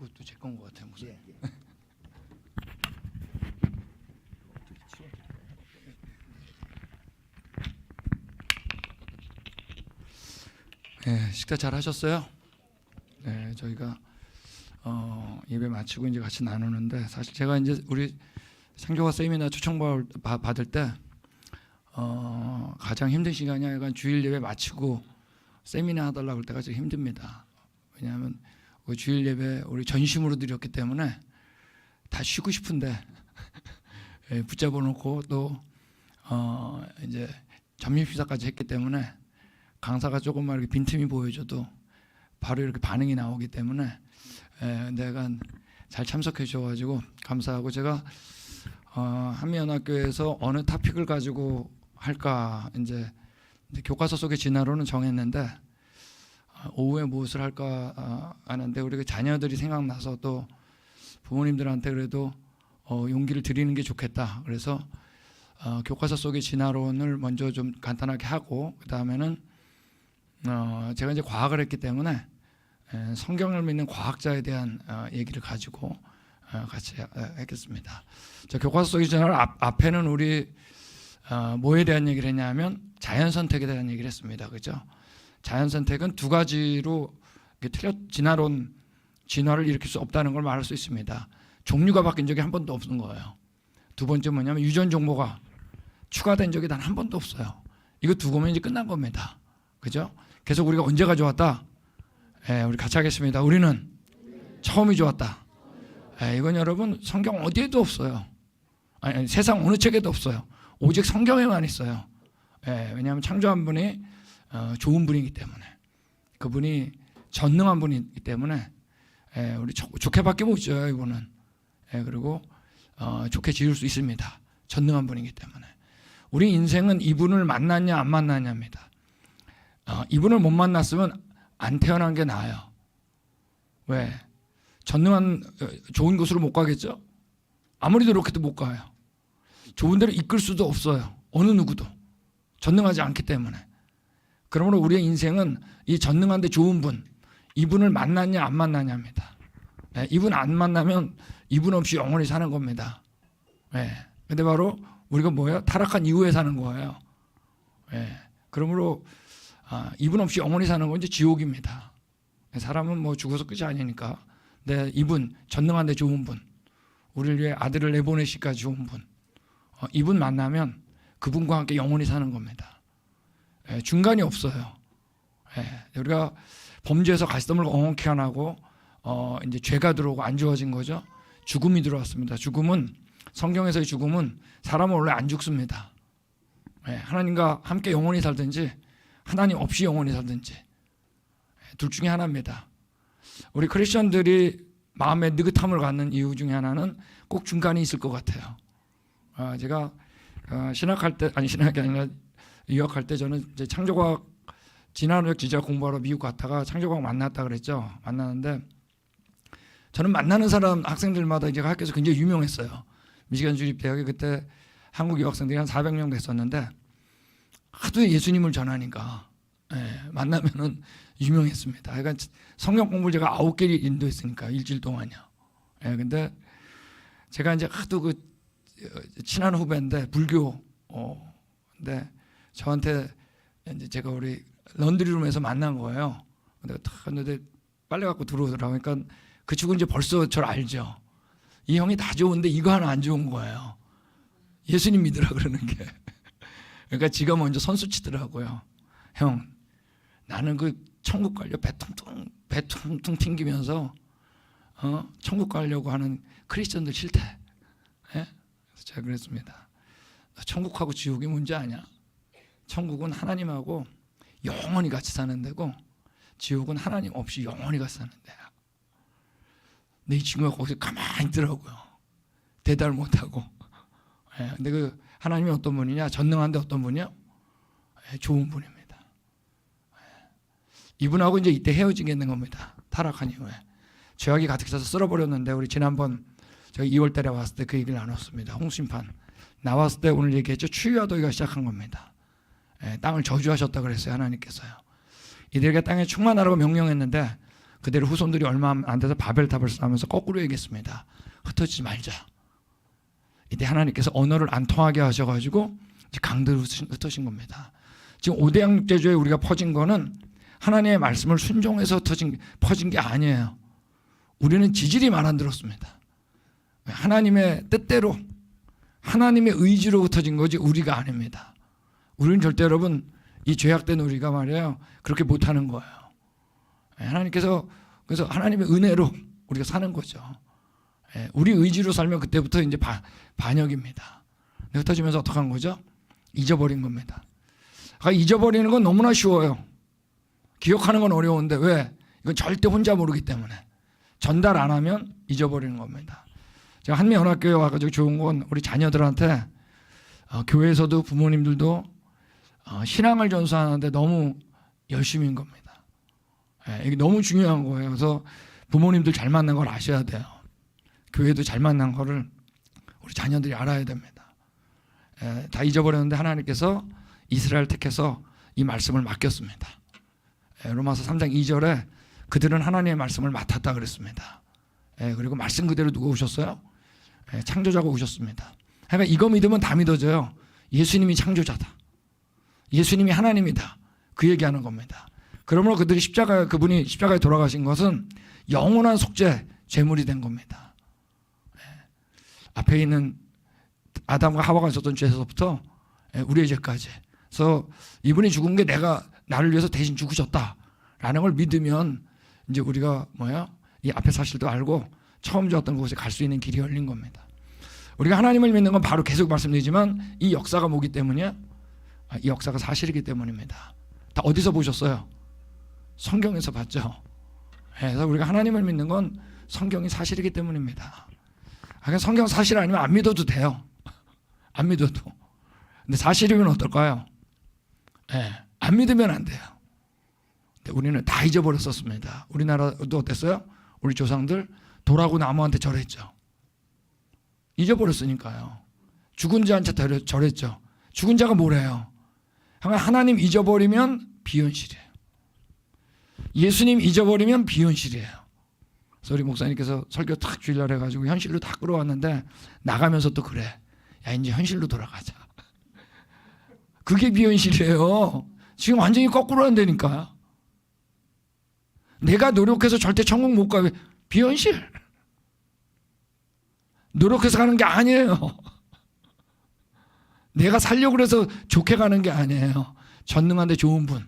그것도 제 건 것 같아요, 목사님. 예, 예. 네, 식사 잘 하셨어요? 네, 저희가 예배 마치고 이제 같이 나누는데, 사실 제가 이제 우리 창조가 세미나 초청 받을 때 가장 힘든 시간이 약간 주일 예배 마치고 세미나 하달라고 할 때가 좀 힘듭니다. 왜냐하면 우리 주일 예배 우리 전심으로 드렸기 때문에 다 쉬고 싶은데 붙잡아 놓고 또 이제 점심 식사까지 했기 때문에 강사가 조금만 이렇게 빈틈이 보여줘도 바로 이렇게 반응이 나오기 때문에 내가 잘 참석해 주셔가지고 감사하고, 제가 한미연합교회에서 어느 토픽을 가지고 할까 이제 교과서 속의 진화론은 정했는데 오후에 무엇을 할까 하는데, 우리 자녀들이 생각나서 또 부모님들한테 그래도 용기를 드리는 게 좋겠다. 그래서 교과서 속의 진화론을 먼저 좀 간단하게 하고, 그 다음에는 제가 이제 과학을 했기 때문에 성경을 믿는 과학자에 대한 얘기를 가지고 같이 했겠습니다. 자, 교과서 속의 진화론 앞에는 우리 뭐에 대한 얘기를 했냐면 자연 선택에 대한 얘기를 했습니다. 그죠? 자연 선택은 두 가지로 진화를 일으킬 수 없다는 걸 말할 수 있습니다. 종류가 바뀐 적이 한 번도 없는 거예요. 두 번째 뭐냐면 유전 정보가 추가된 적이 단 한 번도 없어요. 이거 두고 보면 이제 끝난 겁니다. 그죠? 계속 우리가 언제가 좋았다? 우리 같이 하겠습니다. 우리는 처음이 좋았다. 이건 여러분 성경 어디에도 없어요. 아니, 세상 어느 책에도 없어요. 오직 성경에만 있어요. 왜냐하면 창조한 분이 좋은 분이기 때문에, 그분이 전능한 분이기 때문에 우리 좋게 밖에 못 지어요, 이분은. 그리고 좋게 지을 수 있습니다. 전능한 분이기 때문에. 우리 인생은 이분을 만났냐 안 만났냐입니다. 이분을 못 만났으면 안 태어난 게 나아요. 왜? 전능한 좋은 곳으로 못 가겠죠? 아무리 노력해도 못 가요. 좋은 데로 이끌 수도 없어요. 어느 누구도. 전능하지 않기 때문에. 그러므로 우리의 인생은 이 전능한데 좋은 분, 이분을 만났냐 안 만났냐입니다. 이분 안 만나면 이분 없이 영원히 사는 겁니다. 근데 바로 우리가 뭐예요? 타락한 이후에 사는 거예요. 그러므로 이분 없이 영원히 사는 건 이제 지옥입니다. 사람은 뭐 죽어서 끝이 아니니까. 근데 이분, 전능한데 좋은 분, 우리를 위해 아들을 내보내시기까지 좋은 분, 이분 만나면 그분과 함께 영원히 사는 겁니다. 중간이 없어요. 우리가 범죄에서 가시덤을 엉엉히 안 하고 이제 죄가 들어오고 안 좋아진 거죠. 죽음이 들어왔습니다. 죽음은, 성경에서의 죽음은 사람은 원래 안 죽습니다. 하나님과 함께 영원히 살든지 하나님 없이 영원히 살든지 둘 중에 하나입니다. 우리 크리스천들이 마음에 느긋함을 갖는 이유 중에 하나는 꼭 중간에 있을 것 같아요. 제가 신학할 때, 아니 신학이 아니라 유학할 때 저는 이제 창조과학 진화론적 지적 공부하러 미국 갔다가 창조과학 만났다 그랬죠. 만나는데 저는 만나는 사람 학생들마다 이제 학교에서 굉장히 유명했어요. 미시간 주립대학에 그때 한국 유학생들이 한 400명 됐었는데 하도 예수님을 전하니까 만나면은 유명했습니다. 그러니까 성경 공부를 제가 9개를 인도했으니까 일주일 동안요. 근데 제가 이제 하도 그 친한 후배인데 불교, 근데 저한테 이제 제가 우리 런드리룸에서 만난 거예요. 근데 탁 했는데 빨래 갖고 들어오더라고요. 그러니까 그 친구 이제 벌써 저를 알죠. 이 형이 다 좋은데 이거 하나 안 좋은 거예요. 예수님 믿으라 그러는 게. 그러니까 지가 먼저 선수 치더라고요. 형, 나는 그 천국 가려 배 퉁퉁 튕기면서 천국 가려고 하는 크리스천들 싫대. 그래서 제가 그랬습니다. 천국하고 지옥이 뭔지 아냐? 천국은 하나님하고 영원히 같이 사는 데고 지옥은 하나님 없이 영원히 같이 사는 데야. 근데 이 친구가 거기서 가만히 있더라고요. 대답을 못하고. 근데 그 하나님이 어떤 분이냐? 전능한데 어떤 분이요? 좋은 분입니다. 이분하고 이제 이때 헤어지겠는 겁니다. 타락한 이후에. 죄악이 가득 차서 쓸어버렸는데, 우리 지난번 저희 2월 달에 왔을 때 그 얘기를 나눴습니다. 홍심판. 나왔을 때 오늘 얘기했죠. 추위와도기가 시작한 겁니다. 땅을 저주하셨다 그랬어요. 하나님께서요. 이들에게 땅에 충만하라고 명령했는데 그대로 후손들이 얼마 안 돼서 바벨탑을 쌓으면서 거꾸로 얘기했습니다. 흩어지지 말자. 이때 하나님께서 언어를 안 통하게 하셔가지고 강대로 흩어진 겁니다. 지금 오대양 육제조에 우리가 퍼진 거는 하나님의 말씀을 순종해서 퍼진 게 아니에요. 우리는 지질이 만들었습니다. 하나님의 뜻대로 하나님의 의지로 흩어진 거지 우리가 아닙니다. 우리는 절대 여러분 이 죄악된 우리가 말이에요 그렇게 못하는 거예요. 하나님께서 그래서 하나님의 은혜로 우리가 사는 거죠. 우리 의지로 살면 그때부터 이제 반역입니다. 흩어지면서 어떻게 한 거죠? 잊어버린 겁니다. 잊어버리는 건 너무나 쉬워요. 기억하는 건 어려운데 왜? 이건 절대 혼자 모르기 때문에 전달 안 하면 잊어버리는 겁니다. 제가 한미연합교회 와가지고 좋은 건 우리 자녀들한테 교회에서도 부모님들도 신앙을 전수하는데 너무 열심인 겁니다. 이게 너무 중요한 거예요. 그래서 부모님들 잘 만난 걸 아셔야 돼요. 교회도 잘 만난 거를 우리 자녀들이 알아야 됩니다. 다 잊어버렸는데 하나님께서 이스라엘 택해서 이 말씀을 맡겼습니다. 로마서 3장 2절에 그들은 하나님의 말씀을 맡았다 그랬습니다. 그리고 말씀 그대로 누가 오셨어요? 창조자가 오셨습니다. 그러니까 이거 믿으면 다 믿어져요. 예수님이 창조자다. 예수님이 하나님이다. 그 얘기하는 겁니다. 그러므로 그분이 십자가에 돌아가신 것은 영원한 속죄 제물이 된 겁니다. 앞에 있는 아담과 하와가 졌던 죄에서부터 우리의 죄까지. 그래서 이분이 죽은 게 나를 위해서 대신 죽으셨다라는 걸 믿으면 이제 우리가 이 앞에 사실도 알고 처음 좋았던 곳에 갈 수 있는 길이 열린 겁니다. 우리가 하나님을 믿는 건 바로 계속 말씀드리지만 이 역사가 뭐기 때문이야? 이 역사가 사실이기 때문입니다. 다 어디서 보셨어요? 성경에서 봤죠. 그래서 우리가 하나님을 믿는 건 성경이 사실이기 때문입니다. 그러니까 성경 사실 아니면 안 믿어도 돼요. 안 믿어도. 근데 사실이면 어떨까요? 안 믿으면 안 돼요. 근데 우리는 다 잊어버렸었습니다. 우리나라도 어땠어요? 우리 조상들 돌하고 나무한테 절했죠. 잊어버렸으니까요. 죽은 자한테 절했죠. 죽은 자가 뭐래요? 하나님 잊어버리면 비현실이에요. 예수님 잊어버리면 비현실이에요. 그래서 우리 목사님께서 설교 탁 주일날 해가지고 현실로 다 끌어왔는데 나가면서 또 그래. 야 이제 현실로 돌아가자. 그게 비현실이에요. 지금 완전히 거꾸로 한다니까. 내가 노력해서 절대 천국 못 가. 비현실. 노력해서 가는 게 아니에요. 내가 살려고 해서 좋게 가는 게 아니에요. 전능한데 좋은 분.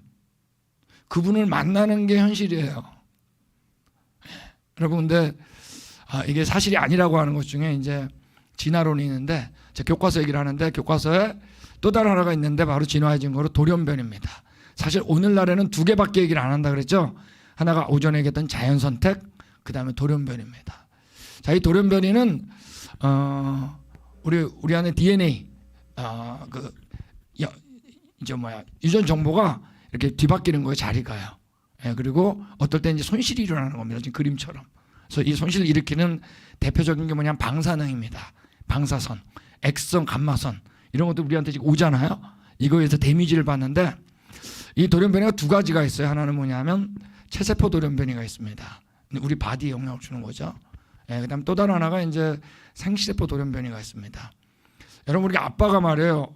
그분을 만나는 게 현실이에요. 여러분 근데 이게 사실이 아니라고 하는 것 중에 이제 진화론이 있는데 제가 교과서 얘기를 하는데 교과서에 또 다른 하나가 있는데 바로 진화의 증거로 돌연변입니다. 사실 오늘날에는 두 개밖에 얘기를 안 한다 그랬죠. 하나가 오전에 얘기했던 자연선택, 그 다음에 돌연변입니다. 자, 이 돌연변이는 우리 안에 DNA 유전 정보가 이렇게 뒤바뀌는 거에 자리가요. 그리고 어떨 때 이제 손실이 일어나는 겁니다. 지금 그림처럼. 그래서 이 손실을 일으키는 대표적인 게 뭐냐면 방사능입니다. 방사선, X선, 감마선 이런 것도 우리한테 지금 오잖아요. 이거에서 데미지를 받는데 이 돌연변이가 두 가지가 있어요. 하나는 뭐냐면 체세포 돌연변이가 있습니다. 우리 바디에 영향을 주는 거죠. 그다음 또 다른 하나가 이제 생시세포 돌연변이가 있습니다. 여러분 우리 아빠가 말이에요.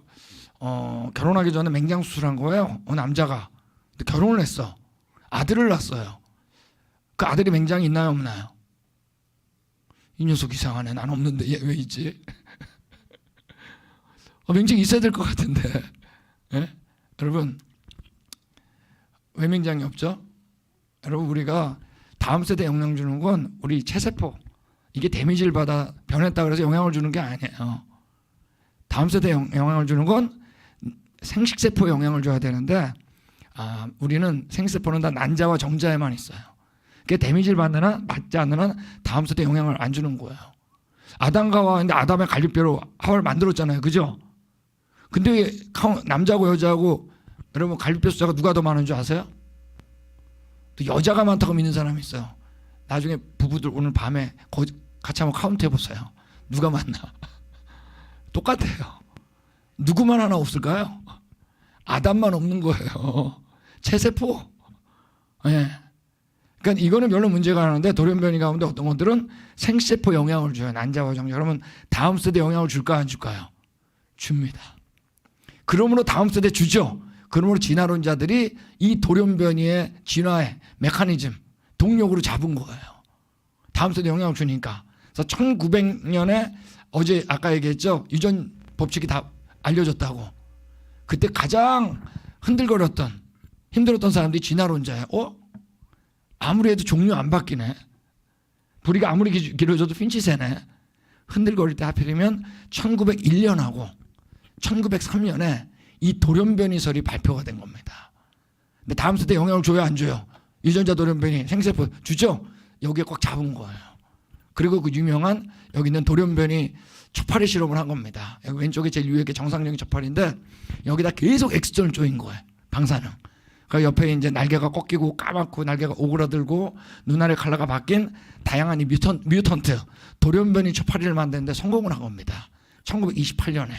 결혼하기 전에 맹장 수술한 거예요. 남자가. 근데 결혼을 했어. 아들을 낳았어요. 그 아들이 맹장이 있나요 없나요? 이 녀석 이상하네. 난 없는데 얘 왜 있지? 맹장이 있어야 될 것 같은데. 여러분 왜 맹장이 없죠? 여러분 우리가 다음 세대에 영향 주는 건 우리 체세포 이게 데미지를 받아 변했다 그래서 영향을 주는 게 아니에요. 다음 세대에 영향을 주는 건 생식세포에 영향을 줘야 되는데 우리는 생식세포는 다 난자와 정자에만 있어요. 그게 데미지를 받는 한 맞지 않는 한 다음 세대에 영향을 안 주는 거예요. 아담과 하와인데 아담의 갈비뼈로 하와를 만들었잖아요. 그죠? 근데 왜 남자고 여자고 여러분 갈비뼈 숫자가 누가 더 많은 줄 아세요? 또 여자가 많다고 믿는 사람이 있어요. 나중에 부부들 오늘 밤에 같이 한번 카운트 해보세요. 누가 많나? 똑같아요. 누구만 하나 없을까요? 아담만 없는 거예요. 체세포. 그러니까 이거는 별로 문제가 안 하는데 돌연변이 가운데 어떤 것들은 생세포 영향을 줘요. 난자와 정자. 그러면 다음 세대 영향을 줄까 안 줄까요? 줍니다. 그러므로 다음 세대 주죠. 그러므로 진화론자들이 이 돌연변이의 진화의 메커니즘, 동력으로 잡은 거예요. 다음 세대 영향을 주니까. 그래서 1900년에 어제 아까 얘기했죠. 유전 법칙이 다 알려졌다고. 그때 가장 힘들었던 사람들이 진화론자예요. 아무리 해도 종류 안 바뀌네. 부리가 아무리 길어져도 핀치새네. 흔들거릴 때 하필이면 1901년하고 1903년에 이 돌연변이설이 발표가 된 겁니다. 근데 다음 세대 영향을 줘요, 안 줘요? 유전자 돌연변이 생세포 주죠? 여기에 꽉 잡은 거예요. 그리고 그 유명한 여기 있는 돌연변이 초파리 실험을 한 겁니다. 여기 왼쪽에 제일 위에 게 정상적인 초파리인데 여기다 계속 엑스전을 조인 거예요. 방사능. 그 옆에 이제 날개가 꺾이고 까맣고 날개가 오그라들고 눈알의 컬러가 바뀐 다양한 이 뮤턴트 돌연변이 초파리를 만드는데 성공을 한 겁니다. 1928년에.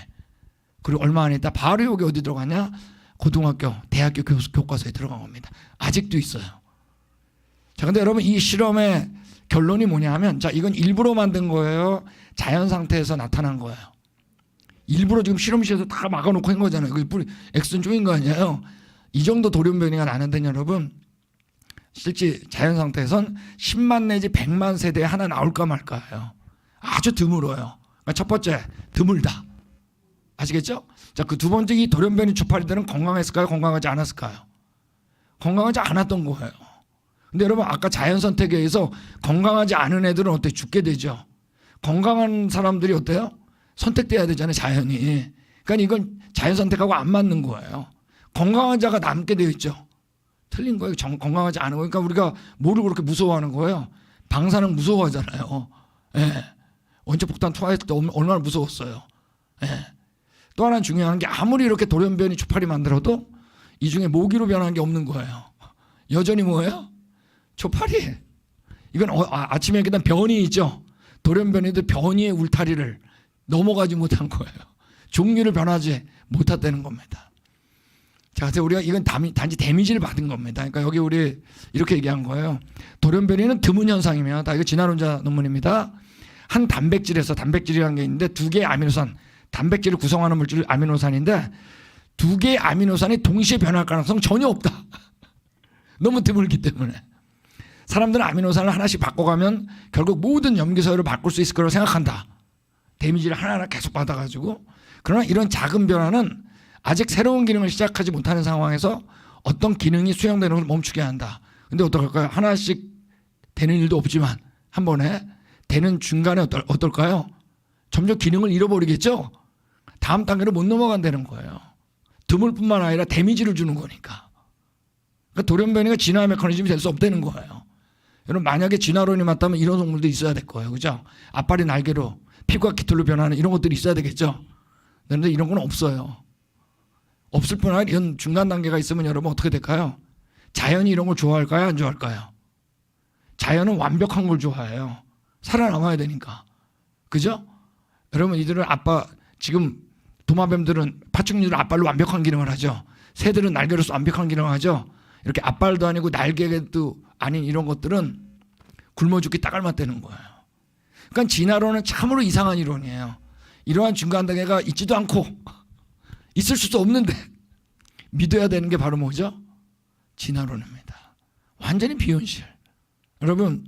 그리고 얼마 안 있다 바로 여기 어디 들어가냐? 고등학교, 대학교 교과서에 들어간 겁니다. 아직도 있어요. 자, 근데 여러분 이 실험의 결론이 뭐냐 하면 자, 이건 일부러 만든 거예요? 자연 상태에서 나타난 거예요? 일부러 지금 실험실에서 다 막아놓고 한 거잖아요. 엑스전 쪼인 거 아니에요? 이 정도 돌연변이가 나는데 여러분 실제 자연 상태에선 10만 내지 100만 세대에 하나 나올까 말까요. 아주 드물어요. 그러니까 첫 번째 드물다. 아시겠죠? 자, 그 두 번째 이 돌연변이 초파리들은 건강했을까요? 건강하지 않았을까요? 건강하지 않았던 거예요. 근데 여러분 아까 자연 선택에 의해서 건강하지 않은 애들은 어때? 죽게 되죠. 건강한 사람들이 어때요? 선택돼야 되잖아요, 자연이. 그러니까 이건 자연 선택하고 안 맞는 거예요. 건강한 자가 남게 되어 있죠. 틀린 거예요. 건강하지 않은 거예요. 그러니까 우리가 뭐를 그렇게 무서워하는 거예요? 방사능 무서워하잖아요. 예. 원자폭탄 투하했을 때 얼마나 무서웠어요. 예. 또 하나 중요한 게 아무리 이렇게 돌연변이 초파리 만들어도 이 중에 모기로 변한 게 없는 거예요. 여전히 뭐예요? 초파리. 이건 아침에 얘기했던 변이 있죠. 돌연변이도 변이의 울타리를 넘어가지 못한 거예요. 종류를 변하지 못했다는 겁니다. 자, 그래서 우리가 이건 단지 데미지를 받은 겁니다. 그러니까 여기 우리 이렇게 얘기한 거예요. 돌연변이는 드문 현상이며, 이거 진화론자 논문입니다. 한 단백질에서 단백질이라는 게 있는데 두 개의 아미노산, 단백질을 구성하는 물질 아미노산인데 두 개의 아미노산이 동시에 변할 가능성 전혀 없다. 너무 드물기 때문에. 사람들은 아미노산을 하나씩 바꿔가면 결국 모든 염기서열을 바꿀 수 있을 거라고 생각한다. 데미지를 하나하나 계속 받아가지고. 그러나 이런 작은 변화는 아직 새로운 기능을 시작하지 못하는 상황에서 어떤 기능이 수행되는 걸 멈추게 한다. 근데 어떨까요? 하나씩 되는 일도 없지만 한 번에 되는 중간에 어떨까요? 점점 기능을 잃어버리겠죠? 다음 단계로 못 넘어간다는 거예요. 드물 뿐만 아니라 데미지를 주는 거니까. 그러니까 돌연변이가 진화 메커니즘이 될 수 없다는 거예요. 여러분 만약에 진화론이 맞다면 이런 동물도 있어야 될 거예요. 그죠? 앞발이 날개로 피부가 깃털로 변하는 이런 것들이 있어야 되겠죠? 그런데 이런 건 없어요. 없을 뿐 아니라 이런 중간 단계가 있으면 여러분 어떻게 될까요? 자연이 이런 걸 좋아할까요? 안 좋아할까요? 자연은 완벽한 걸 좋아해요. 살아남아야 되니까. 그죠? 여러분 이들은 지금 도마뱀들은 파충류들은 앞발로 완벽한 기능을 하죠. 새들은 날개로서 완벽한 기능을 하죠. 이렇게 앞발도 아니고 날개도 아닌 이런 것들은 굶어 죽기 딱 알맞다는 거예요. 그러니까 진화론은 참으로 이상한 이론이에요. 이러한 중간 단계가 있지도 않고 있을 수도 없는데 믿어야 되는 게 바로 뭐죠? 진화론입니다. 완전히 비현실. 여러분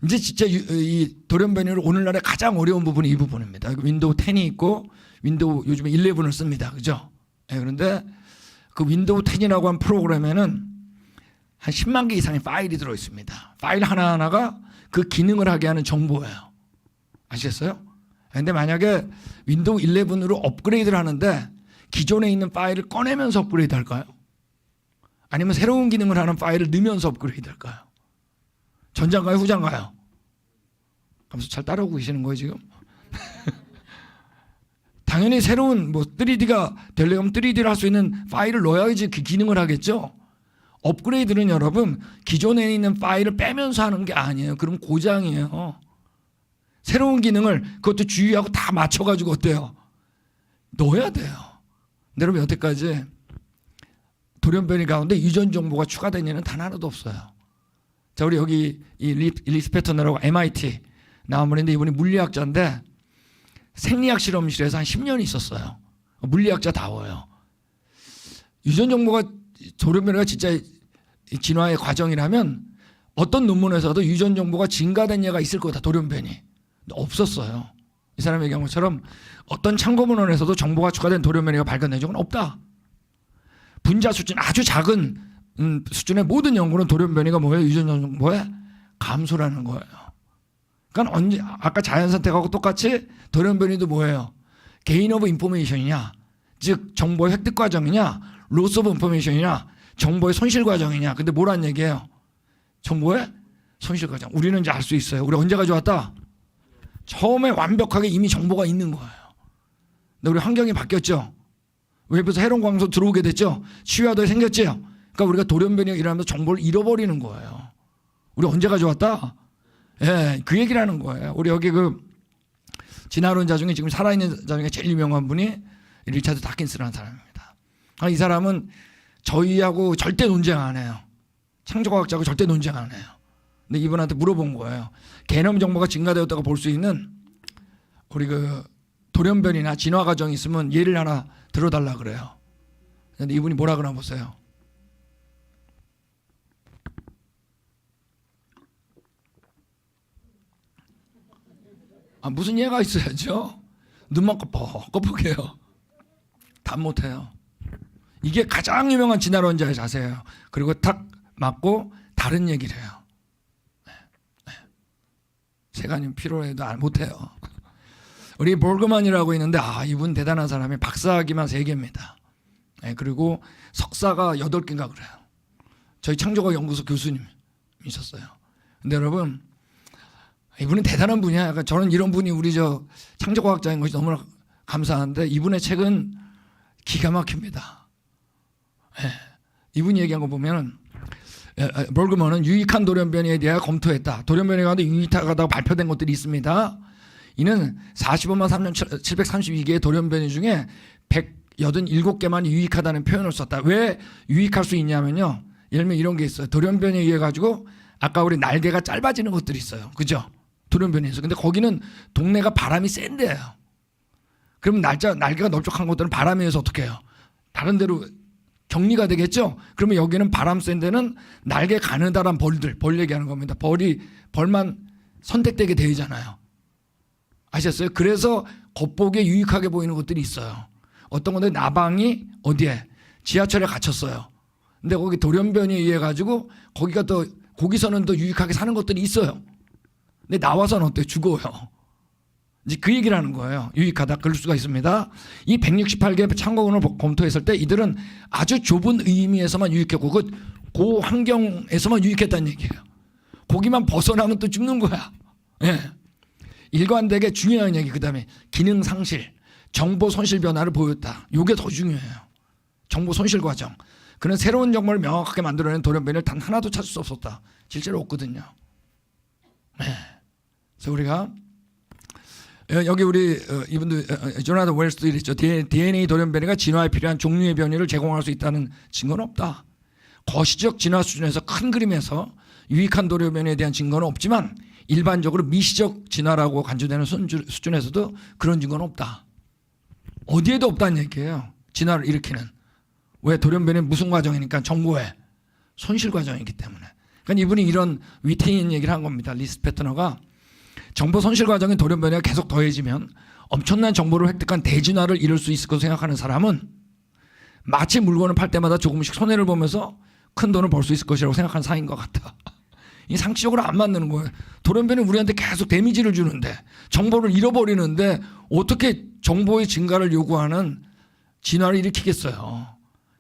이제 진짜 이 돌연변이로 오늘날에 가장 어려운 부분이 이 부분입니다. 윈도우 10이 있고 윈도우 요즘에 11을 씁니다. 그죠? 네, 그런데 그 윈도우 10이라고 한 프로그램에는 한 10만 개 이상의 파일이 들어있습니다. 파일 하나하나가 그 기능을 하게 하는 정보예요. 아시겠어요? 그런데 만약에 윈도우 11으로 업그레이드를 하는데 기존에 있는 파일을 꺼내면서 업그레이드 할까요? 아니면 새로운 기능을 하는 파일을 넣으면서 업그레이드 할까요? 전자인가요? 후자인가요? 하면서 잘 따라오고 계시는 거예요 지금? 당연히 새로운 3D가 되려면 3D를 할 수 있는 파일을 넣어야지 그 기능을 하겠죠. 업그레이드는 여러분 기존에 있는 파일을 빼면서 하는 게 아니에요. 그럼 고장이에요. 새로운 기능을 그것도 주의하고 다 맞춰가지고 어때요? 넣어야 돼요. 근데 여러분 여태까지 돌연변이 가운데 유전 정보가 추가된 예는 단 하나도 없어요. 자, 우리 여기 이 리스페터너라고 MIT 나온 분인데 이분이 물리학자인데 생리학 실험실에서 한 10년 있었어요. 물리학자다워요. 유전 정보가 돌연변이가 진짜 진화의 과정이라면 어떤 논문에서도 유전 정보가 증가된 예가 있을 거다. 돌연변이 없었어요. 이 사람이 얘기한 것처럼 어떤 참고 문헌에서도 정보가 추가된 돌연변이가 발견된 적은 없다. 분자 수준 아주 작은 수준의 모든 연구는 돌연변이가 뭐예요? 유전 정보의 감소라는 거예요. 그러니까 언제 아까 자연선택하고 똑같이 돌연변이도 뭐예요? 게인 오브 인포메이션이냐, 즉 정보의 획득 과정이냐, 로스 오브 인포메이션이냐, 정보의 손실 과정이냐. 근데 뭐란 얘기예요? 정보의 손실 과정. 우리는 이제 알 수 있어요. 우리 언제 가져왔다? 처음에 완벽하게 이미 정보가 있는 거예요. 근데 우리 환경이 바뀌었죠. 외부에서 해로운 광소 들어오게 됐죠. 치유화도 생겼죠. 그러니까 우리가 돌연변이가 일어나면서 정보를 잃어버리는 거예요. 우리 언제 가져왔다? 예, 그 얘기를 하는 거예요. 우리 여기 그 진화론자 중에 지금 살아있는 자 중에 제일 유명한 분이 리차드 다킨스라는 사람입니다. 이 사람은 저희하고 절대 논쟁 안 해요. 창조과학자하고 절대 논쟁 안 해요. 근데 이분한테 물어본 거예요. 개념 정보가 증가되었다고 볼 수 있는 우리 그 돌연변이나 진화 과정이 있으면 예를 하나 들어달라 그래요. 근데 이분이 뭐라 그러나 보세요. 무슨 예가 있어야죠. 눈만 껌뻑껌뻑해요. 답 못해요. 이게 가장 유명한 진화론자의 자세예요. 그리고 탁 맞고 다른 얘기를 해요. 세간님 필요해도 못해요. 우리 볼그만이라고 있는데 이분 대단한 사람이 박사학위만 3개입니다. 그리고 석사가 8개인가 그래요. 저희 창조과학 연구소 교수님이셨어요. 근데 여러분 이분은 대단한 분이야. 약간 저는 이런 분이 우리 저 창조과학자인 것이 너무나 감사한데 이분의 책은 기가 막힙니다. 이분이 얘기한 거 보면 볼그먼은 유익한 돌연변이에 대해 검토했다. 돌연변이 가운데 유익하다고 발표된 것들이 있습니다. 이는 45만 3,732개의 돌연변이 중에 187개만 유익하다는 표현을 썼다. 왜 유익할 수 있냐면요. 예를 들면 이런 게 있어요. 돌연변이에 의해 가지고 아까 우리 날개가 짧아지는 것들이 있어요. 그죠? 돌연변이에서. 근데 거기는 동네가 바람이 센데요. 그럼 날개가 넓적한 것들은 바람에 의해서 어떻게 해요? 다른 데로 격리가 되겠죠? 그러면 여기는 바람 센 데는 날개 가느다란 벌 얘기하는 겁니다. 벌만 선택되게 되잖아요. 아셨어요? 그래서 겉보기에 유익하게 보이는 것들이 있어요. 어떤 건데 나방이 어디에? 지하철에 갇혔어요. 근데 거기 돌연변이에 의해 가지고 거기서는 더 유익하게 사는 것들이 있어요. 근데 나와서는 어때요? 죽어요. 이제 그 얘기를 하는 거예요. 유익하다. 그럴 수가 있습니다. 이 168개의 참고문을 검토했을 때 이들은 아주 좁은 의미에서만 유익했고 그 환경에서만 유익했다는 얘기예요. 거기만 벗어나면 또 죽는 거야. 예. 일관되게 중요한 얘기. 그 다음에 기능 상실, 정보 손실 변화를 보였다. 이게 더 중요해요. 정보 손실 과정. 그는 새로운 정보를 명확하게 만들어내는 돌연변이를 단 하나도 찾을 수 없었다. 실제로 없거든요. 네. 그래서 우리가 여기 우리 이분들 조나단 웰스도 이랬죠. DNA 돌연변이가 진화에 필요한 종류의 변이를 제공할 수 있다는 증거는 없다. 거시적 진화 수준에서 큰 그림에서 유익한 돌연변이에 대한 증거는 없지만 일반적으로 미시적 진화라고 간주되는 수준에서도 그런 증거는 없다. 어디에도 없다는 얘기예요. 진화를 일으키는. 왜? 돌연변이는 무슨 과정이니까 정보의 손실 과정이기 때문에. 그러니까 이분이 이런 위태인 얘기를 한 겁니다. 리스페트너가 정보 손실 과정인 돌연변이가 계속 더해지면 엄청난 정보를 획득한 대진화를 이룰 수 있을 것으로 생각하는 사람은 마치 물건을 팔 때마다 조금씩 손해를 보면서 큰 돈을 벌 수 있을 것이라고 생각하는 사이인 것 같아. 이 상식적으로 안 맞는 거예요. 돌연변이 우리한테 계속 데미지를 주는데 정보를 잃어버리는데 어떻게 정보의 증가를 요구하는 진화를 일으키겠어요.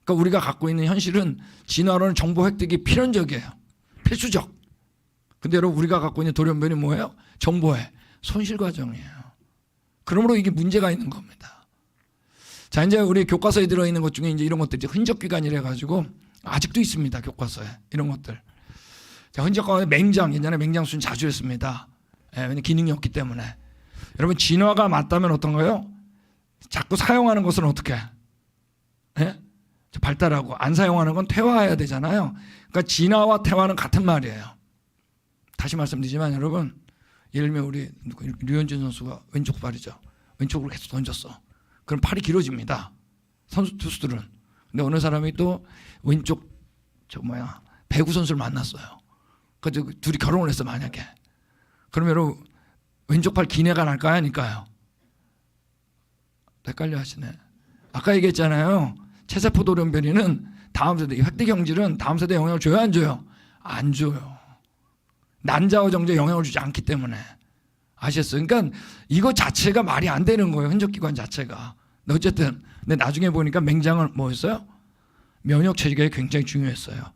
그러니까 우리가 갖고 있는 현실은 진화로는 정보 획득이 필연적이에요. 필수적. 근데 여러분 우리가 갖고 있는 돌연변이 뭐예요? 정보의 손실 과정이에요. 그러므로 이게 문제가 있는 겁니다. 자, 이제 우리 교과서에 들어있는 것 중에 이제 이런 것들, 흔적기관이라 가지고 아직도 있습니다. 교과서에 이런 것들. 자, 흔적기관에 맹장, 옛날에 맹장 수준 자주 했습니다. 왜냐면 기능이 없기 때문에. 여러분 진화가 맞다면 어떤가요? 자꾸 사용하는 것은 어떻게? 발달하고 안 사용하는 건 퇴화해야 되잖아요. 그러니까 진화와 퇴화는 같은 말이에요. 다시 말씀드리지만 여러분, 예를 들면 우리 류현진 선수가 왼쪽 발이죠. 왼쪽으로 계속 던졌어. 그럼 팔이 길어집니다. 선수 투수들은. 근데 어느 사람이 또 왼쪽 배구 선수를 만났어요. 그래서 둘이 결혼을 했어 만약에. 그러면 여러분 왼쪽 팔 긴 애가 날까요? 아닐까요? 헷갈려 하시네. 아까 얘기했잖아요. 체세포 돌연변이는 다음 세대, 획득 경질은 다음 세대에 영향을 줘요, 안 줘요? 안 줘요. 난자와 정제에 영향을 주지 않기 때문에. 아셨어요? 그러니까 이거 자체가 말이 안 되는 거예요. 흔적기관 자체가. 근데 어쨌든 근데 나중에 보니까 맹장은 뭐였어요? 면역 체계가 굉장히 중요했어요.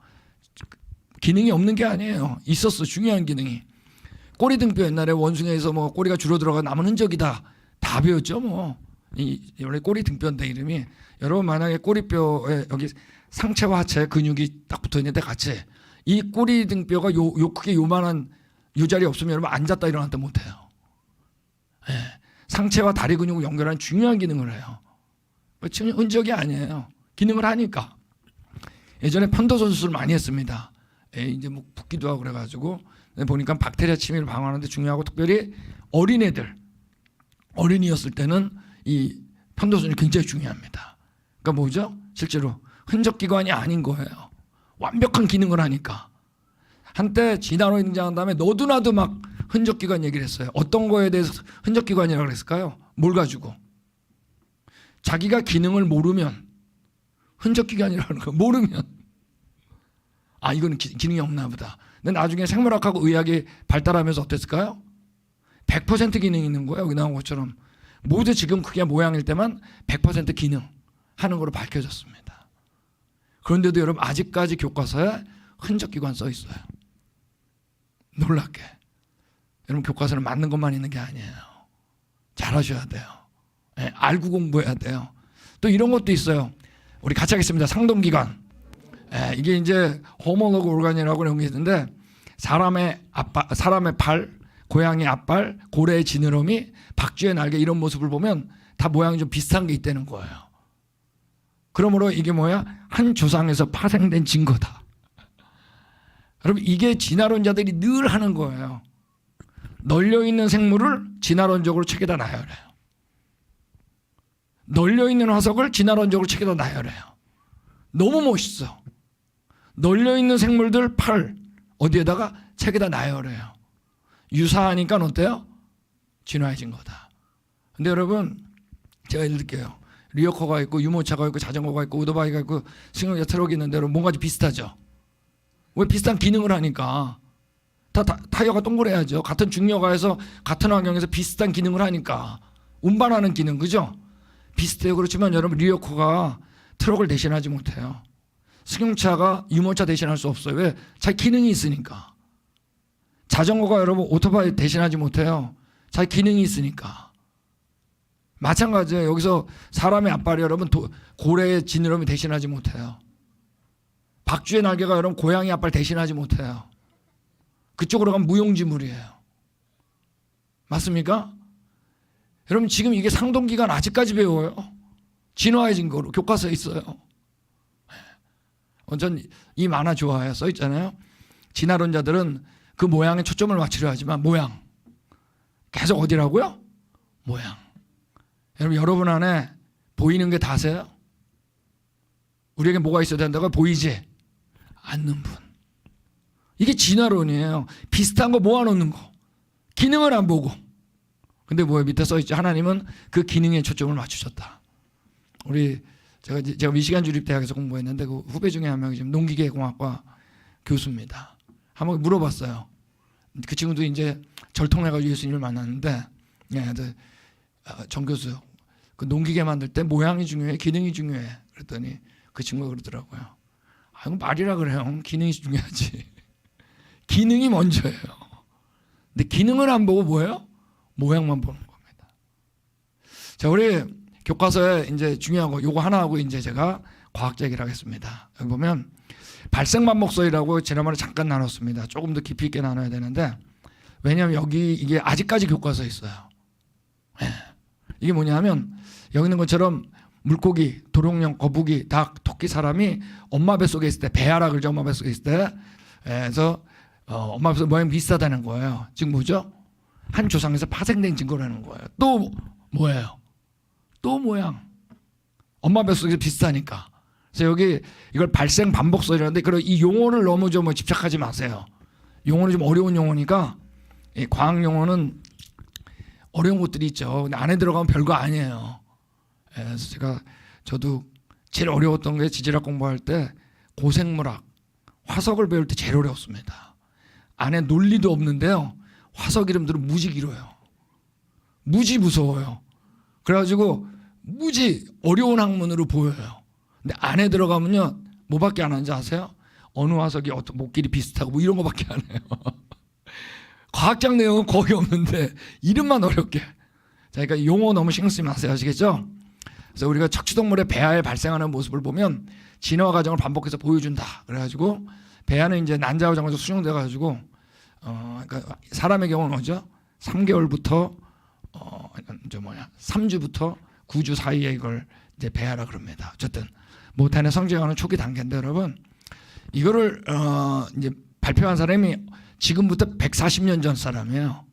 기능이 없는 게 아니에요. 있었어. 중요한 기능이. 꼬리 등뼈 옛날에 원숭이에서 뭐 꼬리가 줄어들어가 남은 흔적이다. 다 배웠죠 뭐. 원래 꼬리 등뼈인데 이름이. 여러분 만약에 꼬리뼈에 여기 상체와 하체 근육이 딱 붙어 있는데 같이 이 꼬리 등뼈가 요 크게 요만한 요 자리에 없으면 여러분 앉았다 일어났다 못해요. 예. 상체와 다리 근육을 연결하는 중요한 기능을 해요. 흔적이 아니에요. 기능을 하니까. 예전에 편도선 수술 많이 했습니다. 이제 뭐 붓기도 하고 그래가지고 보니까 박테리아 침입을 방어하는데 중요하고 특별히 어린이였을 때는 이 편도선이 굉장히 중요합니다. 그러니까 뭐죠? 실제로 흔적기관이 아닌 거예요. 완벽한 기능을 하니까. 한때 진화론이 등장한 다음에 너도나도 막 흔적기관 얘기를 했어요. 어떤 거에 대해서 흔적기관이라고 그랬을까요? 뭘 가지고? 자기가 기능을 모르면 흔적기관이라는 거 모르면 아 이거는 기능이 없나 보다. 근데 나중에 생물학하고 의학이 발달하면서 어땠을까요? 100% 기능이 있는 거예요. 여기 나온 것처럼. 모두 지금 그게 모양일 때만 100% 기능하는 거로 밝혀졌습니다. 그런데도 여러분 아직까지 교과서에 흔적기관 써 있어요. 놀랍게. 여러분 교과서는 맞는 것만 있는 게 아니에요. 잘하셔야 돼요. 네, 알고 공부해야 돼요. 또 이런 것도 있어요. 우리 같이 하겠습니다. 상동기관. 네, 이게 이제 호모로그 오르간이라고 그런 게 있는데 사람의 발, 고양이 앞발, 고래의 지느러미, 박쥐의 날개 이런 모습을 보면 다 모양이 좀 비슷한 게 있다는 거예요. 그러므로 이게 뭐야? 한 조상에서 파생된 증거다. 여러분 이게 진화론자들이 늘 하는 거예요. 널려있는 생물을 진화론적으로 책에다 나열해요. 널려있는 화석을 진화론적으로 책에다 나열해요. 너무 멋있어. 널려있는 생물들 팔 어디에다가 책에다 나열해요. 유사하니까 어때요? 진화해진 거다. 근데 여러분 제가 예를 들게요. 리어커가 있고 유모차가 있고 자전거가 있고 오토바이가 있고 승용차 트럭이 있는데 여러분 뭔가 좀 비슷하죠? 왜 비슷한 기능을 하니까 타이어가 동그래야죠. 같은 중력하에서 같은 환경에서 비슷한 기능을 하니까 운반하는 기능 그죠? 비슷해요. 그렇지만 여러분 리어커가 트럭을 대신하지 못해요. 승용차가 유모차 대신할 수 없어요. 왜? 자기 기능이 있으니까. 자전거가 여러분 오토바이 대신하지 못해요. 자기 기능이 있으니까. 마찬가지예요. 여기서 사람의 앞발이 여러분 고래의 지느러미 대신하지 못해요. 박쥐의 날개가 여러분 고양이 앞발 대신하지 못해요. 그쪽으로 가면 무용지물이에요. 맞습니까? 여러분 지금 이게 상동기관 아직까지 배워요. 진화해진 거로 교과서에 있어요. 전 이 만화 좋아해요. 써 있잖아요. 진화론자들은 그 모양에 초점을 맞추려 하지만 모양 계속 어디라고요? 모양. 여러분 안에 보이는 게 다세요? 우리에게 뭐가 있어야 된다고? 보이지 않는 분. 이게 진화론이에요. 비슷한 거 모아놓는 거. 기능을 안 보고. 근데 뭐에 밑에 써있죠. 하나님은 그 기능에 초점을 맞추셨다. 제가 미시간 주립대학에서 공부했는데 그 후배 중에 한 명이 지금 농기계공학과 교수입니다. 한번 물어봤어요. 그 친구도 이제 절통해가지고 예수님을 만났는데 정 교수 그 농기계 만들 때 모양이 중요해 기능이 중요해 그랬더니 그 친구가 그러더라고요. 아 이거 말이라 그래요. 기능이 중요하지. 기능이 먼저예요. 근데 기능을 안 보고 뭐예요? 모양만 보는 겁니다. 자 우리 교과서에 이제 중요한 거 요거 하나 하고 이제 제가 과학자 얘기를 하겠습니다. 여기 보면 발생반복설이라고 지난번에 잠깐 나눴습니다. 조금 더 깊이 있게 나눠야 되는데 왜냐하면 여기 이게 아직까지 교과서에 있어요. 네. 이게 뭐냐면 여기 있는 것처럼 물고기, 도롱뇽, 거북이, 닭, 토끼, 사람이 엄마 뱃속에 있을 때 배아라 그러죠. 엄마 뱃속에 있을 때 그래서 엄마 뱃속 모양이 비슷하다는 거예요. 지금 뭐죠? 한 조상에서 파생된 증거라는 거예요. 또 뭐예요? 또 모양. 엄마 뱃속에서 비슷하니까. 그래서 여기 이걸 발생 반복설이라는데 그런 이 용어를 너무 좀 집착하지 마세요. 용어는 좀 어려운 용어니까 이 과학 용어는 어려운 것들이 있죠. 근데 안에 들어가면 별거 아니에요. 그래서 저도 제일 어려웠던 게 지질학 공부할 때 고생물학, 화석을 배울 때 제일 어려웠습니다. 안에 논리도 없는데요. 화석 이름들은 무지 길어요. 무지 무서워요. 그래가지고 무지 어려운 학문으로 보여요. 근데 안에 들어가면요. 뭐밖에 안 하는지 아세요? 어느 화석이 어떤 목길이 비슷하고 뭐 이런 거밖에 안 해요. 과학적 내용은 거의 없는데 이름만 어렵게. 자, 그러니까 용어 너무 신경 쓰지 마세요. 아시겠죠? 그래서 우리가 척추동물의 배아에 발생하는 모습을 보면 진화 과정을 반복해서 보여준다. 그래가지고 배아는 이제 난자와 장에서 수정돼가지고 그러니까 사람의 경우는 뭐죠? 3개월부터 3주부터 9주 사이에 이걸 이제 배아라 그럽니다. 어쨌든 모태의 성장하는 초기 단계인데 여러분 이거를 이제 발표한 사람이 지금부터 140년 전 사람이에요.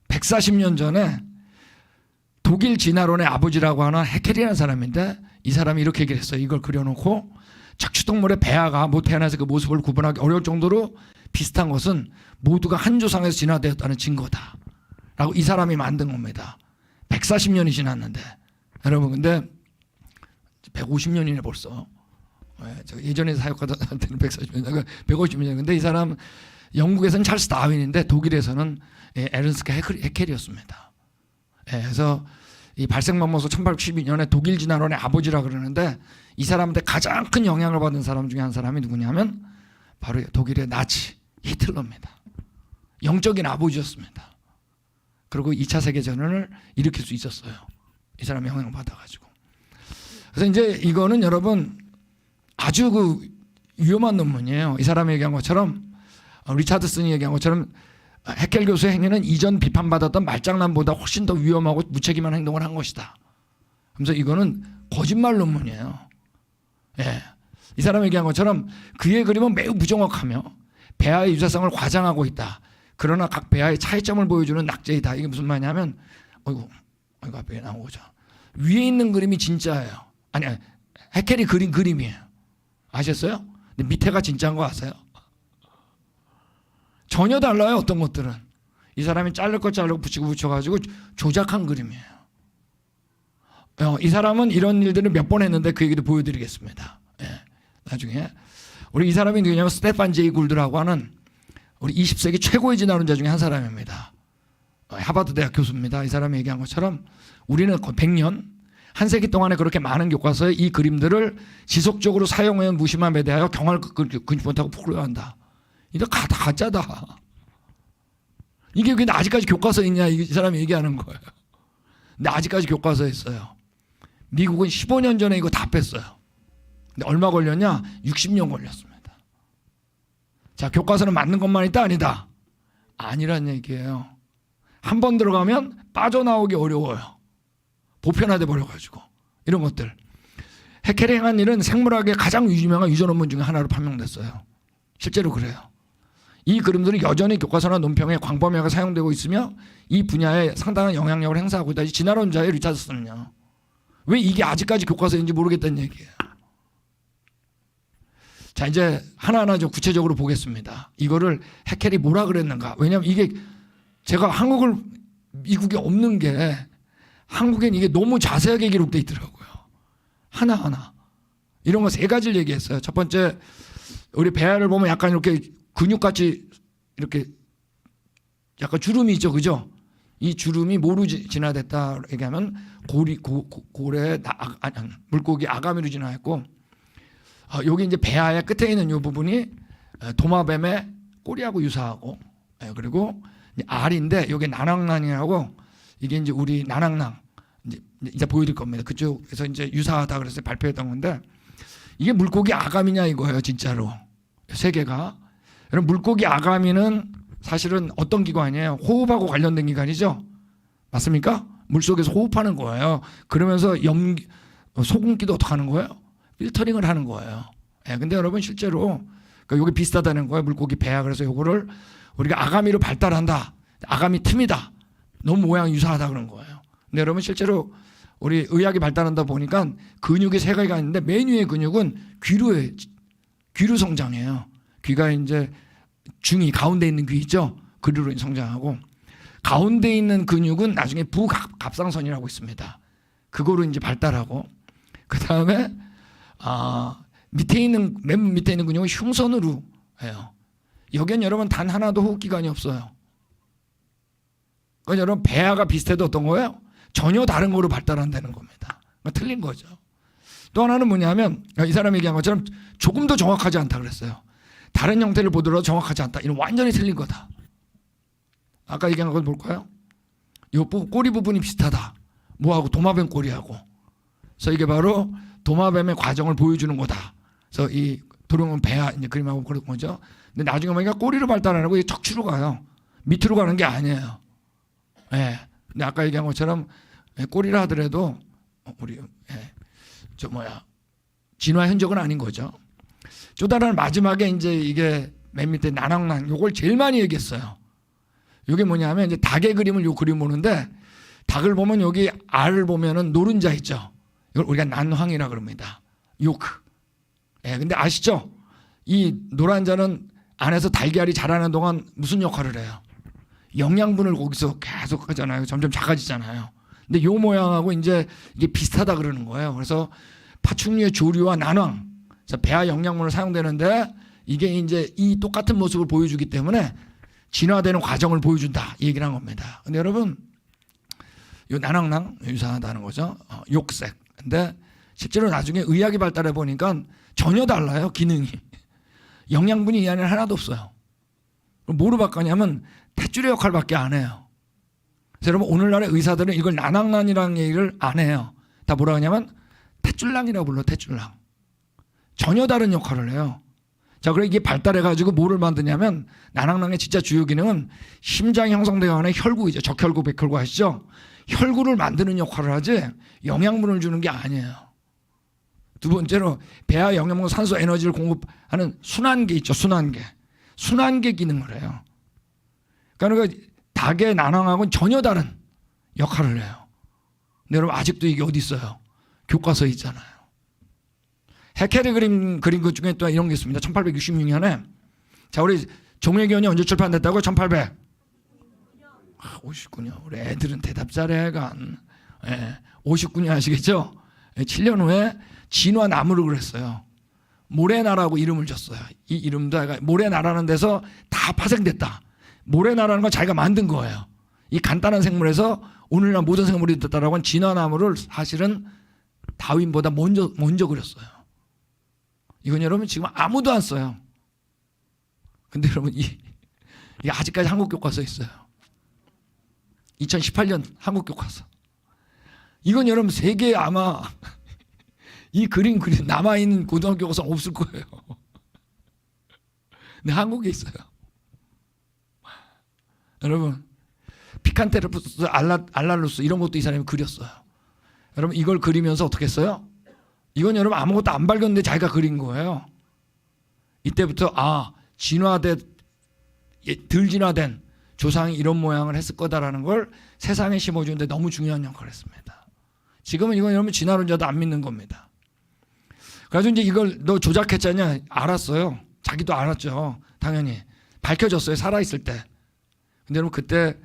140년 전에 독일 진화론의 아버지라고 하는 해켈이라는 사람인데 이 사람이 이렇게 얘기를 했어요. 이걸 그려놓고 척추동물의 배아가 모태안에서 그 모습을 구분하기 어려울 정도로 비슷한 것은 모두가 한 조상에서 진화되었다는 증거다 라고 이 사람이 만든 겁니다. 140년이 지났는데 여러분 근데 150년이네 벌써. 예전에 사역하던 한테는 140년, 150년. 근데 이 사람 영국에서는 찰스 다윈인데 독일에서는 에른스트 해켈이었습니다. 그래서 이 발생반모소 1812년에 독일 진화론의 아버지라 그러는데 이 사람한테 가장 큰 영향을 받은 사람 중에 한 사람이 누구냐면 바로 독일의 나치 히틀러입니다. 영적인 아버지였습니다. 그리고 2차 세계전을 일으킬 수 있었어요. 이 사람의 영향을 받아가지고. 그래서 이제 이거는 여러분 아주 그 위험한 논문이에요. 이 사람이 얘기한 것처럼 리차드슨이 얘기한 것처럼 해켈 교수의 행위는 이전 비판받았던 말장난보다 훨씬 더 위험하고 무책임한 행동을 한 것이다. 그래서 이거는 거짓말 논문이에요. 예. 이 사람이 얘기한 것처럼 그의 그림은 매우 부정확하며 배아의 유사성을 과장하고 있다. 그러나 각 배아의 차이점을 보여주는 낙제이다. 이게 무슨 말이냐면 어이구 앞에 나온 거죠. 위에 있는 그림이 진짜예요. 아니 해켈이 그린 그림이에요. 아셨어요? 근데 밑에가 진짜인 거 아세요? 전혀 달라요. 어떤 것들은 이 사람이 자를 거 자르고 붙이고 붙여가지고 조작한 그림이에요. 이 사람은 이런 일들을 몇 번 했는데 그 얘기도 보여드리겠습니다. 나중에 우리 이 사람이 누구냐면 스테판 제이 굴드라고 하는 우리 20세기 최고의 진화론자 중에 한 사람입니다. 하버드 대학 교수입니다. 이 사람이 얘기한 것처럼 우리는 100년 한 세기 동안에 그렇게 많은 교과서에 이 그림들을 지속적으로 사용해 무심함에 대하여 경화를 근심 못하고 포기한다. 이거 다 가짜다. 이게 왜 아직까지 교과서에 있냐 이 사람이 얘기하는 거예요. 근데 아직까지 교과서에 있어요. 미국은 15년 전에 이거 다 뺐어요. 근데 얼마 걸렸냐? 60년 걸렸습니다. 자, 교과서는 맞는 것만 있다 아니다? 아니란 얘기예요. 한 번 들어가면 빠져나오기 어려워요. 보편화돼 버려가지고 이런 것들. 해켈이 행한 일은 생물학의 가장 유명한 유전 논문 중에 하나로 판명됐어요. 실제로 그래요. 이 그림들은 여전히 교과서나 논평에 광범위하게 사용되고 있으며 이 분야에 상당한 영향력을 행사하고 있다. 이 진화론자의 리차드슨은요. 왜 이게 아직까지 교과서인지 모르겠다는 얘기예요. 자, 이제 하나하나 좀 구체적으로 보겠습니다. 이거를 해켈이 뭐라 그랬는가. 왜냐하면 이게 제가 미국에 없는 게 한국엔 이게 너무 자세하게 기록되어 있더라고요. 하나하나. 이런 거 3가지를 얘기했어요. 첫 번째, 우리 배아를 보면 약간 이렇게 근육같이 이렇게 약간 주름이 있죠. 그죠? 이 주름이 뭐로 진화됐다 얘기하면 고래, 물고기 아가미로 진화했고 여기 이제 배아의 끝에 있는 이 부분이 도마뱀의 꼬리하고 유사하고 그리고 알인데 여기 나낭낭이라고 이게 이제 우리 나낭낭 이제 보여드릴 겁니다. 그쪽에서 이제 유사하다 그래서 발표했던 건데 이게 물고기 아가미냐 이거예요. 진짜로 3개가. 여러분 물고기 아가미는 사실은 어떤 기관이에요? 호흡하고 관련된 기관이죠. 맞습니까? 물속에서 호흡하는 거예요. 그러면서 소금기도 어떻게 하는 거예요? 필터링을 하는 거예요. 근데 여러분 실제로 그러니까 이게 비슷하다는 거예요. 물고기 배아. 그래서 요거를 우리가 아가미로 발달한다. 아가미 틈이다. 너무 모양 유사하다 그런 거예요. 근데 여러분 실제로 우리 의학이 발달한다 보니까 근육이 세 가지가 있는데 맨 위의 근육은 귀로 성장해요. 귀가 이제 중이 가운데 있는 귀 있죠. 그리로 성장하고 가운데 있는 근육은 나중에 부갑상선이라고 있습니다. 그거로 이제 발달하고 그 다음에 맨 밑에 있는 근육은 흉선으로 해요. 여기는 여러분 단 하나도 호흡기관이 없어요. 그러니까 여러분 배아가 비슷해도 어떤 거예요? 전혀 다른 거로 발달한다는 겁니다. 그러니까 틀린 거죠. 또 하나는 뭐냐면 이 사람이 얘기한 것처럼 조금 더 정확하지 않다 그랬어요. 다른 형태를 보더라도 정확하지 않다. 이건 완전히 틀린 거다. 아까 얘기한 걸 볼까요? 이 꼬리 부분이 비슷하다. 뭐하고 도마뱀 꼬리하고. 그래서 이게 바로 도마뱀의 과정을 보여주는 거다. 그래서 이 도룡은 배아 이제 그림하고 그런 거죠. 근데 나중에 보니까 꼬리로 발달하고 척추로 가요. 밑으로 가는 게 아니에요. 예. 근데 아까 얘기한 것처럼 꼬리라 하더라도 우리 진화 흔적은 아닌 거죠. 또 다른 마지막에 이제 이게 맨 밑에 나낭낭 요걸 제일 많이 얘기했어요. 이게 뭐냐면 이제 닭의 그림을 요 그림 보는데 닭을 보면 여기 알을 보면은 노른자 있죠. 이걸 우리가 난황이라 그럽니다. 요크. 예, 근데 아시죠? 이 노란 자는 안에서 달걀이 자라는 동안 무슨 역할을 해요? 영양분을 거기서 계속 하잖아요. 점점 작아지잖아요. 근데 요 모양하고 이제 이게 비슷하다 그러는 거예요. 그래서 파충류의 조류와 난황, 배아 영양분을 사용되는데 이게 이제 이 똑같은 모습을 보여주기 때문에 진화되는 과정을 보여준다 이 얘기를 한 겁니다. 근데 여러분 요 난황랑 유사하다는 거죠. 욕색. 근데 실제로 나중에 의학이 발달해 보니까 전혀 달라요. 기능이. 영양분이 이 안에 하나도 없어요. 뭐로 바꾸냐면 탯줄의 역할밖에 안 해요. 그래서 여러분 오늘날의 의사들은 이걸 난황란이라는 얘기를 안 해요. 다 뭐라 하냐면 탯줄랑이라고 불러. 탯줄랑. 전혀 다른 역할을 해요. 자, 그래 이게 발달해 가지고 뭐를 만드냐면 난황랑의 진짜 주요 기능은 심장이 형성되어 가는 혈구이죠. 적혈구, 백혈구 아시죠? 혈구를 만드는 역할을 하지 영양분을 주는 게 아니에요. 두 번째로 배아 영양분, 산소, 에너지를 공급하는 순환계 있죠. 순환계 기능을 해요. 그러니까 닭의 난황하고는 전혀 다른 역할을 해요. 근데 여러분 아직도 이게 어디 있어요? 교과서에 있잖아요. 해켈의 그린 것 중에 또 이런 게 있습니다. 1866년에 자 우리 종례기원이 언제 출판됐다고요? 59년. 우리 애들은 대답 잘해간. 59년 아시겠죠? 7년 후에 진화 나무를 그랬어요. 모래나라고 이름을 줬어요. 이 이름도 모래나라는 데서 다 파생됐다. 모래나라는 건 자기가 만든 거예요. 이 간단한 생물에서 오늘날 모든 생물이 됐다라고 한 진화나무를 사실은 다윈보다 먼저 그렸어요. 이건 여러분 지금 아무도 안 써요. 근데 여러분 이게 아직까지 한국 교과서에 있어요. 2018년 한국 교과서. 이건 여러분 세계에 아마 이 그림 남아있는 고등학교 교과서는 없을 거예요. 근데 한국에 있어요. 여러분 피칸테르푸스, 알랄루스 이런 것도 이 사람이 그렸어요. 여러분 이걸 그리면서 어떻게 했어요? 이건 여러분 아무것도 안 발견돼 자기가 그린 거예요. 이때부터 덜 진화된 조상이 이런 모양을 했을 거다라는 걸 세상에 심어주는데 너무 중요한 역할을 했습니다. 지금은 이건 여러분 진화론자도 안 믿는 겁니다. 그래서 이제 이걸 너 조작했잖냐? 알았어요. 자기도 알았죠. 당연히 밝혀졌어요. 살아있을 때. 근데 여러분 그때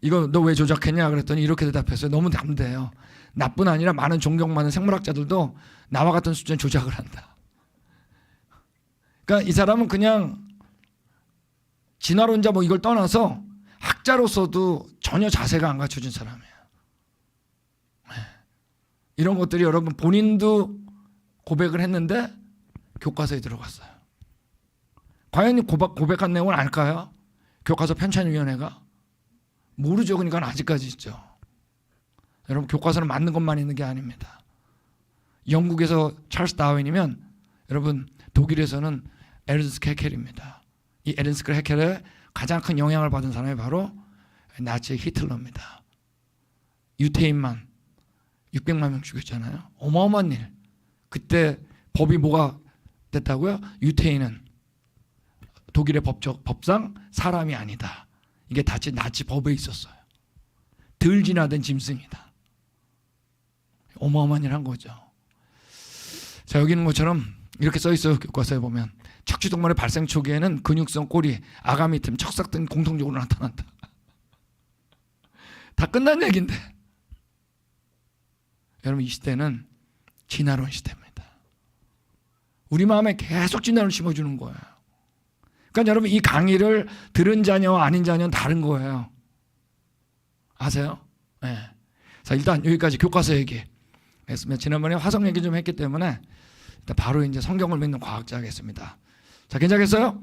이거 너 왜 조작했냐 그랬더니 이렇게 대답했어요. 너무 담대해요. 나뿐 아니라 많은 존경 많은 생물학자들도 나와 같은 수준의 조작을 한다. 그러니까 이 사람은 그냥 진화론자 뭐 이걸 떠나서 학자로서도 전혀 자세가 안 갖춰진 사람이에요. 이런 것들이 여러분 본인도 고백을 했는데 교과서에 들어갔어요. 과연 고백한 내용을 알까요? 교과서 편찬위원회가? 모르죠. 그러니까 아직까지 있죠. 여러분 교과서는 맞는 것만 있는 게 아닙니다. 영국에서 찰스 다윈이면 여러분 독일에서는 에른스트 해켈입니다. 이 에른스트 해켈의 가장 큰 영향을 받은 사람이 바로 나치 히틀러입니다. 유태인만 600만 명 죽였잖아요. 어마어마한 일. 그때 법이 뭐가 됐다고요? 유태인은 독일의 법상 사람이 아니다. 이게 나치 법에 있었어요. 덜 진화된 짐승이다. 어마어마한 일 한 거죠. 자, 여기 있는 것처럼 이렇게 써 있어요. 교과서에 보면 척추동물의 발생 초기에는 근육성 꼬리, 아가미 틈, 척삭 등 공통적으로 나타난다. 다 끝난 얘기인데 여러분, 이 시대는 진화론 시대입니다. 우리 마음에 계속 진화를 심어주는 거예요. 그러니까 여러분, 이 강의를 들은 자녀와 아닌 자녀는 다른 거예요. 아세요? 네. 자, 일단 여기까지 교과서 얘기 했습니다. 지난번에 화성 얘기 좀 했기 때문에 일단 바로 이제 성경을 믿는 과학자 하겠습니다. 자, 괜찮겠어요?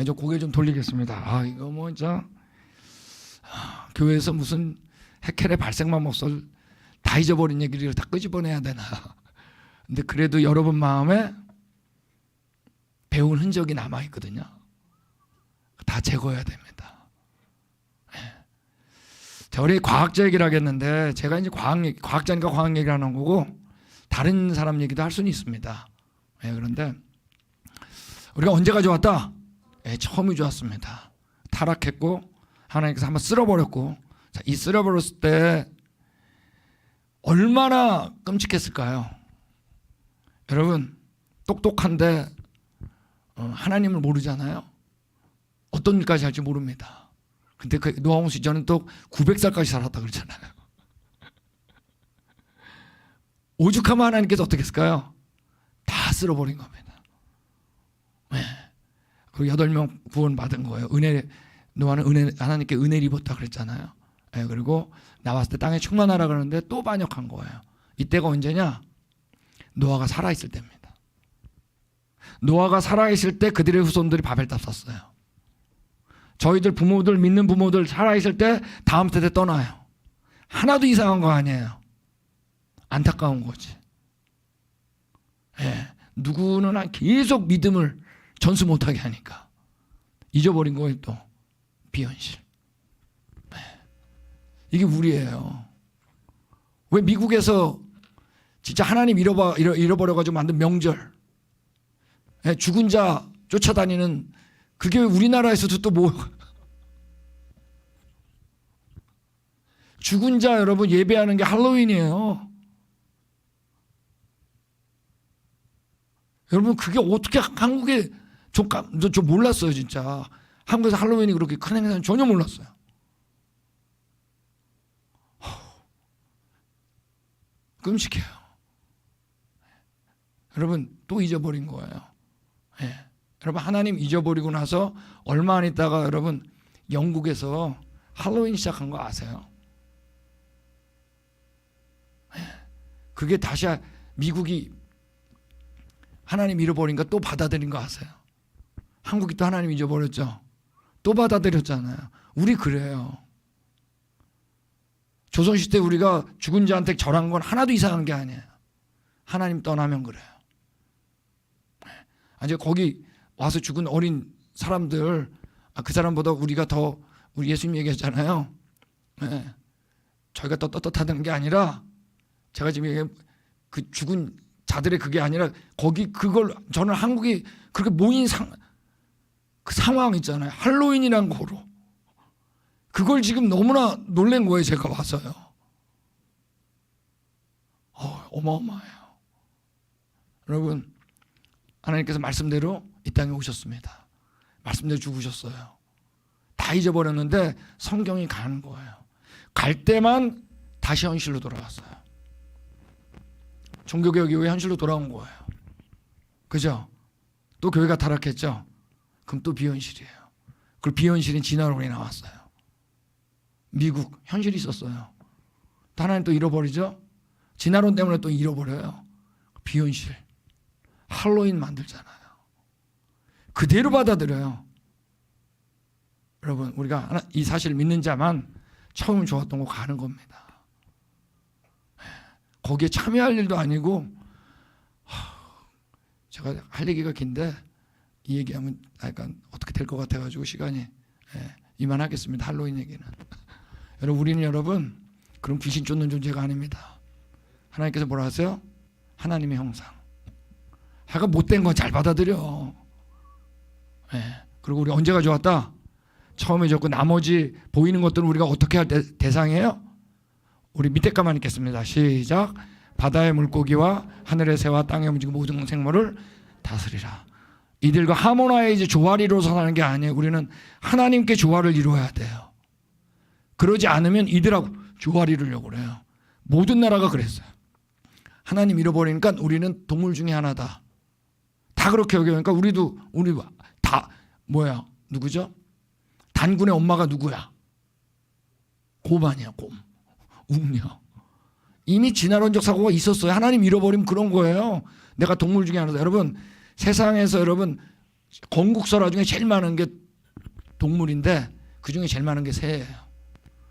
이제 고개 좀 돌리겠습니다. 이거 뭐 진짜 교회에서 무슨 해켈의 발생만 목소리 다 잊어버린 얘기를 다 끄집어내야 되나. 근데 그래도 여러분 마음에 배운 흔적이 남아있거든요. 다 제거해야 됩니다. 자, 우리 과학자 얘기를 하겠는데, 제가 이제 과학자니까 과학 얘기를 하는 거고, 다른 사람 얘기도 할 수는 있습니다. 그런데 우리가 언제가 좋았다? 처음이 좋았습니다. 타락했고 하나님께서 한번 쓸어버렸고, 자, 이 쓸어버렸을 때 얼마나 끔찍했을까요? 여러분, 똑똑한데 하나님을 모르잖아요. 어떤 일까지 할지 모릅니다. 근데 그 노아홍 시절은 또 900살까지 살았다 그러잖아요. 오죽하면 하나님께서 어떻게 했을까요? 다 쓸어버린 겁니다. 네. 그리고 8명 구원 받은 거예요. 노아는 하나님께 은혜를 입었다 그랬잖아요. 네. 그리고 나왔을 때 땅에 충만하라 그러는데 또 반역한 거예요. 이때가 언제냐? 노아가 살아있을 때입니다. 노아가 살아있을 때 그들의 후손들이 바벨탑 샀어요. 저희들 부모들, 믿는 부모들 살아있을 때 다음 세대 떠나요. 하나도 이상한 거 아니에요. 안타까운 거지. 누구는 계속 믿음을 전수 못하게 하니까 잊어버린 거예요. 또 비현실. 이게 우리예요. 왜 미국에서 진짜 하나님 잃어버려가지고 만든 명절, 죽은 자 쫓아다니는, 그게 왜 우리나라에서도 또 뭐, 죽은 자 여러분 예배하는 게 할로윈이에요. 여러분, 그게 어떻게 한국에, 저 몰랐어요 진짜. 한국에서 할로윈이 그렇게 큰 행사는 전혀 몰랐어요. 끔찍해요. 여러분, 또 잊어버린 거예요. 여러분, 하나님 잊어버리고 나서 얼마 안 있다가 여러분, 영국에서 할로윈 시작한 거 아세요? 그게 다시 미국이 하나님 잃어버린 거 또 받아들인 거 아세요? 한국이 또 하나님 잊어버렸죠? 또 받아들였잖아요. 우리 그래요. 조선시대 우리가 죽은 자한테 절한 건 하나도 이상한 게 아니에요. 하나님 떠나면 그래요. 이제 거기 와서 죽은 어린 사람들, 그 사람보다 우리가 더, 우리 예수님 얘기했잖아요. 저희가 더 떳떳하다는 게 아니라, 제가 지금 얘기한 그 죽은 자들의 그게 아니라, 거기 그걸, 저는 한국이 그렇게 모인 그 상황 있잖아요. 할로윈이란 거로. 그걸 지금 너무나 놀란 거예요. 제가 와서요. 어마어마해요. 여러분, 하나님께서 말씀대로 이 땅에 오셨습니다. 말씀대로 죽으셨어요. 다 잊어버렸는데 성경이 가는 거예요. 갈 때만 다시 현실로 돌아왔어요. 종교개혁 이후에 현실로 돌아온 거예요. 그죠? 또 교회가 타락했죠? 그럼 또 비현실이에요. 그리고 비현실인 진화론이 나왔어요. 미국 현실이 있었어요. 하나님 또 잃어버리죠? 진화론 때문에 또 잃어버려요. 비현실. 할로윈 만들잖아요. 그대로 받아들여요. 여러분, 우리가 이 사실을 믿는 자만 처음 좋았던 거 가는 겁니다. 거기에 참여할 일도 아니고, 제가 할 얘기가 긴데 이 얘기하면 약간 어떻게 될 것 같아가지고 시간이 이만하겠습니다. 할로윈 얘기는. 여러분, 우리는 여러분 그런 귀신 쫓는 존재가 아닙니다. 하나님께서 뭐라 하세요? 하나님의 형상. 하여간 못된 건 잘 받아들여. 그리고 우리 언제가 좋았다? 처음에 좋고 나머지 보이는 것들은 우리가 어떻게 할 대상이에요? 우리 밑에 가만 있겠습니다. 시작. 바다의 물고기와 하늘의 새와 땅에 움직이는 모든 생물을 다스리라. 이들과 하모나이즈 조화를 이루어서 사는 게 아니에요. 우리는 하나님께 조화를 이루어야 돼요. 그러지 않으면 이들하고 조화를 이루려고 그래요. 모든 나라가 그랬어요. 하나님 잃어버리니까 우리는 동물 중에 하나다. 다 그렇게 여기니까 우리 다 뭐야? 누구죠? 단군의 엄마가 누구야? 곰 아니야, 곰. 웅녀. 이미 진화론적 사고가 있었어요. 하나님 잃어버리면 그런 거예요. 내가 동물 중에 하나다. 여러분, 세상에서 여러분 건국설화 중에 제일 많은 게 동물인데 그 중에 제일 많은 게 새예요.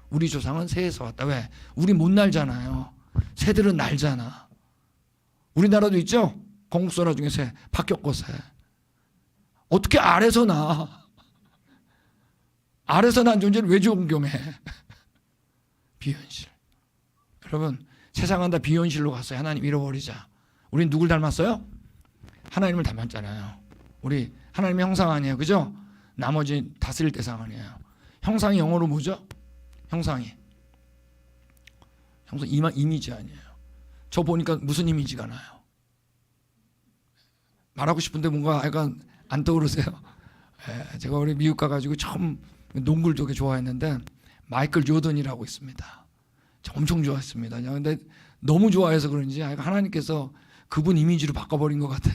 우리 조상은 새에서 왔다. 왜? 우리 못 날잖아요. 새들은 날잖아. 우리나라도 있죠? 건국설화 중에 새, 박격거 새. 어떻게 알에서 나? 알에서 난 존재를 왜 존경해? 비현실. 여러분, 세상은 다 비현실로 갔어요. 하나님 잃어버리자. 우린 누굴 닮았어요? 하나님을 닮았잖아요. 우리 하나님의 형상 아니에요. 그죠? 나머지 다스릴 대상 아니에요. 형상이 영어로 뭐죠? 형상이. 형상 이미지 아니에요. 저 보니까 무슨 이미지가 나요? 말하고 싶은데 뭔가 약간 안 떠오르세요? 제가 우리 미국 가가지고 처음 농구를 되게 좋아했는데 마이클 조던이라고 있습니다. 엄청 좋아했습니다. 근데 너무 좋아해서 그런지 하나님께서 그분 이미지로 바꿔버린 것 같아.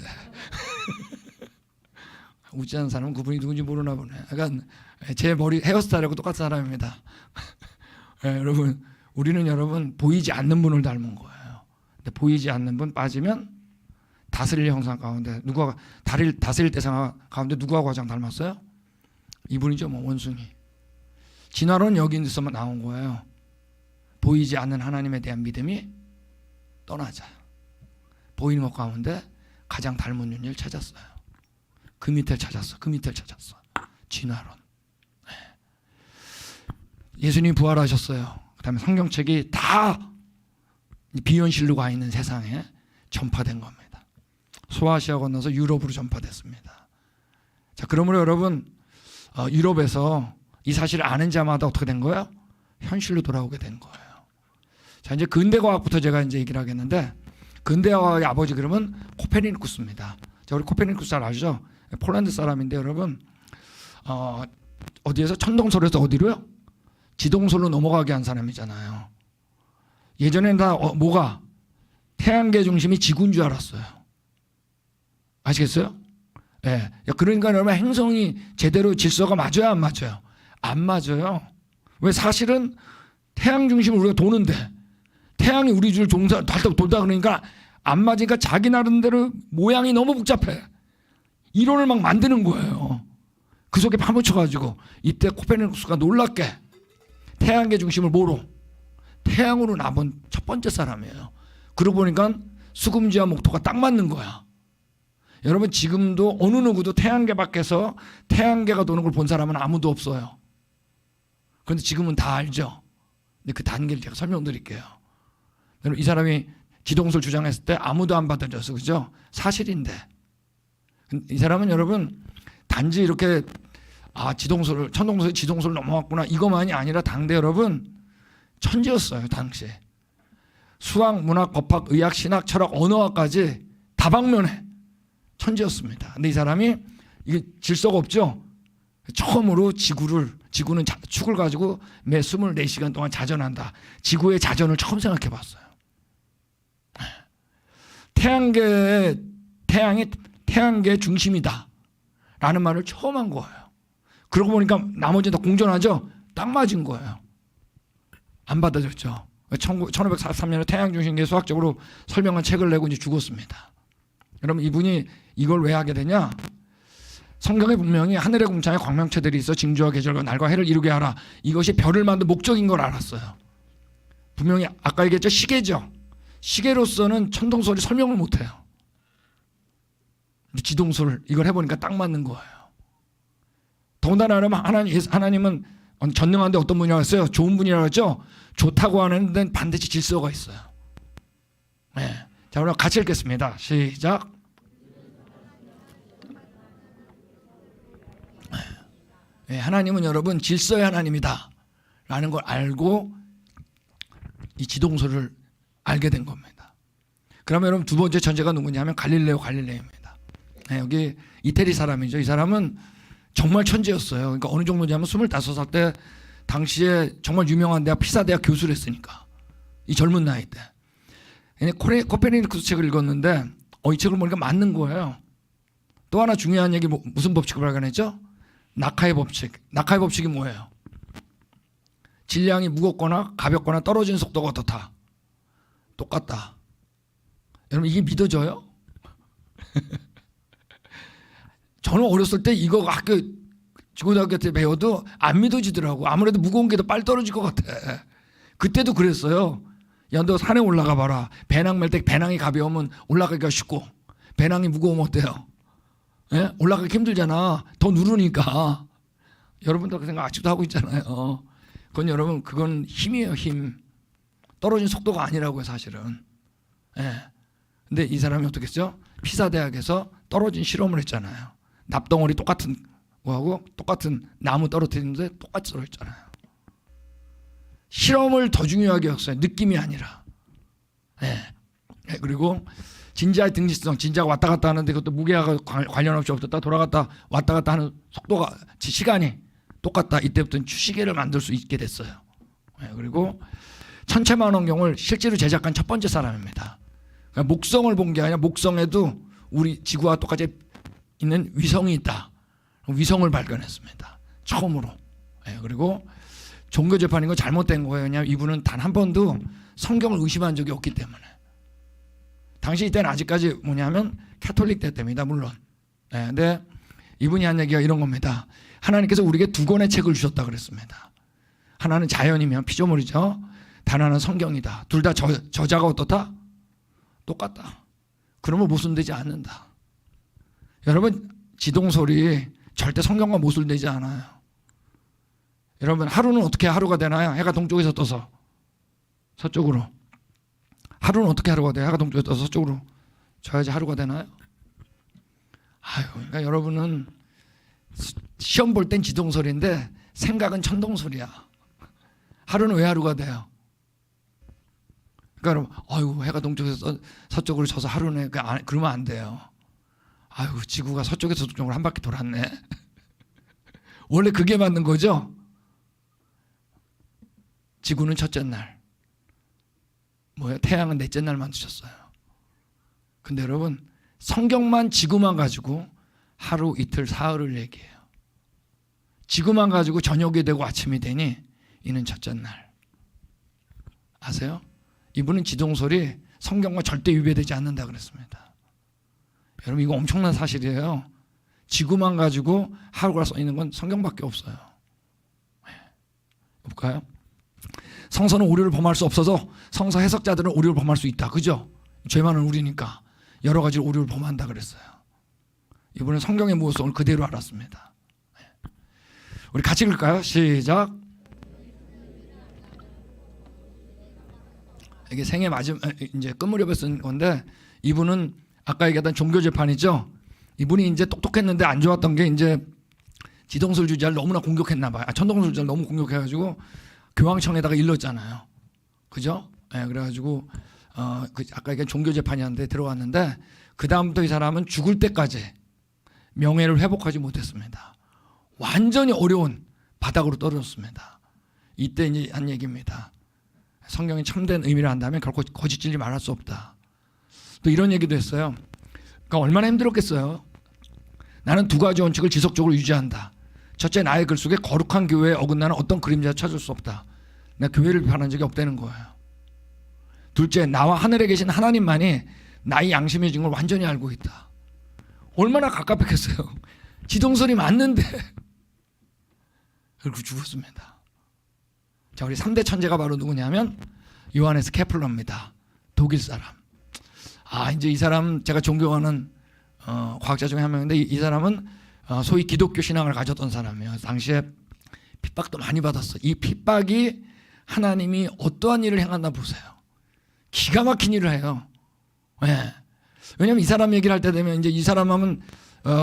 웃지 않는 사람은 그분이 누군지 모르나 보네. 약간 제 머리 헤어스타일하고 똑같은 사람입니다. 여러분, 우리는 여러분 보이지 않는 분을 닮은 거예요. 근데 보이지 않는 분 빠지면 다스릴 형상 가운데 누가 다스릴 대상 가운데 누구하고 가장 닮았어요? 이분이죠, 뭐 원숭이. 진화론 여기서만 나온 거예요. 보이지 않는 하나님에 대한 믿음이 떠나자. 보이는 것 가운데 가장 닮은 윤리를 찾았어요. 그 밑을 찾았어. 그 밑을 찾았어. 진화론. 예수님이 부활하셨어요. 그 다음에 성경책이 다 비현실로 가 있는 세상에 전파된 겁니다. 소아시아 건너서 유럽으로 전파됐습니다. 자, 그러므로 여러분, 유럽에서 이 사실을 아는 자마다 어떻게 된 거예요? 현실로 돌아오게 된 거예요. 자, 이제 근대과학부터 제가 이제 얘기를 하겠는데, 근대과학의 아버지 그러면 코페르니쿠스입니다. 자, 우리 코페르니쿠스 잘 아시죠? 폴란드 사람인데 여러분, 어디에서 천동설에서 어디로요? 지동설로 넘어가게 한 사람이잖아요. 예전엔 다 뭐가 태양계 중심이 지구인 줄 알았어요. 아시겠어요? 예. 그러니까 여러분 행성이 제대로 질서가 맞아요, 안 맞아요? 안 맞아요. 왜? 사실은 태양 중심으로 우리가 도는데 태양이 우리 줄 돌다 그러니까 안 맞으니까 자기 나름대로 모양이 너무 복잡해. 이론을 막 만드는 거예요. 그 속에 파묻혀가지고 이때 코페르니쿠스가 놀랍게 태양계 중심을 뭐로? 태양으로 나본 첫 번째 사람이에요. 그러고 보니까 수금지와 목토가 딱 맞는 거야. 여러분, 지금도 어느 누구도 태양계 밖에서 태양계가 도는 걸 본 사람은 아무도 없어요. 그런데 지금은 다 알죠. 근데 그 단계를 제가 설명드릴게요. 여러분, 이 사람이 지동설 주장했을 때 아무도 안 받아줬어. 그죠? 사실인데. 이 사람은 여러분 단지 이렇게 천동설이 지동설을 넘어갔구나 이것만이 아니라 당대 여러분 천재였어요. 당시에. 수학, 문학, 법학, 의학, 신학, 철학, 언어학까지 다방면에 천재였습니다. 근데 이 사람이 이게 질서가 없죠. 처음으로 지구는 축을 가지고 매 24시간 동안 자전한다. 지구의 자전을 처음 생각해 봤어요. 태양이 태양계의 중심이다 라는 말을 처음 한 거예요. 그러고 보니까 나머지는 다 공존하죠. 딱 맞은 거예요. 안 받아줬죠. 1543년에 태양 중심계 수학적으로 설명한 책을 내고 이제 죽었습니다. 여러분, 이분이 이걸 왜 하게 되냐? 성경에 분명히 하늘의 궁창에 광명체들이 있어 징조와 계절과 날과 해를 이루게 하라. 이것이 별을 만든 목적인 걸 알았어요. 분명히 아까 얘기했죠. 시계죠. 시계로서는 천동설이 설명을 못해요. 지동설 이걸 해보니까 딱 맞는 거예요. 더군다나 하나님은 전능한데 어떤 분이라고 했어요? 좋은 분이라고 했죠? 좋다고 하는 데는 반드시 질서가 있어요. 네. 자, 그럼 같이 읽겠습니다. 시작. 하나님은 여러분 질서의 하나님이다 라는 걸 알고 이 지동소를 알게 된 겁니다. 그러면 여러분 두 번째 천재가 누구냐면 갈릴레오입니다. 여기 이태리 사람이죠. 이 사람은 정말 천재였어요. 그러니까 어느 정도냐면 25살 때 당시에 정말 유명한 대학 피사 대학 교수를 했으니까 이 젊은 나이 때 코페르니쿠스 책을 읽었는데 이 책을 보니까 맞는 거예요. 또 하나 중요한 얘기 무슨 법칙을 발견했죠? 낙하의 법칙. 낙하의 법칙이 뭐예요? 질량이 무겁거나 가볍거나 떨어지는 속도가 어떻다? 똑같다. 여러분 이게 믿어져요? 저는 어렸을 때 이거 학교 중고등학교 때 배워도 안 믿어지더라고. 아무래도 무거운 게 더 빨리 떨어질 것 같아. 그때도 그랬어요. 야, 너 산에 올라가 봐라. 배낭 멜 때 배낭이 가벼우면 올라가기가 쉽고 배낭이 무거우면 어때요? 예? 올라가기 힘들잖아. 더 누르니까. 여러분도 그 생각 아직도 하고 있잖아요. 그건 여러분 그건 힘이에요. 힘. 떨어진 속도가 아니라고요 사실은. 예. 근데 이 사람이 어떻게 했죠? 피사 대학에서 떨어진 실험을 했잖아요. 납덩어리 똑같은 거하고 똑같은 나무 떨어뜨리는데 똑같이 떨어졌잖아요. 실험을 더 중요하게 여겼어요. 느낌이 아니라. 예. 그리고 진자의 등지성, 진자가 왔다 갔다 하는데 그것도 무게가 관련 없이 없었다 돌아갔다 왔다 갔다 하는 속도가 시간이 똑같다. 이때부터는 추시계를 만들 수 있게 됐어요. 예. 그리고 천체만원경을 실제로 제작한 첫 번째 사람입니다. 그러니까 목성을 본 게 아니라 목성에도 우리 지구와 똑같이 있는 위성이 있다. 위성을 발견했습니다. 처음으로. 예. 그리고 종교 재판인 건 잘못된 거예요. 왜냐하면 이분은 단 한 번도 성경을 의심한 적이 없기 때문에. 당시 이때는 아직까지 뭐냐면 캐톨릭 때 때입니다. 물론. 네, 근데 이분이 한 얘기가 이런 겁니다. 하나님께서 우리에게 두 권의 책을 주셨다 그랬습니다. 하나는 자연이면 피조물이죠. 다른 하나는 성경이다. 둘 다 저자가 어떻다? 똑같다. 그러면 모순되지 않는다. 여러분 지동설이 절대 성경과 모순되지 않아요. 여러분 하루는 어떻게 하루가 되나요? 해가 동쪽에서 떠서 서쪽으로. 하루는 어떻게 하루가 돼요? 해가 동쪽에서 떠서 서쪽으로 져야지 하루가 되나요? 그러니까 여러분은 시험 볼 땐 지동설인데 생각은 천동설이야. 하루는 왜 하루가 돼요? 그러니까 여러분, 해가 동쪽에서 서쪽으로 져서 하루네. 그러면 안 돼요. 지구가 서쪽에서 서쪽으로 한 바퀴 돌았네. 원래 그게 맞는 거죠? 지구는 첫째 날. 태양은 넷째 날 만드셨어요. 근데 여러분 성경만 지구만 가지고 하루 이틀 사흘을 얘기해요. 지구만 가지고 저녁이 되고 아침이 되니 이는 첫째 날. 아세요? 이분은 지동설이 성경과 절대 위배되지 않는다 그랬습니다. 여러분 이거 엄청난 사실이에요. 지구만 가지고 하루가 써 있는 건 성경밖에 없어요. 볼까요? 성서는 오류를 범할 수 없어서 성서 해석자들은 오류를 범할 수 있다. 그죠? 죄 많은 우리니까 여러 가지 오류를 범한다 그랬어요. 이분은 성경의 무엇을 그대로 알았습니다. 우리 같이 읽을까요? 시작. 이게 생애 이제 끝 무렵에 쓴 건데 이분은 아까 얘기했던 종교재판이죠. 이분이 이제 똑똑했는데 안 좋았던 게 이제 지동설주의자를 너무나 공격했나 봐요. 천동설주의자를 너무 공격해가지고 교황청에다가 일렀잖아요. 그죠? 네, 그래가지고 아까 얘기한 종교재판이었는데 들어갔는데 그 다음부터 이 사람은 죽을 때까지 명예를 회복하지 못했습니다. 완전히 어려운 바닥으로 떨어졌습니다. 이때 이제 한 얘기입니다. 성경이 참된 의미를 안다면 결코 거짓짓지 말할 수 없다. 또 이런 얘기도 했어요. 그러니까 얼마나 힘들었겠어요. 나는 두 가지 원칙을 지속적으로 유지한다. 첫째, 나의 글 속에 거룩한 교회에 어긋나는 어떤 그림자 찾을 수 없다. 내가 교회를 비판한 적이 없다는 거예요. 둘째, 나와 하늘에 계신 하나님만이 나의 양심의 증을 완전히 알고 있다. 얼마나 가깝겠어요. 지동설이 맞는데. 그리고 죽었습니다. 자, 우리 3대 천재가 바로 누구냐면 요하네스 케플러입니다. 독일 사람. 이제 이 사람 제가 존경하는 과학자 중에 한 명인데 이 사람은 소위 기독교 신앙을 가졌던 사람이에요. 당시에 핍박도 많이 받았어. 이 핍박이 하나님이 어떠한 일을 행한다 보세요. 기가 막힌 일을 해요. 네. 왜냐하면 이 사람 얘기를 할 때 되면 이제 이 사람 하면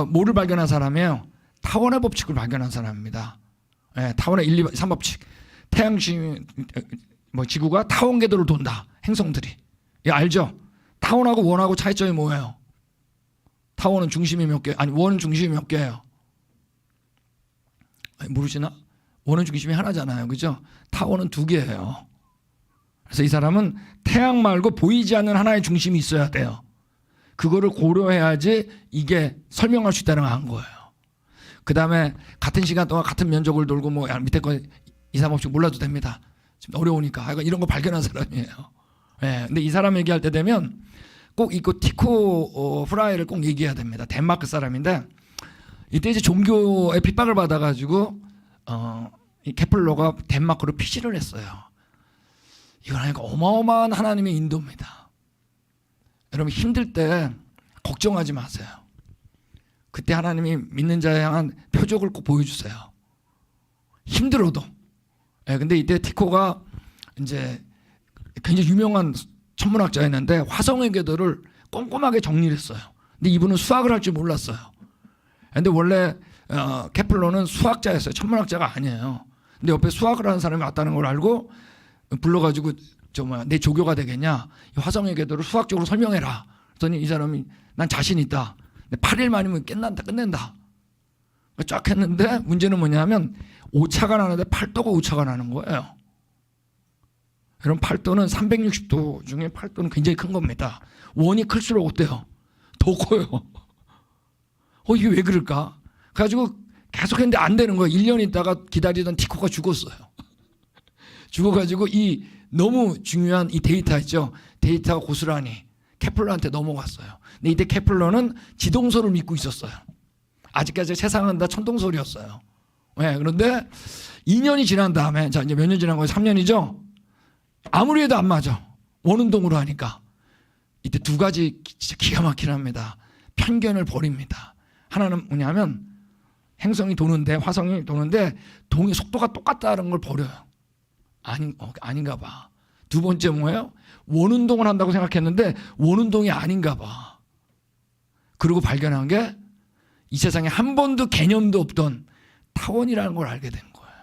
뭐를 발견한 사람이에요. 타원의 법칙을 발견한 사람입니다. 예, 타원의 1, 2, 3법칙. 지구가 타원 궤도를 돈다. 행성들이. 예, 알죠? 타원하고 원하고 차이점이 뭐예요? 타원은 중심이 몇 개? 아니, 원은 중심이 몇 개예요? 아니, 모르시나? 원은 중심이 하나잖아요. 그죠? 타원은 2개예요. 그래서 이 사람은 태양 말고 보이지 않는 하나의 중심이 있어야 돼요. 그거를 고려해야지 이게 설명할 수 있다는 걸 한 거예요. 그 다음에 같은 시간 동안 같은 면적을 돌고 뭐 밑에 거 2, 3법칙 몰라도 됩니다. 지금 어려우니까. 이런 거 발견한 사람이에요. 예, 근데 이 사람 얘기할 때 되면 꼭 이거 티코 프라이를 꼭 얘기해야 됩니다. 덴마크 사람인데 이때 이제 종교의 핍박을 받아가지고 이 케플러가 덴마크로 피신을 했어요. 이건 하니까 어마어마한 하나님의 인도입니다. 여러분 힘들 때 걱정하지 마세요. 그때 하나님이 믿는 자에 향한 표적을 꼭 보여주세요. 힘들어도. 예, 근데 이때 티코가 이제 굉장히 유명한 천문학자였는데 화성의 궤도를 꼼꼼하게 정리를 했어요. 근데 이분은 수학을 할 줄 몰랐어요. 근데 원래 케플러는 수학자였어요. 천문학자가 아니에요. 근데 옆에 수학을 하는 사람이 왔다는 걸 알고 불러가지고 내 조교가 되겠냐? 이 화성의 궤도를 수학적으로 설명해라. 그랬더니 이 사람이 난 자신 있다. 8일 만이면 끝낸다. 쫙 했는데 문제는 뭐냐면 오차가 나는데 8도가 오차가 나는 거예요. 여러분 8도는 360도 중에 8도는 굉장히 큰 겁니다. 원이 클수록 어때요? 더 커요. 이게 왜 그럴까? 그래가지고 계속 했는데 안 되는 거예요. 1년 있다가 기다리던 티코가 죽었어요. 죽어가지고 이 너무 중요한 이 데이터 있죠. 데이터가 고스란히 케플러한테 넘어갔어요. 근데 이때 케플러는 지동설을 믿고 있었어요. 아직까지 세상은 다 천동설이었어요. 네, 그런데 2년이 지난 다음에 자 이제 몇 년 지난 거예요? 3년이죠. 아무리 해도 안 맞아. 원운동으로 하니까 이때 2가지 진짜 기가 막히게 합니다. 편견을 버립니다. 하나는 뭐냐면 행성이 도는데 화성이 도는데 동의 속도가 똑같다는 걸 버려요. 아닌가 봐. 2번째 뭐예요? 원운동을 한다고 생각했는데 원운동이 아닌가 봐. 그리고 발견한 게 이 세상에 한 번도 개념도 없던 타원이라는 걸 알게 된 거예요.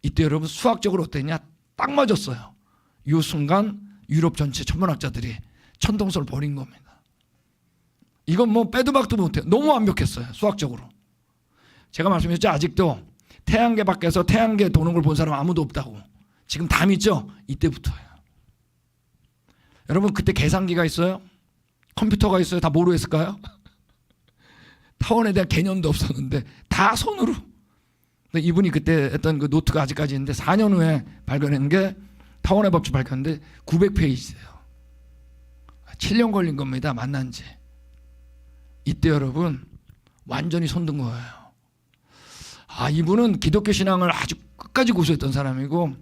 이때 여러분 수학적으로 어땠냐? 딱 맞았어요. 이 순간 유럽 전체 천문학자들이 천동설을 버린 겁니다. 이건 뭐 빼도 박도 못해요. 너무 완벽했어요. 수학적으로. 제가 말씀드렸죠. 아직도 태양계 밖에서 태양계 도는 걸 본 사람 아무도 없다고. 지금 다 믿죠? 이때부터예요. 여러분 그때 계산기가 있어요? 컴퓨터가 있어요? 다 뭐로 했을까요? 타원에 대한 개념도 없었는데 다 손으로. 이분이 그때 했던 그 노트가 아직까지 있는데 4년 후에 발견한 게 타원의 법칙 발견했는데 900페이지예요. 7년 걸린 겁니다. 만난 지. 이때 여러분 완전히 손든 거예요. 이분은 기독교 신앙을 아주 끝까지 고수했던 사람이고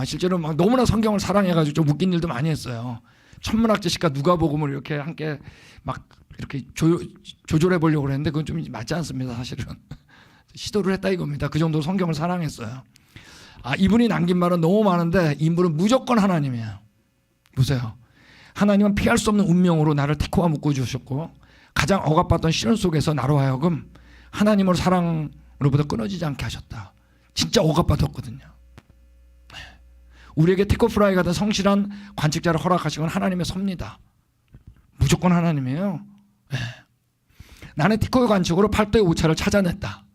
실제로 막 너무나 성경을 사랑해가지고 좀 웃긴 일도 많이 했어요. 천문학자 시가 누가복음을 이렇게 함께 막 이렇게 조절해 보려고 그랬는데 그건 좀 맞지 않습니다. 사실은 시도를 했다 이겁니다. 그 정도로 성경을 사랑했어요. 이분이 남긴 말은 너무 많은데 이분은 무조건 하나님이에요. 보세요. 하나님은 피할 수 없는 운명으로 나를 티코와 묶어주셨고 가장 억압받던 시련 속에서 나로 하여금 하나님을 사랑으로부터 끊어지지 않게 하셨다. 진짜 억압받았거든요. 우리에게 티코 프라이 같은 성실한 관측자를 허락하신 건 하나님의 섭니다. 무조건 하나님이에요. 네. 나는 티코의 관측으로 8도의 오차를 찾아냈다.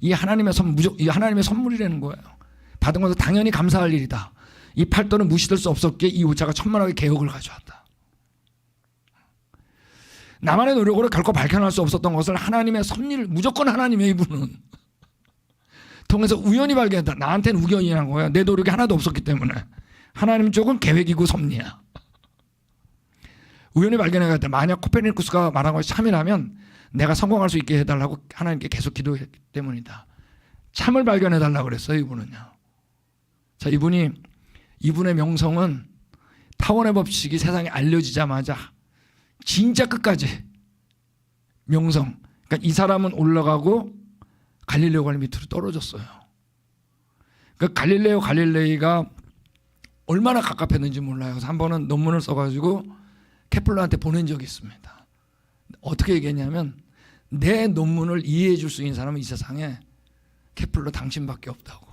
이 하나님의 이 하나님의 선물이라는 거예요. 받은 것도 당연히 감사할 일이다. 이 8도는 무시될 수 없었기에 이 오차가 천만하게 개혁을 가져왔다. 나만의 노력으로 결코 발견할 수 없었던 것을 하나님의 섭리를 무조건 하나님의 이분은 통해서 우연히 발견했다. 나한테는 우연이란 거예요. 내 노력이 하나도 없었기 때문에. 하나님 쪽은 계획이고 섭리야. 우연히 발견해갔다. 만약 코페르니쿠스가 말한 것이 참이라면 내가 성공할 수 있게 해달라고 하나님께 계속 기도했기 때문이다. 참을 발견해달라고 그랬어요. 이분은요. 자, 이분의 명성은 타원의 법칙이 세상에 알려지자마자 진짜 끝까지 명성. 그러니까 이 사람은 올라가고 갈릴레오 갈릴레이 밑으로 떨어졌어요. 그러니까 갈릴레이가 얼마나 갑갑했는지 몰라요. 그래서 한 번은 논문을 써가지고 케플러한테 보낸 적이 있습니다. 어떻게 얘기했냐면 내 논문을 이해해 줄 수 있는 사람은 이 세상에 케플러 당신밖에 없다고.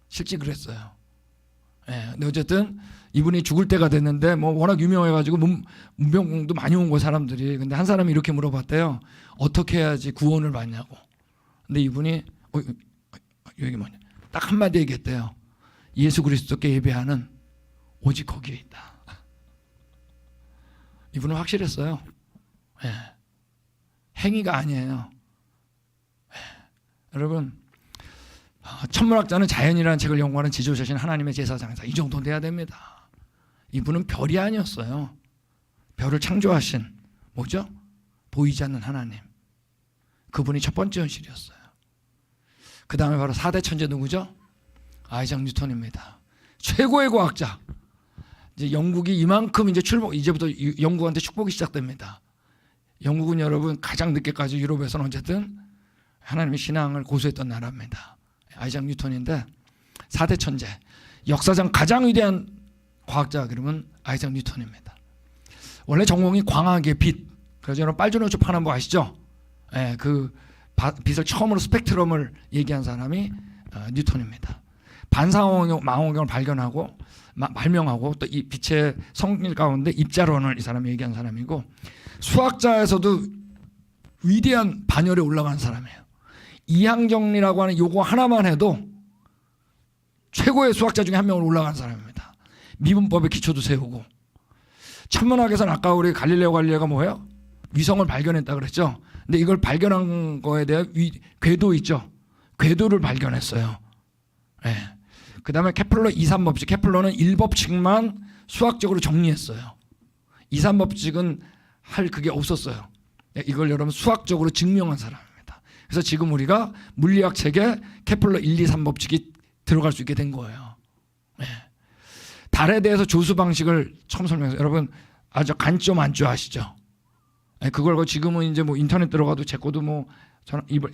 실제 그랬어요. 예, 근데 어쨌든 이분이 죽을 때가 됐는데 뭐 워낙 유명해가지고 문병도 많이 온 거 사람들이. 근데 한 사람이 이렇게 물어봤대요. 어떻게 해야지 구원을 받냐고. 근데 이분이 여기 뭐냐 딱 한마디 얘기했대요. 예수 그리스도께 예배하는 오직 거기에 있다. 이분은 확실했어요. 예. 행위가 아니에요. 예. 여러분, 천문학자는 자연이라는 책을 연구하는 지조자신 하나님의 제사장이다. 이 정도 돼야 됩니다. 이분은 별이 아니었어요. 별을 창조하신 뭐죠? 보이지 않는 하나님. 그분이 첫 번째 현실이었어요. 그 다음에 바로 4대 천재 누구죠? 아이작 뉴턴입니다. 최고의 과학자. 이제 영국이 이만큼 이제부터 영국한테 축복이 시작됩니다. 영국은 여러분 가장 늦게까지 유럽에서는 어쨌든 하나님의 신앙을 고수했던 나라입니다. 아이작 뉴턴인데 4대 천재. 역사상 가장 위대한 과학자 그러면 아이작 뉴턴입니다. 원래 전공이 광학의 빛. 그래서 여러분 빨주노초 파남보 아시죠? 예, 그 빛을 처음으로 스펙트럼을 얘기한 사람이 뉴턴입니다. 반사망원경을 발견하고 발명하고 또 이 빛의 성질 가운데 입자론을 이 사람이 얘기한 사람이고 수학자에서도 위대한 반열에 올라간 사람이에요. 이항정리라고 하는 요거 하나만 해도 최고의 수학자 중에 한 명으로 올라간 사람입니다. 미분법의 기초도 세우고 천문학에서는 아까 우리 갈릴레오가 뭐예요? 위성을 발견했다 그랬죠. 근데 이걸 발견한 거에 대한 궤도 있죠. 궤도를 발견했어요. 네. 그 다음에 케플러 2, 3법칙. 케플러는 1법칙만 수학적으로 정리했어요. 2, 3법칙은 할 그게 없었어요. 이걸 여러분 수학적으로 증명한 사람입니다. 그래서 지금 우리가 물리학 책에 케플러 1, 2, 3법칙이 들어갈 수 있게 된 거예요. 네. 달에 대해서 조수 방식을 처음 설명해서 여러분 아주 간점 안주 아시죠? 네. 그걸 지금은 이제 뭐 인터넷 들어가도 제 거도 뭐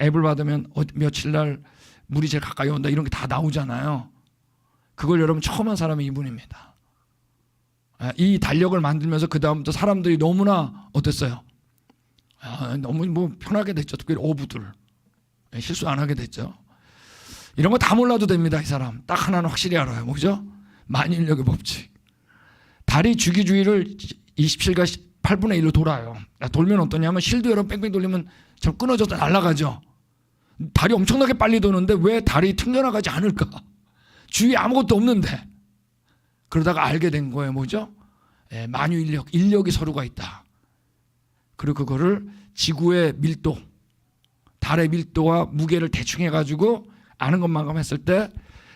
앱을 받으면 며칠 날 물이 제일 가까이 온다 이런 게 다 나오잖아요. 그걸 여러분 처음 한 사람이 이분입니다. 이 달력을 만들면서 그 다음부터 사람들이 너무나 어땠어요? 너무 뭐 편하게 됐죠. 특별히 어부들 실수 안 하게 됐죠. 이런 거 다 몰라도 됩니다. 이 사람 딱 하나는 확실히 알아요. 뭐죠? 만인력의 법칙. 달이 주기 주위를 27가 8분의 1로 돌아요. 돌면 어떠냐면 실도 여러분 뺑뺑 돌리면 좀 끊어져서 날아가죠. 달이 엄청나게 빨리 도는데 왜 달이 튕겨나가지 않을까? 주위에 아무것도 없는데. 그러다가 알게 된 거예요. 뭐죠? 만유인력, 인력이 서로가 있다. 그리고 그거를 지구의 밀도, 달의 밀도와 무게를 대충 해가지고 아는 것만큼 했을 때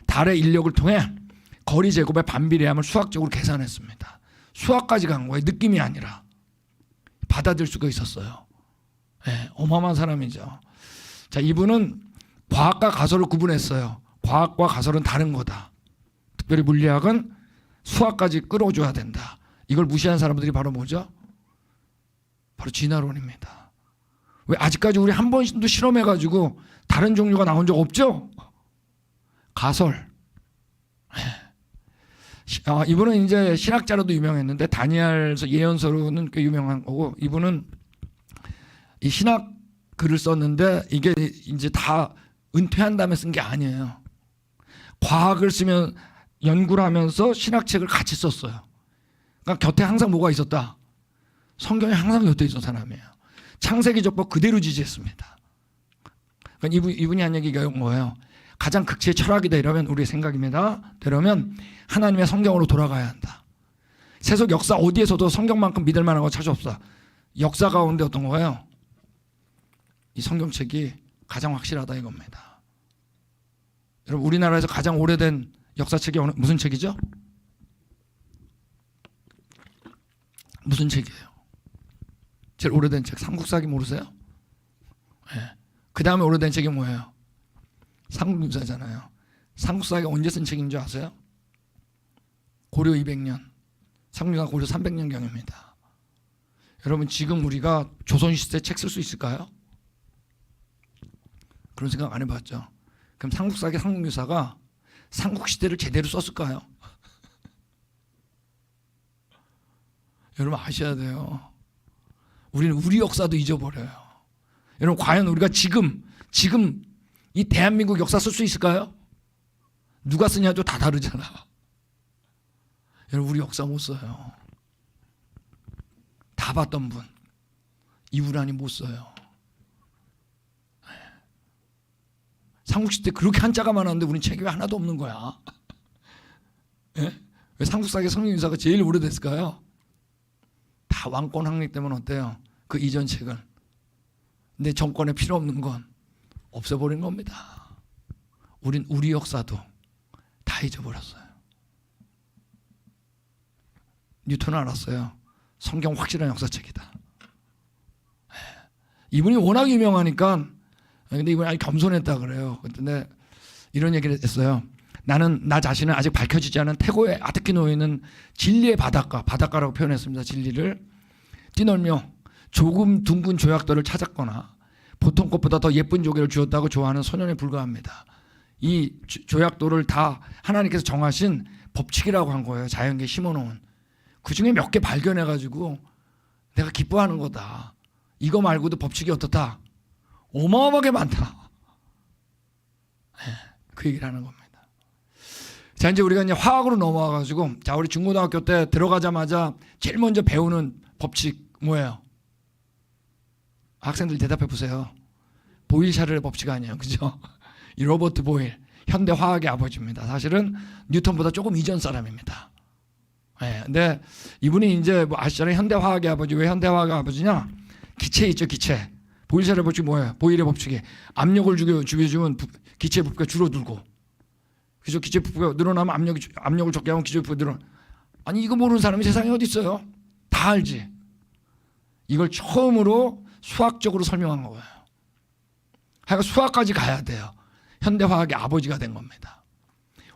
달의 인력을 통해 거리 제곱의 반비례함을 수학적으로 계산했습니다. 수학까지 간 거예요. 느낌이 아니라. 받아들일 수가 있었어요. 어마어마한 사람이죠. 자, 이분은 과학과 가설을 구분했어요. 과학과 가설은 다른 거다. 특별히 물리학은 수학까지 끌어줘야 된다. 이걸 무시한 사람들이 바로 뭐죠? 바로 진화론입니다. 왜 아직까지 우리 한 번도 실험해가지고 다른 종류가 나온 적 없죠? 가설. 이분은 이제 신학자로도 유명했는데 다니엘서 예언서로는 꽤 유명한 거고 이분은 이 신학 글을 썼는데 이게 이제 다 은퇴한 다음에 쓴 게 아니에요. 과학을 쓰면 연구를 하면서 신학책을 같이 썼어요. 그러니까 곁에 항상 뭐가 있었다? 성경이 항상 곁에 있었던 사람이에요. 창세기 접법 그대로 지지했습니다. 그러니까 이분이 한 얘기가 뭐예요? 가장 극치의 철학이다 이러면 우리의 생각입니다. 그러면 하나님의 성경으로 돌아가야 한다. 세속 역사 어디에서도 성경만큼 믿을 만한 거 찾아 없다. 역사 가운데 어떤 거예요? 이 성경책이 가장 확실하다 이겁니다. 여러분 우리나라에서 가장 오래된 역사책이 무슨 책이죠? 무슨 책이에요? 제일 오래된 책 삼국사기 모르세요? 네. 그 다음에 오래된 책이 뭐예요? 삼국유사잖아요. 삼국사기가 언제 쓴 책인 줄 아세요? 고려 200년, 삼국유사가 고려 300년경입니다. 여러분 지금 우리가 조선시대 책 쓸 수 있을까요? 그런 생각 안 해봤죠. 그럼 삼국사기 삼국유사가 삼국시대를 제대로 썼을까요? 여러분 아셔야 돼요. 우리는 우리 역사도 잊어버려요. 여러분 과연 우리가 지금 이 대한민국 역사 쓸 수 있을까요? 누가 쓰냐도 다 다르잖아. 여러분 우리 역사 못 써요. 다 봤던 분 이브라니 못 써요. 삼국시 때 그렇게 한자가 많았는데 우린 책이 왜 하나도 없는 거야? 예? 왜 삼국사의 성립유사가 제일 오래됐을까요? 다 왕권 확립 때문에 어때요? 그 이전 책은. 근데 정권에 필요 없는 건 없애버린 겁니다. 우린 우리 역사도 다 잊어버렸어요. 뉴턴은 알았어요. 성경 확실한 역사책이다. 이분이 워낙 유명하니까, 근데 이분이 아주 겸손했다 그래요. 근데 이런 얘기를 했어요. 나는 나 자신은 아직 밝혀지지 않은 태고에 아득히 놓이는 진리의 바닷가라고 표현했습니다. 진리를 뛰놀며 조금 둥근 조약돌을 찾았거나 보통 것보다 더 예쁜 조개를 주었다고 좋아하는 소년에 불과합니다. 이 조약돌을 다 하나님께서 정하신 법칙이라고 한 거예요. 자연계에 심어놓은. 그 중에 몇 개 발견해가지고 내가 기뻐하는 거다. 이거 말고도 법칙이 어떻다? 어마어마하게 많다. 그 얘기를 하는 겁니다. 자, 이제 우리가 이제 화학으로 넘어와가지고, 자, 우리 중고등학교 때 들어가자마자 제일 먼저 배우는 법칙 뭐예요? 학생들 대답해 보세요. 보일 샤를의 법칙 아니에요, 그죠? 이 로버트 보일, 현대 화학의 아버지입니다. 사실은 뉴턴보다 조금 이전 사람입니다. 근데 이분이 이제 뭐 아시잖아요. 현대 화학의 아버지. 왜 현대 화학의 아버지냐? 기체 있죠, 기체. 보일 샤를의 법칙 뭐예요? 보일의 법칙이 압력을 주면 기체의 부피가 줄어들고, 그죠? 기체 부피가 늘어나면 압력을 적게 하면 기체 부피가 늘어나. 아니 이거 모르는 사람이 세상에 어디 있어요? 다 알지. 이걸 처음으로 수학적으로 설명한 거예요. 하여간 수학까지 가야 돼요. 현대화학의 아버지가 된 겁니다.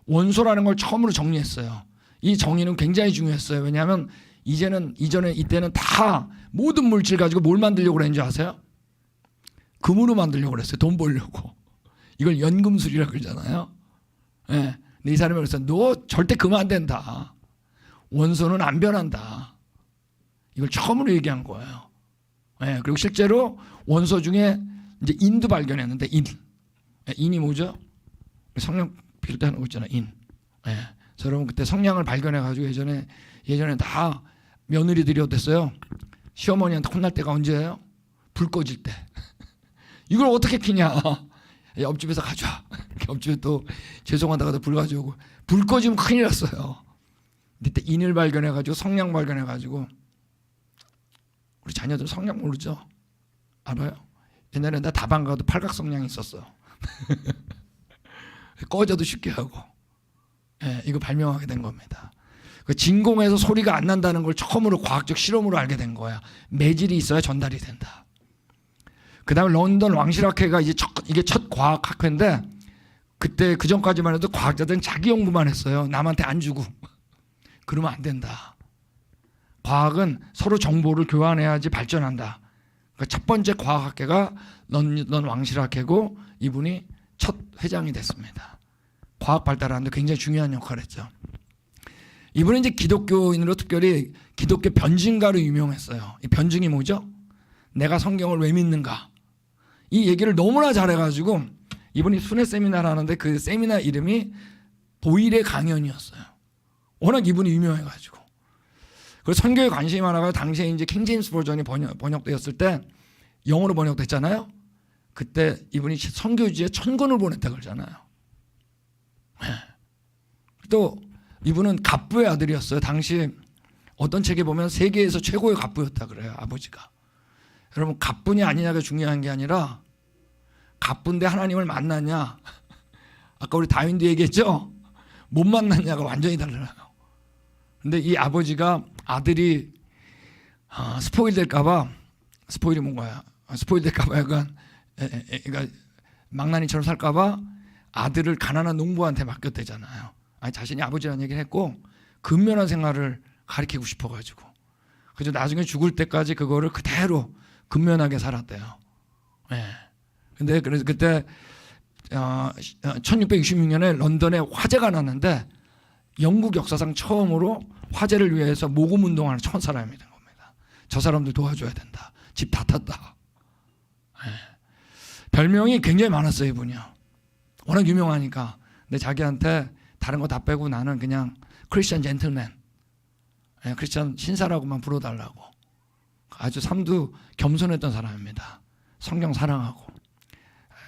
원소라는 걸 처음으로 정리했어요. 이 정의는 굉장히 중요했어요. 왜냐하면 이때는 다 모든 물질 가지고 뭘 만들려고 그랬는지 아세요? 금으로 만들려고 그랬어요. 돈 벌려고. 이걸 연금술이라고 그러잖아요. 네. 근데 이 사람이 그랬어요. 너 절대 금 안 된다. 원소는 안 변한다. 이걸 처음으로 얘기한 거예요. 네. 그리고 실제로 원소 중에 이제 인도 발견했는데 인이 뭐죠? 성냥 필 때 하는 거 있잖아요. 인. 네. 여러분 그때 성냥을 발견해가지고 예전에 다 며느리들이 어땠어요? 시어머니한테 혼날 때가 언제예요? 불 꺼질 때. 이걸 어떻게 피냐? 옆집에서 가져와. 옆집에 또 죄송하다가도 불 가져오고. 불 꺼지면 큰일 났어요. 그때 인을 발견해가지고 성냥 발견해가지고. 우리 자녀들 성냥 모르죠? 알아요? 옛날에 나 다방 가도 팔각성냥이 있었어. 꺼져도 쉽게 하고. 이거 발명하게 된 겁니다. 진공에서 소리가 안 난다는 걸 처음으로 과학적 실험으로 알게 된 거야. 매질이 있어야 전달이 된다. 그 다음에 런던 왕실학회가 이게 첫 과학학회인데, 그때 그 전까지만 해도 과학자들은 자기 연구만 했어요. 남한테 안 주고. 그러면 안 된다. 과학은 서로 정보를 교환해야지 발전한다. 그러니까 첫 번째 과학학회가 런던 왕실학회고, 이분이 첫 회장이 됐습니다. 과학 발달하는데 굉장히 중요한 역할을 했죠. 이분은 이제 기독교인으로 특별히 기독교 변증가로 유명했어요. 이 변증이 뭐죠? 내가 성경을 왜 믿는가? 이 얘기를 너무나 잘해가지고 이분이 순회 세미나를 하는데 그 세미나 이름이 보일의 강연이었어요. 워낙 이분이 유명해가지고. 그래서 선교에 관심이 많아가지고 당시에 이제 킹 제임스 버전이 번역되었을 때 영어로 번역됐잖아요. 그때 이분이 선교지에 1000권을 보냈다 그러잖아요. 또 이분은 갑부의 아들이었어요. 당시 어떤 책에 보면 세계에서 최고의 갑부였다 그래요. 아버지가. 여러분 갑부냐 아니냐가 중요한 게 아니라 갑부인데 하나님을 만났냐, 아까 우리 다윈도 얘기했죠. 못 만났냐가 완전히 달라요. 근데 이 아버지가 아들이 스포일 될까봐, 스포일이 뭔가요? 스포일 될까봐 약간 애가 망나니처럼 살까봐 아들을 가난한 농부한테 맡겼대잖아요. 아니 자신이 아버지라는 얘기를 했고 근면한 생활을 가르치고 싶어가지고, 그래서 나중에 죽을 때까지 그거를 그대로 근면하게 살았대요. 근데 그래서 그때 1666년에 런던에 화재가 났는데 영국 역사상 처음으로 화재를 위해서 모금 운동하는 첫 사람이 된 겁니다. 저 사람들 도와줘야 된다. 집 다 탔다. 별명이 굉장히 많았어요, 이분이요. 워낙 유명하니까. 근데 자기한테 다른 거 다 빼고 나는 그냥 크리스천 젠틀맨, 크리스천 신사라고만 불러달라고. 아주 삶도 겸손했던 사람입니다. 성경 사랑하고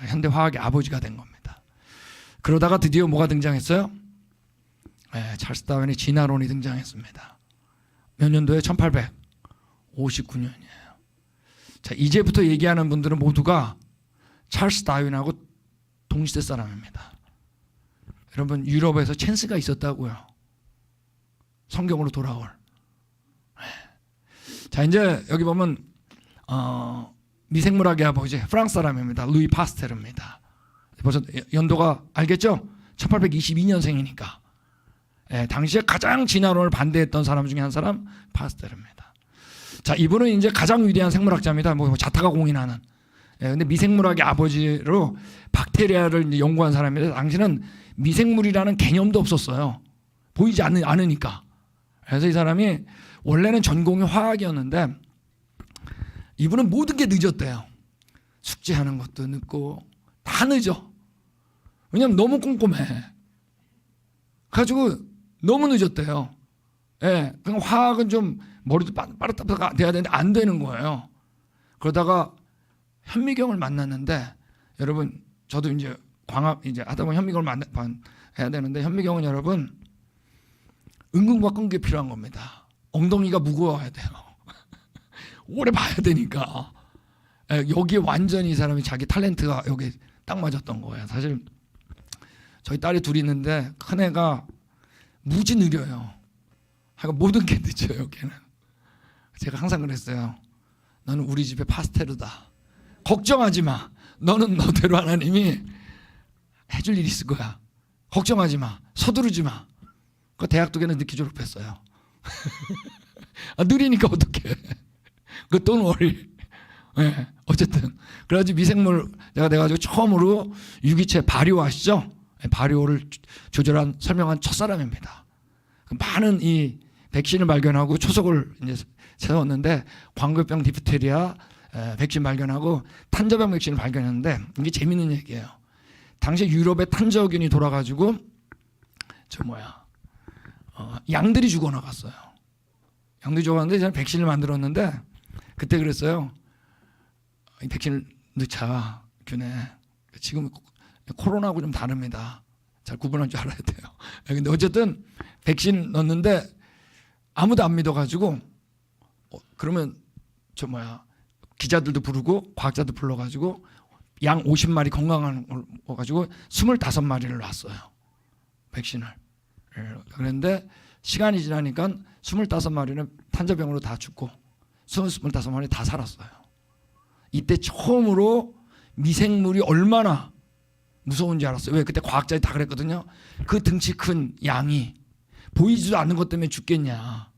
현대 화학의 아버지가 된 겁니다. 그러다가 드디어 뭐가 등장했어요? 찰스 다윈의 진화론이 등장했습니다. 몇 년도에 1859년이에요. 자, 이제부터 얘기하는 분들은 모두가 찰스 다윈하고 동시대 사람입니다. 여러분, 유럽에서 찬스가 있었다고요. 성경으로 돌아올. 자, 이제 여기 보면 미생물학의 아버지 프랑스 사람입니다. 루이 파스테르입니다. 벌써 연도가 알겠죠? 1822년생이니까. 당시에 가장 진화론을 반대했던 사람 중에 한 사람 파스테르입니다. 자, 이분은 이제 가장 위대한 생물학자입니다. 뭐 자타가 공인하는. 근데 미생물학의 아버지로 박테리아를 이제 연구한 사람인데 당시는 미생물이라는 개념도 없었어요. 보이지 않으니까. 그래서 이 사람이 원래는 전공이 화학이었는데 이분은 모든 게 늦었대요. 숙제하는 것도 늦고 다 늦어. 왜냐면 너무 꼼꼼해. 그래가지고 너무 늦었대요. 그냥 화학은 좀 머리도 빠르다가 돼야 되는데 안 되는 거예요. 그러다가 현미경을 만났는데, 여러분 저도 이제 광합 이제 하다 보면 현미경을 해야 되는데, 현미경은 여러분 은근과 끈기 필요한 겁니다. 엉덩이가 무거워야 돼요. 오래 봐야 되니까. 여기에 완전히 이 사람이 자기 탤런트가 여기 딱 맞았던 거예요. 사실 저희 딸이 둘이 있는데 큰애가 무지 느려요. 그러니까 모든 게 늦어요. 걔는. 제가 항상 그랬어요. 너는 우리 집의 파스텔르다. 걱정하지 마. 너는 너대로 하나님이 해줄 일이 있을 거야. 걱정하지 마. 서두르지 마. 그 대학도 걔는 늦게 졸업했어요. 느리니까 어떡해. 그 don't worry. 어쨌든 그래가지고 미생물 내가 돼가지고 처음으로 유기체 발효 아시죠? 발효를 조절한 설명한 첫 사람입니다. 많은 이 백신을 발견하고 초석을 이제 세웠는데, 광교병 디프테리아 백신 발견하고 탄저병 백신을 발견했는데, 이게 재밌는 얘기예요. 당시 유럽에 탄저균이 돌아가지고 양들이 죽어나갔어요. 양들이 죽어나갔는데 저는 백신을 만들었는데 그때 그랬어요. 이 백신을 넣자 균에. 지금 코로나하고 좀 다릅니다. 잘 구분할 줄 알아야 돼요. 근데 어쨌든 백신 넣었는데 아무도 안 믿어가지고 그러면 기자들도 부르고 과학자도 불러가지고 양 50마리 건강한 걸 가지고 25마리를 놨어요. 백신을. 그런데 시간이 지나니까 25마리는 탄저병으로 다 죽고 25마리 다 살았어요. 이때 처음으로 미생물이 얼마나 무서운지 알았어요. 왜? 그때 과학자들이 다 그랬거든요. 그 등치 큰 양이 보이지도 않는 것 때문에 죽겠냐.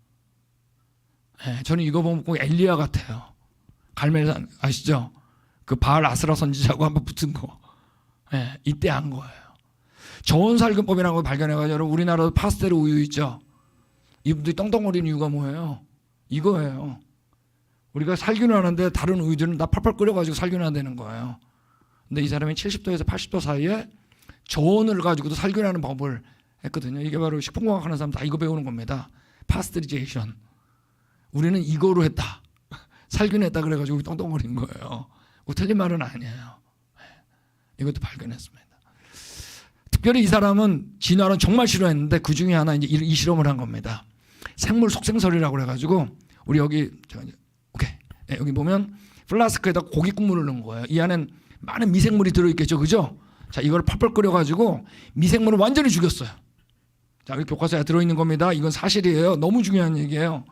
저는 이거 보면 꼭 엘리야 같아요. 갈멜산 아시죠? 그 바알 아스라 선지자하고 한번 붙은 거. 이때 한 거예요. 저온살균법이라는 걸 발견해가지고, 여러분 우리나라도 파스테르 우유 있죠? 이분들이 떵떵거리는 이유가 뭐예요? 이거예요. 우리가 살균을 하는데 다른 우유들은 다 팔팔 끓여가지고 살균을 한다는 거예요. 근데 이 사람이 70도에서 80도 사이에 저온을 가지고도 살균하는 법을 했거든요. 이게 바로 식품공학 하는 사람 다 이거 배우는 겁니다. 파스터리제이션. 우리는 이거로 했다. 살균했다 그래가지고 떵떵거린 거예요. 틀린 말은 아니에요. 이것도 발견했습니다. 특별히 이 사람은 진화론 정말 싫어했는데 그 중에 하나 이제 이 실험을 한 겁니다. 생물 속생설이라고 그래가지고, 우리 여기 오케이. 여기 보면 플라스크에다 고기 국물을 넣은 거예요. 이 안엔 많은 미생물이 들어있겠죠, 그죠? 자, 이걸 펄펄 끓여가지고 미생물을 완전히 죽였어요. 자, 여기 교과서에 들어있는 겁니다. 이건 사실이에요. 너무 중요한 얘기예요.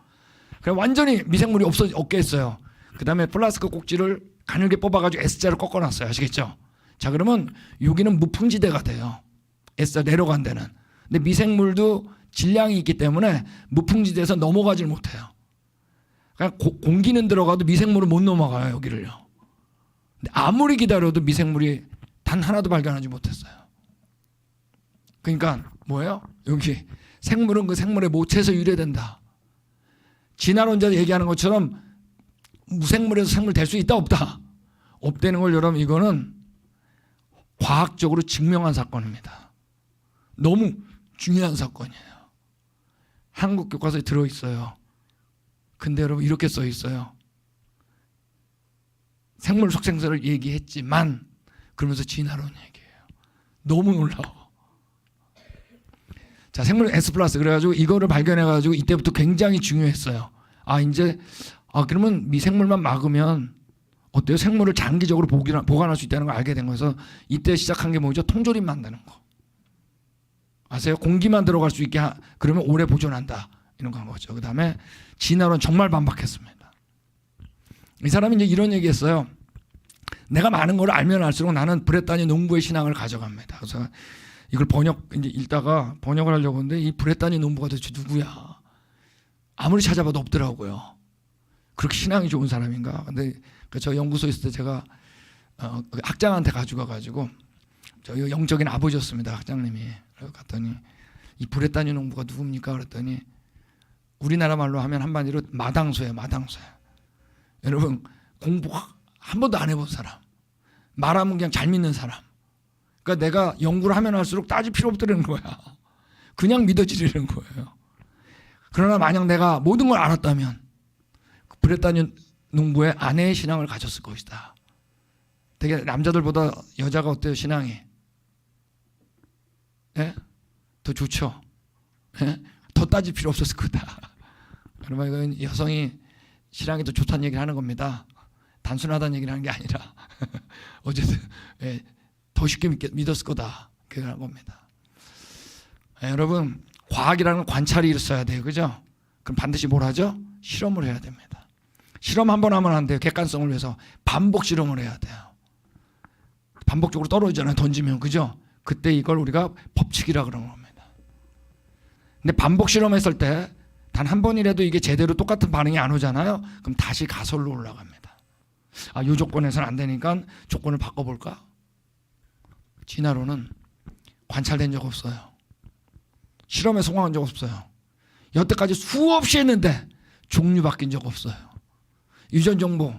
그냥 완전히 미생물이 없게 했어요. 그 다음에 플라스크 꼭지를 가늘게 뽑아가지고 S자를 꺾어놨어요. 아시겠죠? 자, 그러면 여기는 무풍지대가 돼요. S자 내려간 데는. 근데 미생물도 질량이 있기 때문에 무풍지대에서 넘어가질 못해요. 그냥 공기는 들어가도 미생물은 못 넘어가요, 여기를요. 근데 아무리 기다려도 미생물이 단 하나도 발견하지 못했어요. 그러니까 뭐예요? 여기 생물은 그 생물의 모체에서 유래된다. 진화론자 얘기하는 것처럼 무생물에서 생물 될 수 있다 없다? 없다는 걸, 여러분 이거는 과학적으로 증명한 사건입니다. 너무 중요한 사건이에요. 한국 교과서에 들어있어요. 근데 여러분 이렇게 써 있어요. 생물 속생설을 얘기했지만 그러면서 진화론 얘기해요. 너무 놀라워. 자, 생물 S 플러스 그래가지고 이거를 발견해가지고 이때부터 굉장히 중요했어요. 그러면 미생물만 막으면 어때요? 생물을 장기적으로 보관할 수 있다는 걸 알게 된 거여서 이때 시작한 게 뭐죠? 통조림 만드는 거. 아세요? 공기만 들어갈 수 있게 그러면 오래 보존한다. 이런 거 한 거죠. 그 다음에 진화론 정말 반박했습니다. 이 사람이 이제 이런 얘기했어요. 내가 많은 걸 알면 알수록 나는 브레타니 농부의 신앙을 가져갑니다. 그래서 이걸 이제 읽다가 번역을 하려고 하는데 이 브레타니 농부가 도대체 누구야? 아무리 찾아봐도 없더라고요. 그렇게 신앙이 좋은 사람인가? 근데 저 연구소에 있을 때 제가 학장한테 가지고 가가지고 저 영적인 아버지였습니다. 학장님이. 그래서 갔더니 이 브레타니 농부가 누굽니까? 그랬더니 우리나라 말로 하면 한마디로 마당쇠예요. 마당쇠. 여러분 공부 한 번도 안 해본 사람. 말하면 그냥 잘 믿는 사람. 그러니까 내가 연구를 하면 할수록 따질 필요 없다는 거야. 그냥 믿어지려는 거예요. 그러나 만약 내가 모든 걸 알았다면 브레타니 농부의 아내의 신앙을 가졌을 것이다. 되게 남자들보다 여자가 어때요? 신앙이? 예? 더 좋죠? 예? 더 따질 필요 없었을 거다. 그러면 이건 여성이 신앙이 더 좋다는 얘기를 하는 겁니다. 단순하다는 얘기를 하는 게 아니라 어쨌든 더 쉽게 믿었을 거다. 그런 겁니다. 여러분 과학이라는 관찰이 있어야 돼요. 그죠? 그럼 반드시 뭘 하죠? 실험을 해야 됩니다. 실험 한 번 하면 안 돼요. 객관성을 위해서 반복 실험을 해야 돼요. 반복적으로 떨어지잖아요. 던지면. 그죠? 그때 이걸 우리가 법칙이라 그러는 겁니다. 근데 반복 실험했을 때 단 한 번이라도 이게 제대로 똑같은 반응이 안 오잖아요. 그럼 다시 가설로 올라갑니다. 이 조건에서는 안 되니까 조건을 바꿔볼까? 진화론은 관찰된 적 없어요. 실험에 성공한 적 없어요. 여태까지 수없이 했는데 종류 바뀐 적 없어요. 유전 정보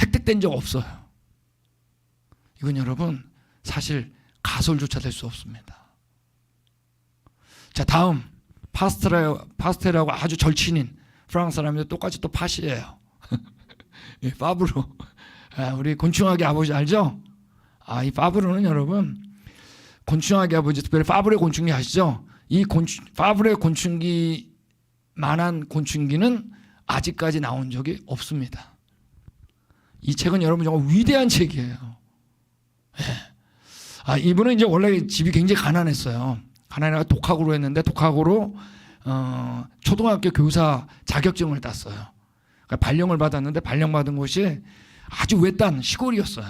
획득된 적 없어요. 이건 여러분 사실 가설조차 될 수 없습니다. 자, 다음 파스텔하고 아주 절친인 프랑스 사람인데 똑같이 또 팥이에요. 예, 파브르. 우리 곤충학의 아버지 알죠? 이 파브르는 여러분 곤충학의 아버지, 특별히 파브르의 곤충기 아시죠? 파브르의 곤충기만한 곤충기는 아직까지 나온 적이 없습니다. 이 책은 여러분 정말 위대한 책이에요. 예. 이분은 이제 원래 집이 굉장히 가난했어요. 가난해가 독학으로 했는데 독학으로 초등학교 교사 자격증을 땄어요. 그러니까 발령을 받았는데 발령받은 곳이 아주 외딴 시골이었어요.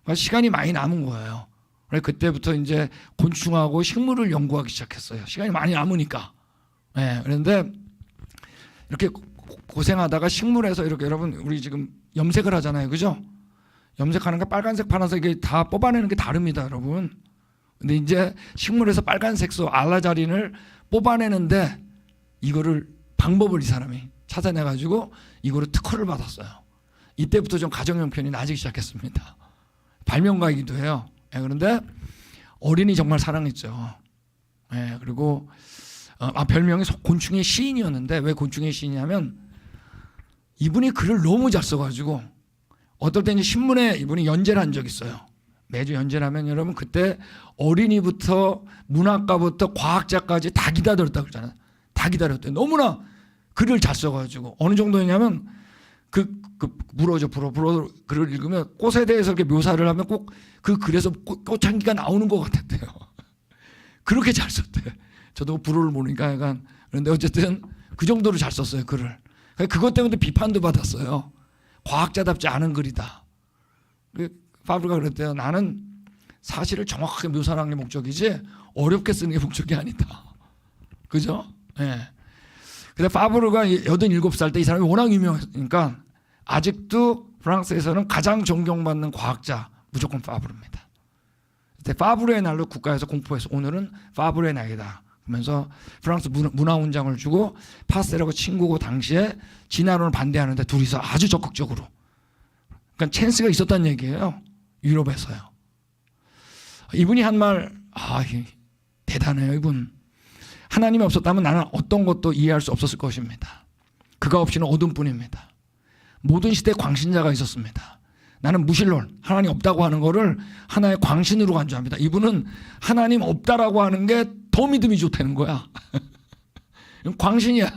그러니까 시간이 많이 남은 거예요. 그때부터 이제 곤충하고 식물을 연구하기 시작했어요. 시간이 많이 남으니까. 네, 그런데 이렇게 고생하다가 식물에서 이렇게 여러분 우리 지금 염색을 하잖아요. 그죠? 염색하는 게 빨간색, 파란색 이게 다 뽑아내는 게 다릅니다, 여러분. 근데 이제 식물에서 빨간 색소 알라자린을 뽑아내는데 이거를 방법을 이 사람이 찾아내가지고 이거를 특허를 받았어요. 이때부터 좀 가정 형편이 나아지기 시작했습니다. 발명가이기도 해요. 그런데 어린이 정말 사랑했죠. 그리고 별명이 곤충의 시인이었는데 왜 곤충의 시인이냐면 이분이 글을 너무 잘 써가지고 어떨 때 이제 신문에 이분이 연재를 한 적이 있어요. 매주 연재를 하면 여러분 그때 어린이부터 문학가부터 과학자까지 다 기다렸다고 그러잖아요. 다 기다렸대요. 너무나 글을 잘 써가지고 어느 정도냐면 불어죠. 불어 글을 읽으면 꽃에 대해서 이렇게 묘사를 하면 꼭 그 글에서 꽃향기가 나오는 것 같았대요. 그렇게 잘 썼대. 저도 불어를 모르니까 약간 그런데 어쨌든 그 정도로 잘 썼어요 글을. 그것 때문에 비판도 받았어요. 과학자답지 않은 글이다. 파브르가 그랬대요. 나는 사실을 정확하게 묘사하는 게 목적이지 어렵게 쓰는 게 목적이 아니다. 그죠? 예. 근데 파브르가 87살 때 이 사람이 워낙 유명하니까 아직도 프랑스에서는 가장 존경받는 과학자 무조건 파브르입니다. 그때 파브르의 날로 국가에서 공포해서 오늘은 파브르의 날이다. 그러면서 프랑스 문화훈장을 주고 파스텔하고 친구고 당시에 진화론을 반대하는데 둘이서 아주 적극적으로. 그러니까 찬스가 있었다는 얘기예요. 유럽에서요. 이분이 한 말, 대단해요, 이분. 하나님이 없었다면 나는 어떤 것도 이해할 수 없었을 것입니다. 그가 없이는 어둠뿐입니다. 모든 시대에 광신자가 있었습니다. 나는 무신론, 하나님 없다고 하는 거를 하나의 광신으로 간주합니다. 이분은 하나님 없다라고 하는 게 더 믿음이 좋다는 거야. 광신이야.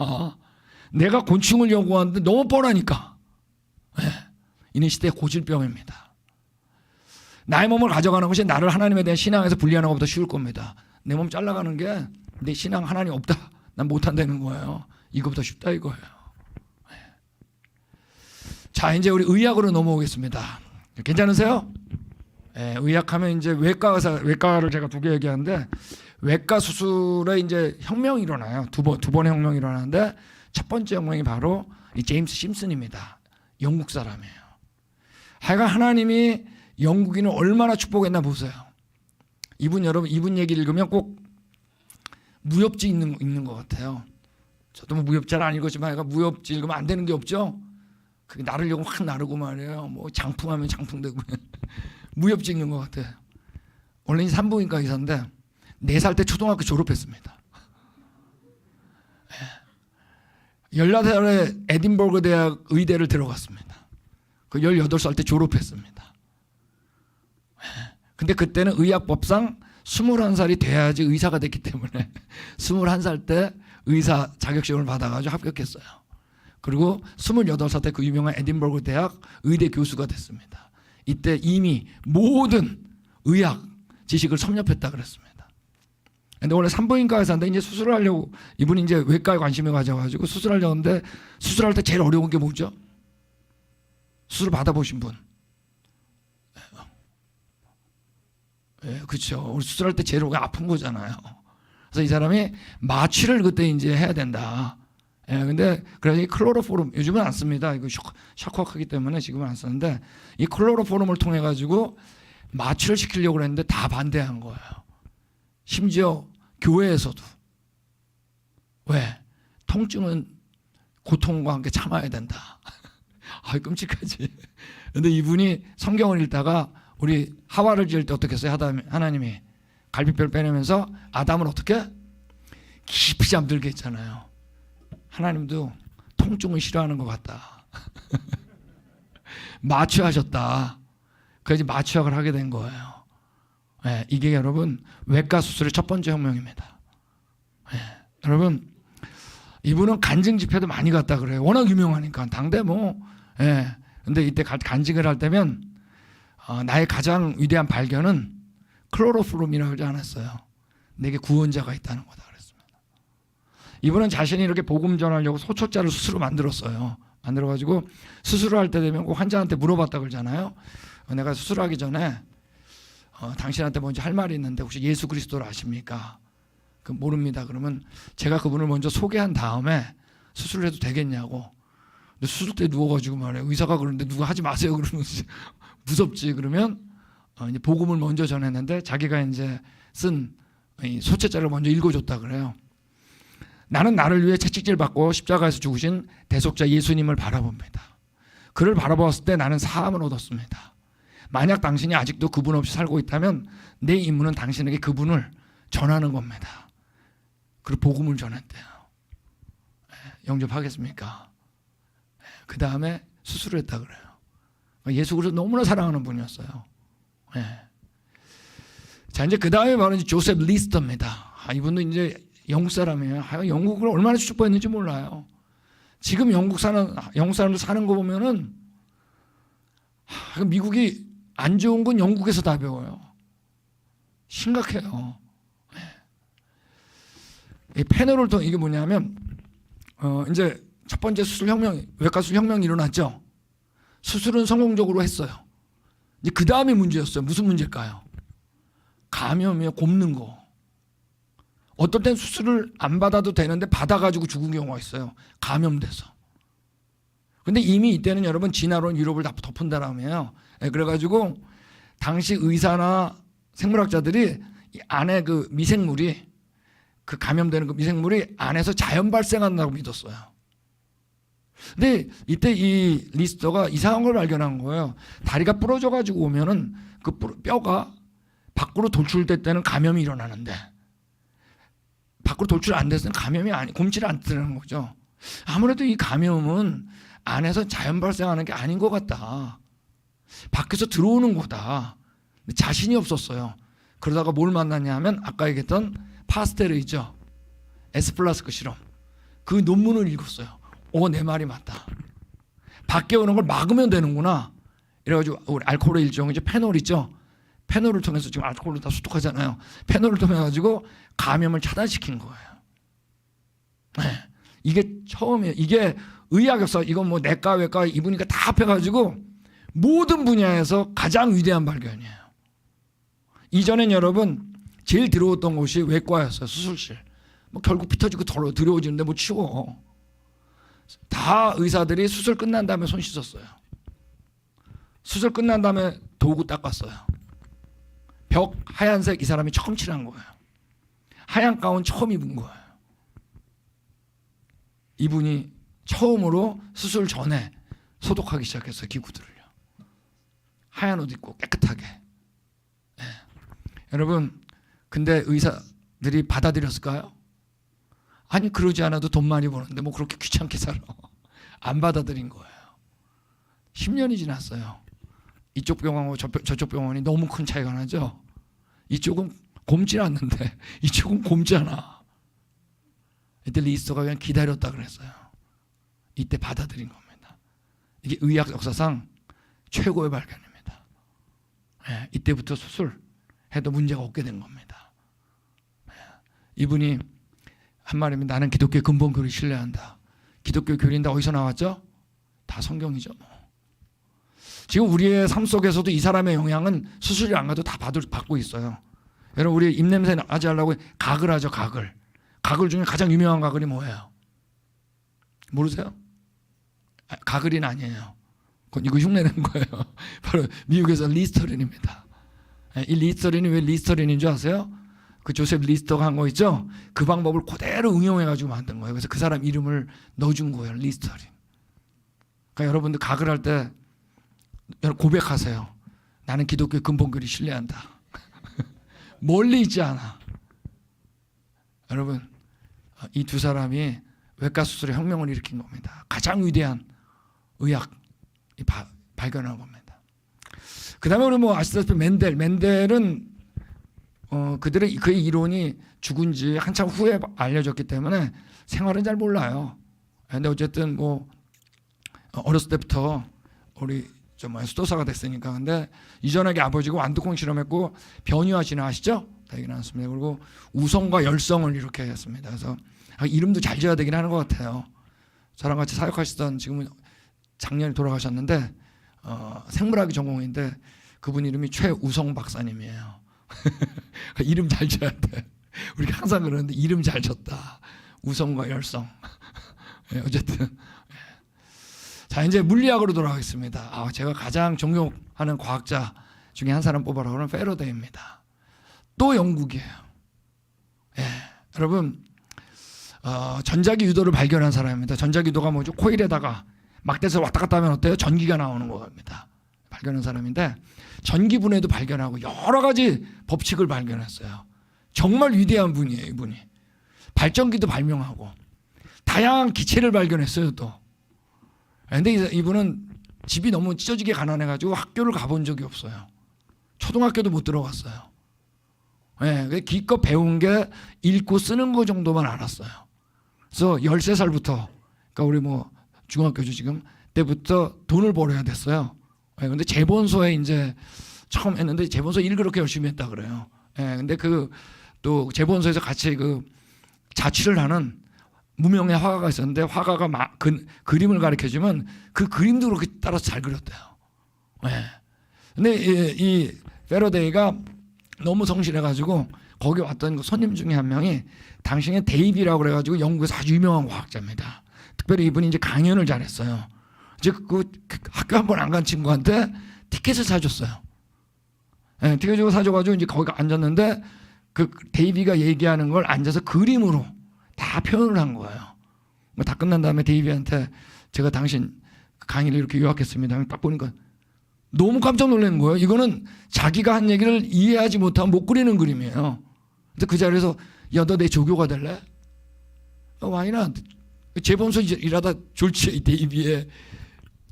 내가 곤충을 연구하는데 너무 뻔하니까. 이는 시대의 고질병입니다. 나의 몸을 가져가는 것이 나를 하나님에 대한 신앙에서 분리하는 것보다 쉬울 겁니다. 내 몸 잘라가는 게 내 신앙 하나님 없다, 난 못한다는 거예요. 이거보다 쉽다 이거예요. 자, 이제 우리 의학으로 넘어오겠습니다. 괜찮으세요? 의학하면 이제 외과를 제가 두 개 얘기하는데, 외과 수술에 이제 혁명이 일어나요. 두 번의 혁명이 일어나는데, 첫 번째 혁명이 바로 이 제임스 심슨입니다. 영국 사람이에요. 하여간 하나님이 영국인을 얼마나 축복했나 보세요. 여러분 이분 얘기 읽으면 꼭 무협지 읽는 것 같아요. 저도 뭐 무협지 잘 안 읽었지만 무협지 읽으면 안 되는 게 없죠. 그게 나르려고 확 나르고 말이에요. 뭐 장풍하면 장풍되고 무협지 읽는 것 같아요. 원래 산부인과 의사인데 4살 때 초등학교 졸업했습니다. 18살에 에딘버그 대학 의대를 들어갔습니다. 그 18살 때 졸업했습니다. 근데 그때는 의학법상 21살이 돼야지 의사가 됐기 때문에 21살 때 의사 자격증을 받아가지고 합격했어요. 그리고 28살 때 그 유명한 에딘버그 대학 의대 교수가 됐습니다. 이때 이미 모든 의학 지식을 섭렵했다 그랬습니다. 근데 원래 산부인과 의사인데 이제 수술을 하려고, 이분이 이제 외과에 관심을 가져가지고 수술하려고 하는데, 수술할 때 제일 어려운 게 뭐죠? 수술 받아보신 분? 그렇죠. 우리 수술할 때 제일 아픈 거잖아요. 그래서 이 사람이 마취를 그때 이제 해야 된다. 근데 그래서 이 클로로포름, 요즘은 안 씁니다. 이거 샤크하기 때문에 지금은 안 쓰는데, 이 클로로포름을 통해 가지고 마취를 시키려고 했는데 다 반대한 거예요. 심지어 교회에서도. 왜? 통증은 고통과 함께 참아야 된다. 끔찍하지. 근데 이분이 성경을 읽다가 우리 하와를 지을 때 어떻게 했어요? 하나님이 갈비뼈를 빼내면서 아담을 어떻게? 깊이 잠들게 했잖아요. 하나님도 통증을 싫어하는 것 같다. 마취하셨다. 그래서 마취학을 하게 된 거예요. 이게 여러분 외과 수술의 첫 번째 혁명입니다. 여러분 이분은 간증 집회도 많이 갔다 그래요. 워낙 유명하니까 당대 뭐. 근데 이때 간증을 할 때면 나의 가장 위대한 발견은 클로로포름이라고 하지 않았어요. 내게 구원자가 있다는 거다 그랬습니다. 이분은 자신이 이렇게 복음 전하려고 소초자를 스스로 만들었어요. 만들어가지고 수술을 할 때 되면 꼭 환자한테 물어봤다 그러잖아요. 내가 수술하기 전에 당신한테 먼저 할 말이 있는데 혹시 예수 그리스도를 아십니까? 모릅니다. 그러면 제가 그분을 먼저 소개한 다음에 수술을 해도 되겠냐고. 근데 수술 때 누워가지고 말해요. 의사가 그러는데 누가 하지 마세요. 그러면 무섭지. 그러면 이제 복음을 먼저 전했는데 자기가 이제 쓴 소체자를 먼저 읽어줬다 그래요. 나는 나를 위해 채찍질 받고 십자가에서 죽으신 대속자 예수님을 바라봅니다. 그를 바라보았을 때 나는 사함을 얻었습니다. 만약 당신이 아직도 그분 없이 살고 있다면 내 임무는 당신에게 그분을 전하는 겁니다. 그리고 복음을 전했대요. 영접하겠습니까? 그 다음에 수술을 했다 그래요. 예수 그리스도 너무나 사랑하는 분이었어요. 자, 이제 그 다음에 바로 조셉 리스터입니다. 이분도 이제 영국 사람이에요. 영국을 얼마나 축복했는지 몰라요. 지금 영국 사람들 사는 거 보면은 미국이 안 좋은 건 영국에서 다 배워요. 심각해요. 이 패널을 통 이게 뭐냐면 이제 첫 번째 외과 수술 혁명이 일어났죠. 수술은 성공적으로 했어요. 이제 그 다음에 문제였어요. 무슨 문제일까요? 감염이에요. 곱는 거. 어떨 땐 수술을 안 받아도 되는데 받아가지고 죽은 경우가 있어요. 감염돼서. 근데 이미 이때는 여러분 진화론 유럽을 다 덮은 다음에요. 그래가지고 당시 의사나 생물학자들이 이 안에 그 미생물이, 그 감염되는 그 미생물이 안에서 자연 발생한다고 믿었어요. 근데 이때 이 리스터가 이상한 걸 발견한 거예요. 다리가 부러져가지고 오면은 그 뼈가 밖으로 돌출될 때는 감염이 일어나는데 밖으로 돌출 안 됐을 때는 감염이 굼질이 안 뜨는 거죠. 아무래도 이 감염은 안에서 자연 발생하는 게 아닌 것 같다. 밖에서 들어오는 거다. 자신이 없었어요. 그러다가 뭘 만났냐 하면 아까 얘기했던 파스테르 있죠. 에스플라스크 실험. 그 논문을 읽었어요. 내 말이 맞다. 밖에 오는 걸 막으면 되는구나. 이래가지고 우리 알코올의 일종이죠. 페놀 있죠. 페놀을 통해서 지금 알코올을 다 수독하잖아요. 페놀을 통해 가지고 감염을 차단시킨 거예요. 네. 이게 처음이에요. 이게 의학 역사, 이건 뭐 내과 외과 이분이니까 다 합해가지고 모든 분야에서 가장 위대한 발견이에요. 이전엔 여러분 제일 들어왔던 곳이 외과였어요. 수술실. 뭐 결국 피 터지고 들어오지는데 뭐 치워. 다 의사들이 수술 끝난 다음에 손 씻었어요. 수술 끝난 다음에 도구 닦았어요. 벽 하얀색 이 사람이 처음 칠한 거예요. 하얀 가운 처음 입은 거예요. 이분이 처음으로 수술 전에 소독하기 시작했어요. 기구들을요. 하얀 옷 입고 깨끗하게. 네. 여러분 근데 의사들이 받아들였을까요? 아니 그러지 않아도 돈 많이 버는데 뭐 그렇게 귀찮게 살아. 안 받아들인 거예요. 10년이 지났어요. 이쪽 병원하고 저쪽 병원이 너무 큰 차이가 나죠. 이쪽은 굼질 않는데 이쪽은 굼잖아. 이때 리스터가 그냥 기다렸다 그랬어요. 이때 받아들인 겁니다. 이게 의학 역사상 최고의 발견입니다. 네, 이때부터 수술해도 문제가 없게 된 겁니다. 네, 이분이 한 말이면 나는 기독교의 근본 교리를 신뢰한다. 기독교 교리인데 어디서 나왔죠? 다 성경이죠. 지금 우리의 삶 속에서도 이 사람의 영향은 수술이 안 가도 다 받고 있어요. 여러분 우리 입냄새 나지 않으려고 가글 하죠. 가글. 가글 중에 가장 유명한 가글이 뭐예요? 모르세요? 가글이 아니에요. 이거 흉내낸 거예요. 바로 미국에서 리스터린입니다. 이 리스터린이 왜 리스터린인 줄 아세요? 그 조셉 리스터가 한 거 있죠? 그 방법을 그대로 응용해가지고 만든 거예요. 그래서 그 사람 이름을 넣어준 거예요. 리스터린. 그러니까 여러분들 가글 할 때 고백하세요. 나는 기독교의 근본교리 신뢰한다. 멀리 있지 않아. 여러분 이 두 사람이 외과 수술의 혁명을 일으킨 겁니다. 가장 위대한 의학 발견한 겁니다. 그 다음에 우리 뭐 아시다시피 맨델은 그의 이론이 죽은 지 한참 후에 알려졌기 때문에 생활은 잘 몰라요. 근데 어쨌든 뭐 어렸을 때부터 우리 수도사가 됐으니까. 근데 이전하게 아버지가 완두콩 실험했고 변이화신을 아시죠? 되긴 않습니다. 그리고 우성과 열성을 이렇게 했습니다. 그래서 이름도 잘 지어야 되긴 하는 것 같아요. 저랑 같이 사역하시던 지금은 작년에 돌아가셨는데 생물학이 전공인데 그분 이름이 최우성 박사님이에요. 이름 잘 지어야 돼. 우리가 항상 그러는데 이름 잘 졌다. 우성과 열성. 어쨌든 자 이제 물리학으로 돌아가겠습니다. 제가 가장 존경하는 과학자 중에 한 사람 뽑아라 그러면 패러데이입니다. 또 영국이에요. 여러분 전자기 유도를 발견한 사람입니다. 전자기 유도가 뭐죠? 코일에다가 막대서 왔다 갔다 하면 어때요? 전기가 나오는 겁니다. 발견한 사람인데 전기분해도 발견하고 여러 가지 법칙을 발견했어요. 정말 위대한 분이에요. 이분이. 발전기도 발명하고 다양한 기체를 발견했어요. 또. 근데 이분은 집이 너무 찢어지게 가난해가지고 학교를 가본 적이 없어요. 초등학교도 못 들어갔어요. 기껏 배운 게 읽고 쓰는 거 정도만 알았어요. 그래서 13살부터, 그러니까 우리 뭐 중학교죠 지금, 때부터 돈을 벌어야 됐어요. 근데 재본소에 이제 처음 했는데 재본소 일 그렇게 열심히 했다 그래요. 근데 또 재본소에서 같이 자취를 하는 무명의 화가가 있었는데 화가가 그림을 가르쳐주면 그 그림도 그렇게 따라서 잘 그렸대요. 근데 이 패러데이가 너무 성실해가지고 거기 왔던 손님 중에 한 명이 당신의 데이비라고 그래가지고 영국에서 아주 유명한 과학자입니다. 특별히 이분이 이제 강연을 잘했어요. 이제 그 학교 한 번 안 간 친구한테 티켓을 사줬어요. 티켓을 사줘가지고 이제 거기 앉았는데 그 데이비가 얘기하는 걸 앉아서 그림으로 다 표현을 한 거예요. 다 끝난 다음에 데이비한테 제가 당신 강의를 이렇게 요약했습니다. 딱 보니까 너무 깜짝 놀란 거예요. 이거는 자기가 한 얘기를 이해하지 못하면 못 그리는 그림이에요. 근데 그 자리에서 야, 너 내 조교가 될래? 와이나 재범소 일하다 졸지에 데이비의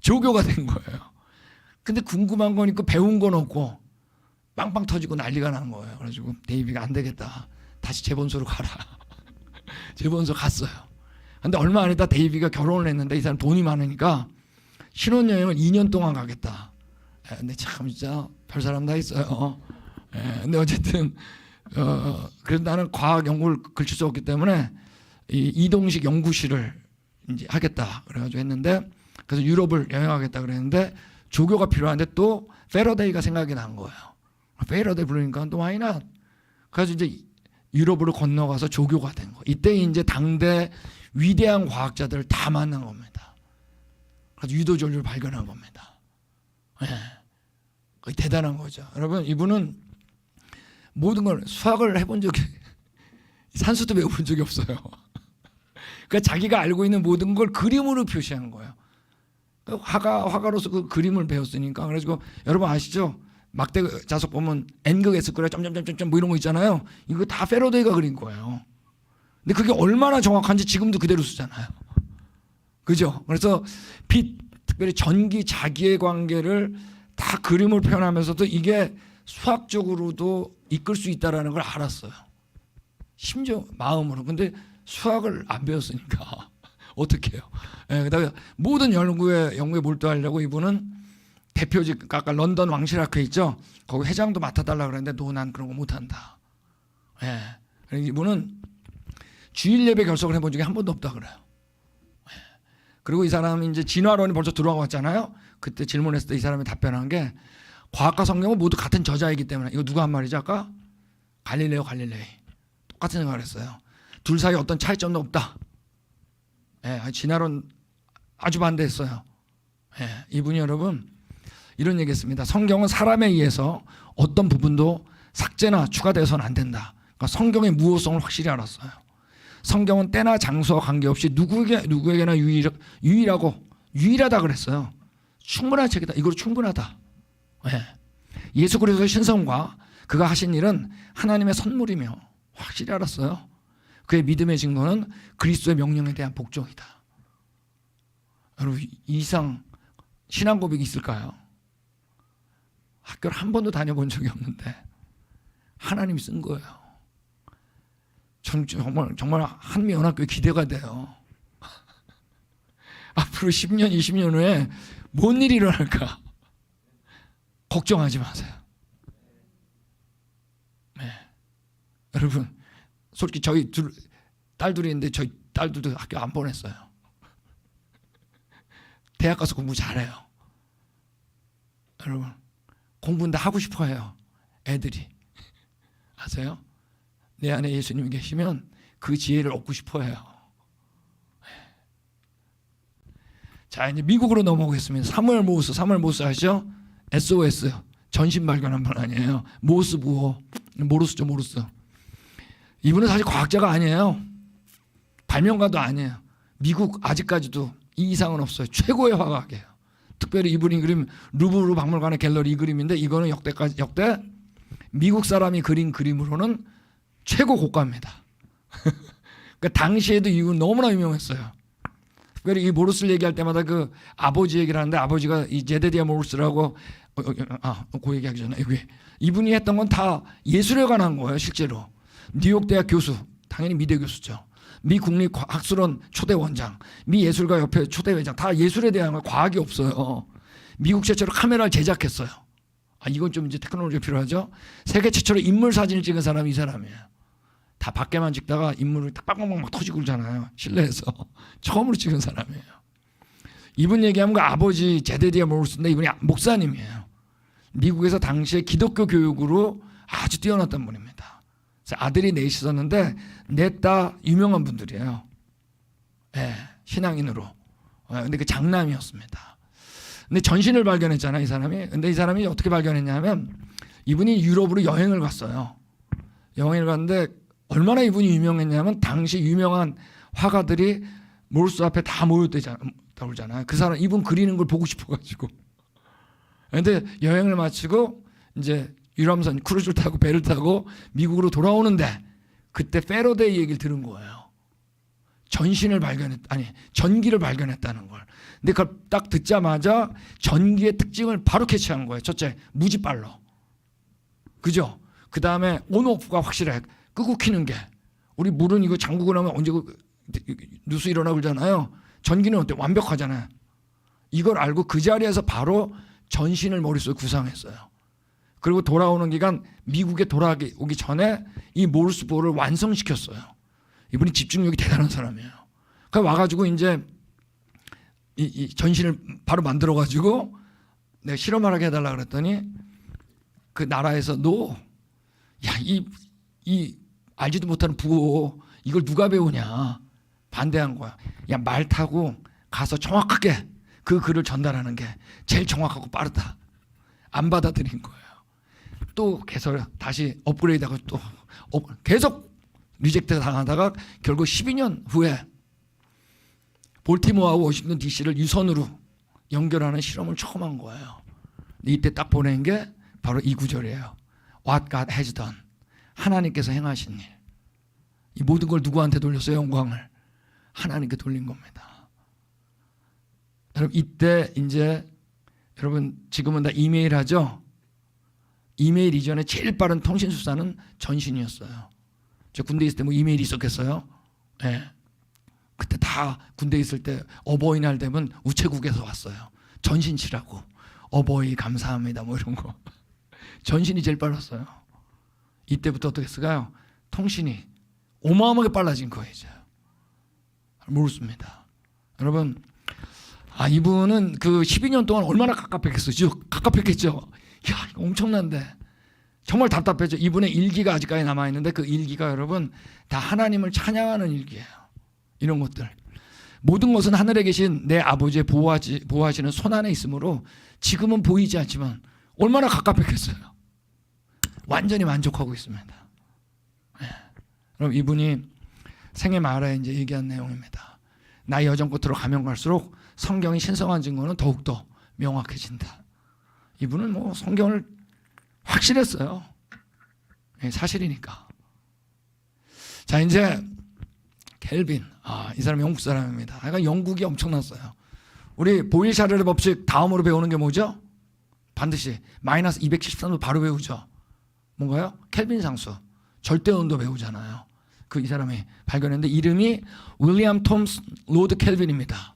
조교가 된 거예요. 근데 궁금한 거니까 배운 건 없고 빵빵 터지고 난리가 난 거예요. 그래가지고 데이비가 안 되겠다. 다시 재범소로 가라. 재범소 갔어요. 근데 얼마 안 있다 데이비가 결혼을 했는데 이 사람 돈이 많으니까 신혼여행을 2년 동안 가겠다. 근데 참 진짜 별 사람 다 있어요. 근데 어쨌든 그래서 나는 과학 연구를 걸칠 수 없기 때문에 이 이동식 연구실을 이제 하겠다 그래가지고 했는데, 그래서 유럽을 여행하겠다 그랬는데 조교가 필요한데 또 페러데이가 생각이 난 거예요. 페러데이 부르니까 또 why not? 그래서 이제 유럽으로 건너가서 조교가 된 거예요. 이때 이제 당대 위대한 과학자들을 다 만난 겁니다. 그래서 유도전류를 발견한 겁니다. 거의 대단한 거죠. 여러분, 이분은 모든 걸 수학을 해본 적이 산수도 배워본 적이 없어요. 그러니까 자기가 알고 있는 모든 걸 그림으로 표시한 거예요. 화가로서 그 그림을 배웠으니까. 그래서 여러분 아시죠? 막대 자석 보면 N극 S극 점점점점 뭐 이런 거 있잖아요. 이거 다 페러데이가 그린 거예요. 근데 그게 얼마나 정확한지 지금도 그대로 쓰잖아요. 그죠? 그래서 빛, 특별히 전기, 자기의 관계를 다 그림을 표현하면서도 이게 수학적으로도 이끌 수 있다는 걸 알았어요. 심지어 마음으로. 근데 수학을 안 배웠으니까 어떻게 해요? 그다음에 모든 연구에 몰두하려고 이분은 대표직, 아까 런던 왕실학회 있죠? 거기 회장도 맡아달라 그랬는데 난 그런 거 못한다. 이분은 주일 예배 결석을 해본 적이 한 번도 없다 그래요. 그리고 이 사람이 이제 진화론이 벌써 들어와 왔잖아요. 그때 질문했을 때 이 사람이 답변한 게 과학과 성경은 모두 같은 저자이기 때문에, 이거 누가 한 말이죠 아까? 갈릴레오 갈릴레이. 똑같은 생각을 했어요. 둘 사이에 어떤 차이점도 없다. 진화론 아주 반대했어요. 이분이 여러분 이런 얘기했습니다. 성경은 사람에 의해서 어떤 부분도 삭제나 추가되어서는 안 된다. 그러니까 성경의 무호성을 확실히 알았어요. 성경은 때나 장소와 관계없이 누구에게나 유일하다 그랬어요. 충분한 책이다. 이거로 충분하다. 예수 그리스도의 신성과 그가 하신 일은 하나님의 선물이며 확실히 알았어요. 그의 믿음의 증거는 그리스도의 명령에 대한 복종이다. 여러분, 이 이상 신앙 고백이 있을까요? 학교를 한 번도 다녀본 적이 없는데 하나님이 쓴 거예요. 전 정말 한미연합교회 기대가 돼요. 앞으로 10년, 20년 후에 뭔 일이 일어날까? 걱정하지 마세요. 여러분, 솔직히 저희 딸 둘이 있는데 저희 딸들도 학교 안 보냈어요. 대학 가서 공부 잘해요. 여러분, 공부는 다 하고 싶어 해요. 애들이. 아세요? 내 안에 예수님이 계시면 그 지혜를 얻고 싶어 해요. 자, 이제 미국으로 넘어오겠습니다. 사무엘 모스 아시죠? SOS. 전신 발견한 분 아니에요. 모스 부호. 모르스죠, 모르스. 이분은 사실 과학자가 아니에요. 발명가도 아니에요. 미국 아직까지도 이 이상은 없어요. 최고의 화가예요. 특별히 이분이 그림 루브르 박물관의 갤러리 이 그림인데 이거는 역대 미국 사람이 그린 그림으로는 최고 고가입니다. 그러니까 당시에도 이분 너무나 유명했어요. 특별히 이 모르스를 얘기할 때마다 그 아버지 얘기를 하는데 아버지가 이 제데디아 모르스라고 그 얘기하기 전에 이분이 했던 건 다 예술에 관한 거예요. 실제로 뉴욕 대학 교수, 당연히 미대 교수죠. 미 국립학술원 초대 원장, 미 예술가협회 초대 회장, 다 예술에 대한 과학이 없어요. 미국 최초로 카메라를 제작했어요. 이건 좀 이제 테크놀로지가 필요하죠. 세계 최초로 인물 사진을 찍은 사람이 이 사람이에요. 다 밖에만 찍다가 인물을 빵빵빵 막 터지고 그러잖아요. 실내에서 처음으로 찍은 사람이에요. 이분 얘기하면 그 아버지 제데디아 모르스인데 이분이 목사님이에요. 미국에서 당시에 기독교 교육으로 아주 뛰어났던 분입니다. 아들이 넷이 있었는데 넷 다 유명한 분들이에요. 신앙인으로. 근데 그 장남이었습니다. 근데 전신을 발견했잖아요, 이 사람이. 근데 이 사람이 어떻게 발견했냐면 이분이 유럽으로 여행을 갔어요. 여행을 갔는데 얼마나 이분이 유명했냐면 당시 유명한 화가들이 모르스 앞에 다 모였다고 그러잖아요. 그 사람 이분 그리는 걸 보고 싶어가지고 그런데 여행을 마치고 이제 유람선 크루즈를 타고 배를 타고 미국으로 돌아오는데 그때 패러데이 얘기를 들은 거예요. 전기를 발견했다는 걸. 근데 그걸 딱 듣자마자 전기의 특징을 바로 캐치한 거예요. 첫째, 무지빨로. 그죠? 그 다음에 온오프가 확실해. 끄고 키는 게. 우리 물은 이거 잠그고 나면 언제 누수 일어나고 그러잖아요. 전기는 어때? 완벽하잖아요. 이걸 알고 그 자리에서 바로 전신을 머릿속에 구상했어요. 그리고 돌아오는 기간 미국에 돌아오기 전에 이 모르스보를 완성시켰어요. 이분이 집중력이 대단한 사람이에요. 그 와가지고 이제 이 전신을 바로 만들어가지고 내가 실험을 하게 해달라 그랬더니 그 나라에서 이 알지도 못하는 부호 이걸 누가 배우냐 반대한 거야. 야, 말 타고 가서 정확하게 그 글을 전달하는 게 제일 정확하고 빠르다. 안 받아들인 거예요. 또 계속 다시 업그레이드하고 또 계속 리젝트 당하다가 결국 12년 후에 볼티모어하고 워싱턴 DC를 유선으로 연결하는 실험을 처음 한 거예요. 이때 딱 보낸 게 바로 이 구절이에요. What God has done. 하나님께서 행하신 일. 이 모든 걸 누구한테 돌렸어요? 영광을. 하나님께 돌린 겁니다. 여러분 이때 이제 여러분 지금은 다 이메일 하죠? 이메일 이전에 제일 빠른 통신 수단은 전신이었어요. 저 군대 있을 때 뭐 이메일이 있었겠어요? 네. 그때 다 군대 있을 때 어버이날 되면 우체국에서 왔어요. 전신 치라고. 어버이 감사합니다 뭐 이런 거. 전신이 제일 빨랐어요. 이때부터 어떻게 했을까요? 통신이 어마어마하게 빨라진 거예요. 이제. 모르겠습니다. 여러분 이분은 그 12년 동안 얼마나 갑갑했겠어요. 갑갑했겠죠. 야, 이거 엄청난데 정말 답답했죠. 이분의 일기가 아직까지 남아있는데 그 일기가 여러분 다 하나님을 찬양하는 일기예요. 이런 것들 모든 것은 하늘에 계신 내 아버지의 보호하시는 손 안에 있으므로 지금은 보이지 않지만 얼마나 갑갑했겠어요. 완전히 만족하고 있습니다. 네. 그럼 이분이 생애 말에 이제 얘기한 내용입니다. 나의 여정 끝으로 가면 갈수록 성경이 신성한 증거는 더욱더 명확해진다. 이분은 뭐 성경을 확실했어요. 네, 사실이니까. 자 이제 켈빈. 이 사람 영국 사람입니다. 그러니까 영국이 엄청났어요. 우리 보일-샤를의 법칙 다음으로 배우는 게 뭐죠? 반드시 마이너스 273도 바로 배우죠. 뭔가요? 켈빈 상수. 절대 온도 배우잖아요. 이 사람이 발견했는데 이름이 윌리엄 톰스 로드 켈빈입니다.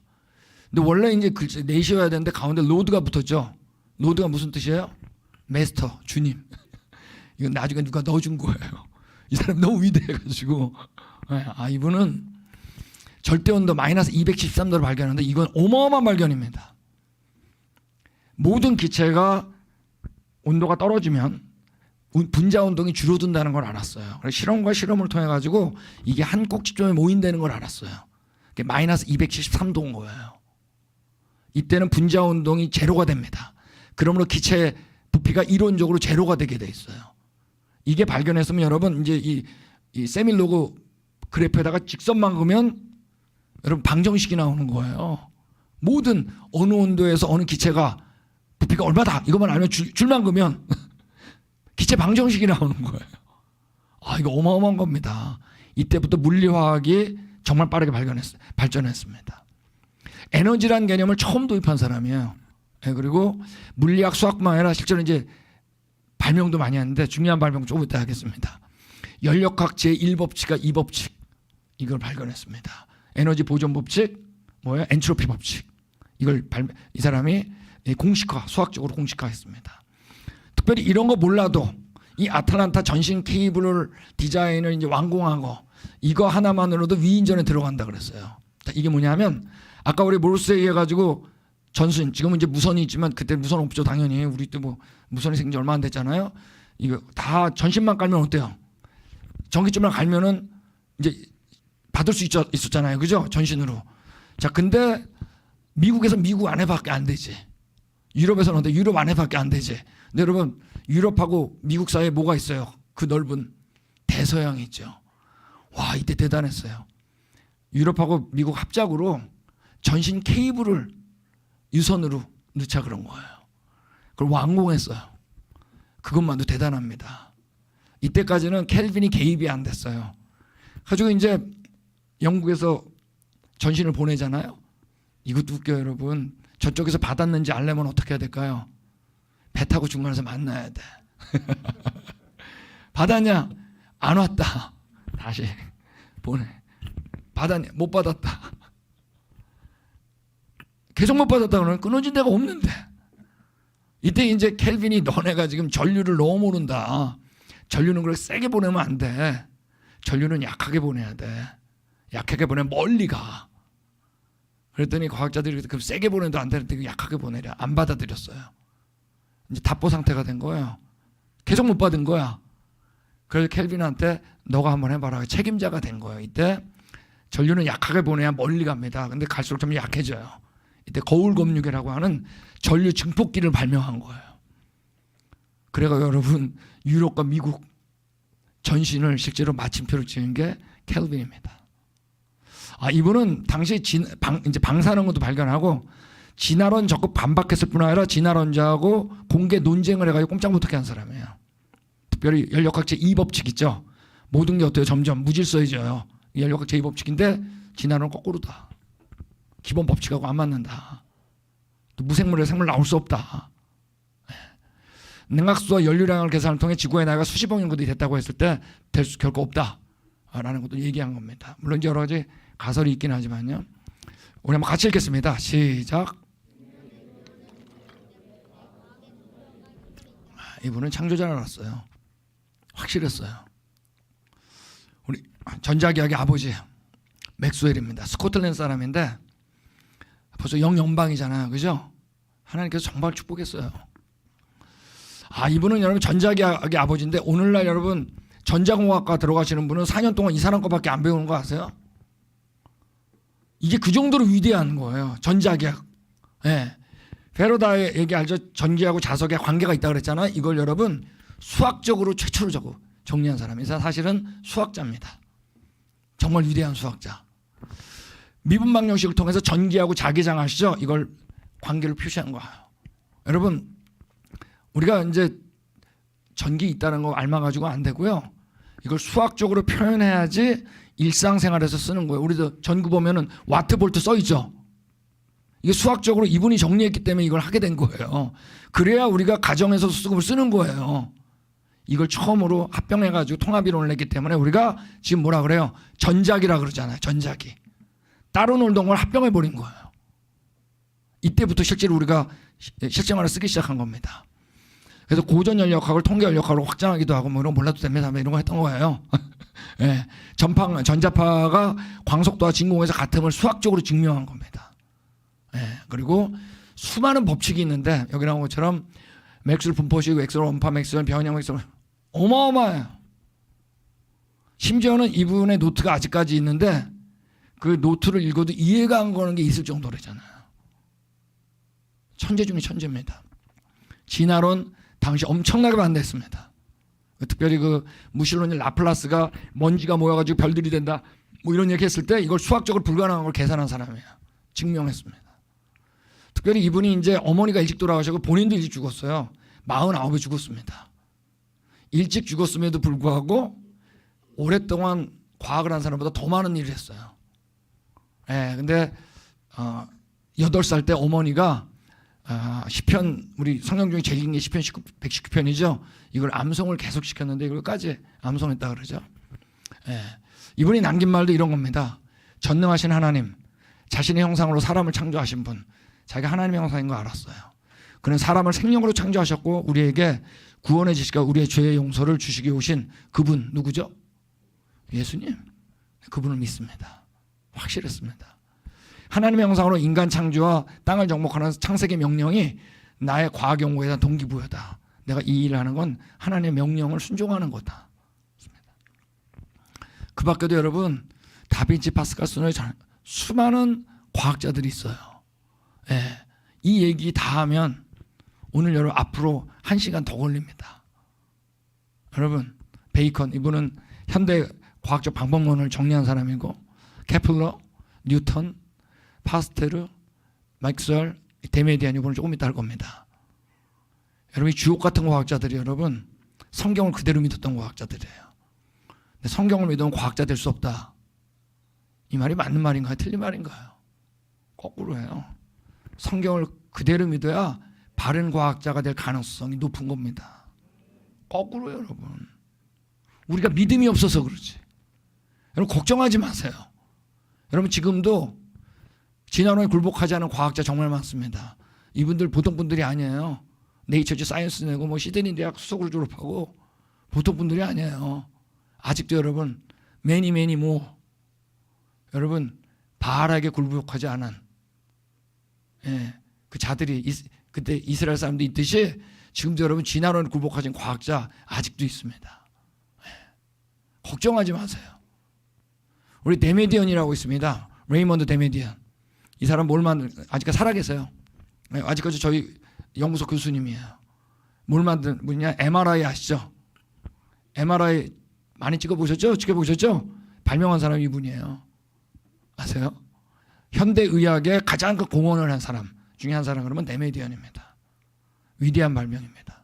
근데 원래 이제 글씨 내셔야 되는데 가운데 로드가 붙었죠. 로드가 무슨 뜻이에요? 마스터, 주님. 이건 나중에 누가 넣어준 거예요. 이 사람 너무 위대해가지고. 이분은 절대 온도 마이너스 213도를 발견하는데 이건 어마어마한 발견입니다. 모든 기체가 온도가 떨어지면 분자 운동이 줄어든다는 걸 알았어요. 그래서 실험과 실험을 통해 가지고 이게 한 꼭지점에 모인다는 걸 알았어요. 그게 마이너스 273도인 거예요. 이때는 분자 운동이 제로가 됩니다. 그러므로 기체의 부피가 이론적으로 제로가 되게 돼 있어요. 이게 발견했으면 여러분 이제 이 세밀로그 그래프에다가 직선만 그으면 여러분 방정식이 나오는 거예요. 모든 어느 온도에서 어느 기체가 부피가 얼마다 이것만 알면 줄만 그으면 기체 방정식이 나오는 거예요. 이거 어마어마한 겁니다. 이때부터 물리화학이 정말 빠르게 발전했습니다. 에너지란 개념을 처음 도입한 사람이에요. 그리고 물리학 수학뿐만 아니라 실제로 이제 발명도 많이 하는데 중요한 발명 조금 이따 하겠습니다. 연력학 제1법칙과 2법칙 이걸 발견했습니다. 에너지 보존 법칙, 뭐예요? 엔트로피 법칙. 이 사람이 수학적으로 공식화했습니다. 특별히 이런 거 몰라도 이 아틀란타 전신 케이블을 디자인을 이제 완공한 거 이거 하나만으로도 위인전에 들어간다 그랬어요. 이게 뭐냐면 아까 우리 모르스 얘기해가지고 전신 지금은 이제 무선이 있지만 그때 무선 없죠 당연히. 우리 때 뭐 무선이 생긴 지 얼마 안 됐잖아요. 이거 다 전신만 깔면 어때요? 전기줄만 갈면은 이제 받을 수 있었잖아요, 그죠? 전신으로. 자, 근데 미국에서 미국 안에밖에 안 되지. 유럽에서는 어때? 유럽 안에밖에 안 되지. 근데 여러분 유럽하고 미국 사이에 뭐가 있어요? 그 넓은 대서양이 있죠. 와, 이때 대단했어요. 유럽하고 미국 합작으로 전신 케이블을 유선으로 넣자 그런 거예요. 그걸 완공했어요. 그것만도 대단합니다. 이때까지는 켈빈이 개입이 안 됐어요. 가지고 이제 영국에서 전신을 보내잖아요. 이것도 웃겨요, 여러분. 저쪽에서 받았는지 알려면 어떻게 해야 될까요? 배 타고 중간에서 만나야 돼. 받았냐? 안 왔다. 다시 보내. 받았냐? 못 받았다. 계속 못 받았다 그러면 끊어진 데가 없는데. 이때 이제 켈빈이 너네가 지금 전류를 너무 모른다. 전류는 그렇게 세게 보내면 안 돼. 전류는 약하게 보내야 돼. 약하게 보내면 멀리 가. 그랬더니 과학자들이 그럼 세게 보내도 안 되는데 약하게 보내랴. 안 받아들였어요. 이제 답보 상태가 된 거예요. 계속 못 받은 거야. 그래서 켈빈한테 너가 한번 해봐라. 책임자가 된 거예요. 이때 전류는 약하게 보내야 멀리 갑니다. 근데 갈수록 좀 약해져요. 이때 거울검유계라고 하는 전류 증폭기를 발명한 거예요. 그래가 여러분 유럽과 미국 전신을 실제로 마침표를 찍은 게 켈빈입니다. 이분은 당시 이제 방사능도 발견하고 진화론 적극 반박했을 뿐 아니라 진화론자하고 공개 논쟁을 해가지고 꼼짝 못하게 한 사람이에요. 특별히 연력학제 2법칙 있죠. 모든 게 어때요? 점점 무질서해져요. 연력학제 2법칙인데 진화론 거꾸로다. 기본 법칙하고 안 맞는다. 또 무생물에 생물 나올 수 없다. 냉각수와 연료량을 계산을 통해 지구의 나이가 수십억 년 됐다고 했을 때 될 수 결코 없다 라는 것도 얘기한 겁니다. 물론 여러 가지 가설이 있긴 하지만요. 우리 한번 같이 읽겠습니다. 시작. 이분은 창조자를 알았어요. 확실했어요. 우리 전자기학의 아버지 맥스웰입니다. 스코틀랜드 사람인데 벌써 영연방이잖아요. 그죠? 하나님께서 정말 축복했어요. 이분은 여러분 전자기학의 아버지인데 오늘날 여러분 전자공학과 들어가시는 분은 4년 동안 이 사람 거밖에 안 배우는 거 아세요? 이게 그 정도로 위대한 거예요. 전자기학. 페라다이 얘기 알죠? 전기하고 자석의 관계가 있다고 그랬잖아요. 이걸 여러분 수학적으로 최초로 정리한 사람이 사실은 수학자입니다. 정말 위대한 수학자. 미분 방정식을 통해서 전기하고 자기장 아시죠? 이걸 관계를 표시한 거예요. 여러분 우리가 이제 전기 있다는 거 알만 가지고 안 되고요. 이걸 수학적으로 표현해야지 일상생활에서 쓰는 거예요. 우리도 전구 보면은 와트 볼트 써 있죠. 이게 수학적으로 이분이 정리했기 때문에 이걸 하게 된 거예요. 그래야 우리가 가정에서 수급을 쓰는 거예요. 이걸 처음으로 합병해가지고 통합이론을 냈기 때문에 우리가 지금 뭐라 그래요? 전자기라 그러잖아요. 전자기. 따로 놀던 걸 합병해버린 거예요. 이때부터 실제로 우리가 실생활을 쓰기 시작한 겁니다. 그래서 고전 연력학을 통계 연력학으로 확장하기도 하고 뭐 이런 거 몰라도 됩니다. 이런 거 했던 거예요. 전자파가 광속도와 진공에서 같음을 수학적으로 증명한 겁니다. 그리고 수많은 법칙이 있는데 여기 나온 것처럼 맥스웰 분포식, 엑셀 원파 맥스웰, 변형 맥스웰 어마어마해요. 심지어는 이분의 노트가 아직까지 있는데 그 노트를 읽어도 이해가 안 가는 게 있을 정도래잖아요. 천재 중에 천재입니다. 진화론 당시 엄청나게 반대했습니다. 특별히 그 무실론인 라플라스가 먼지가 모여가지고 별들이 된다 뭐 이런 얘기 했을 때 이걸 수학적으로 불가능한 걸 계산한 사람이에요. 증명했습니다. 특별히 이분이 이제 어머니가 일찍 돌아가시고 본인도 일찍 죽었어요. 49에 죽었습니다. 일찍 죽었음에도 불구하고 오랫동안 과학을 한 사람보다 더 많은 일을 했어요. 근데 8살 때 어머니가 시편 우리 성경 중에 제일 긴 게 시편 119편이죠. 이걸 암송을 계속 시켰는데 이걸까지 암송했다 그러죠. 이분이 남긴 말도 이런 겁니다. 전능하신 하나님, 자신의 형상으로 사람을 창조하신 분, 자기가 하나님의 형상인 거 알았어요. 그는 사람을 생명으로 창조하셨고 우리에게 구원의 지식과 우리의 죄의 용서를 주시기 오신 그분 누구죠? 예수님. 그분을 믿습니다. 확실했습니다. 하나님의 형상으로 인간 창조와 땅을 정복하는 창세기 명령이 나의 과학 연구에 대한 동기부여다. 내가 이 일을 하는 건 하나님의 명령을 순종하는 거다. 그 밖에도 여러분 다빈치, 파스칼, 순의 수많은 과학자들이 있어요. 이 얘기 다 하면 오늘 여러분 앞으로 1시간 더 걸립니다. 여러분 베이컨 이분은 현대 과학적 방법론을 정리한 사람이고 케플러, 뉴턴, 파스테르, 맥스웰, 데메디안 이분은 조금 이따 할 겁니다. 여러분, 이 주옥 같은 과학자들이 여러분 성경을 그대로 믿었던 과학자들이에요. 근데 성경을 믿으면 과학자 될 수 없다. 이 말이 맞는 말인가요? 틀린 말인가요? 거꾸로예요. 성경을 그대로 믿어야 바른 과학자가 될 가능성이 높은 겁니다. 거꾸로요, 여러분. 우리가 믿음이 없어서 그러지. 여러분, 걱정하지 마세요. 여러분, 지금도 진화론에 굴복하지 않은 과학자 정말 많습니다. 이분들 보통 분들이 아니에요. 네이처지 사이언스 내고 뭐 시드니 대학 수석으로 졸업하고 보통 분들이 아니에요. 아직도 여러분 매니 모 여러분 바알에게 굴복하지 않은 그 자들이 그때 이스라엘 사람도 있듯이 지금도 여러분 진화론에 굴복하신 과학자 아직도 있습니다. 걱정하지 마세요. 우리 데메디언이라고 있습니다. 레이먼드 데메디언. 이 사람 뭘 만든 아직까지 살아계세요. 아직까지 저희 연구소 교수님이에요. 뭘 만든 분이냐? MRI 아시죠? MRI 많이 찍어보셨죠? 지켜보셨죠? 발명한 사람이 이분이에요. 아세요? 현대의학의 가장 그 공헌을 한 사람 중에 한 사람 그러면 데메디언입니다. 위대한 발명입니다.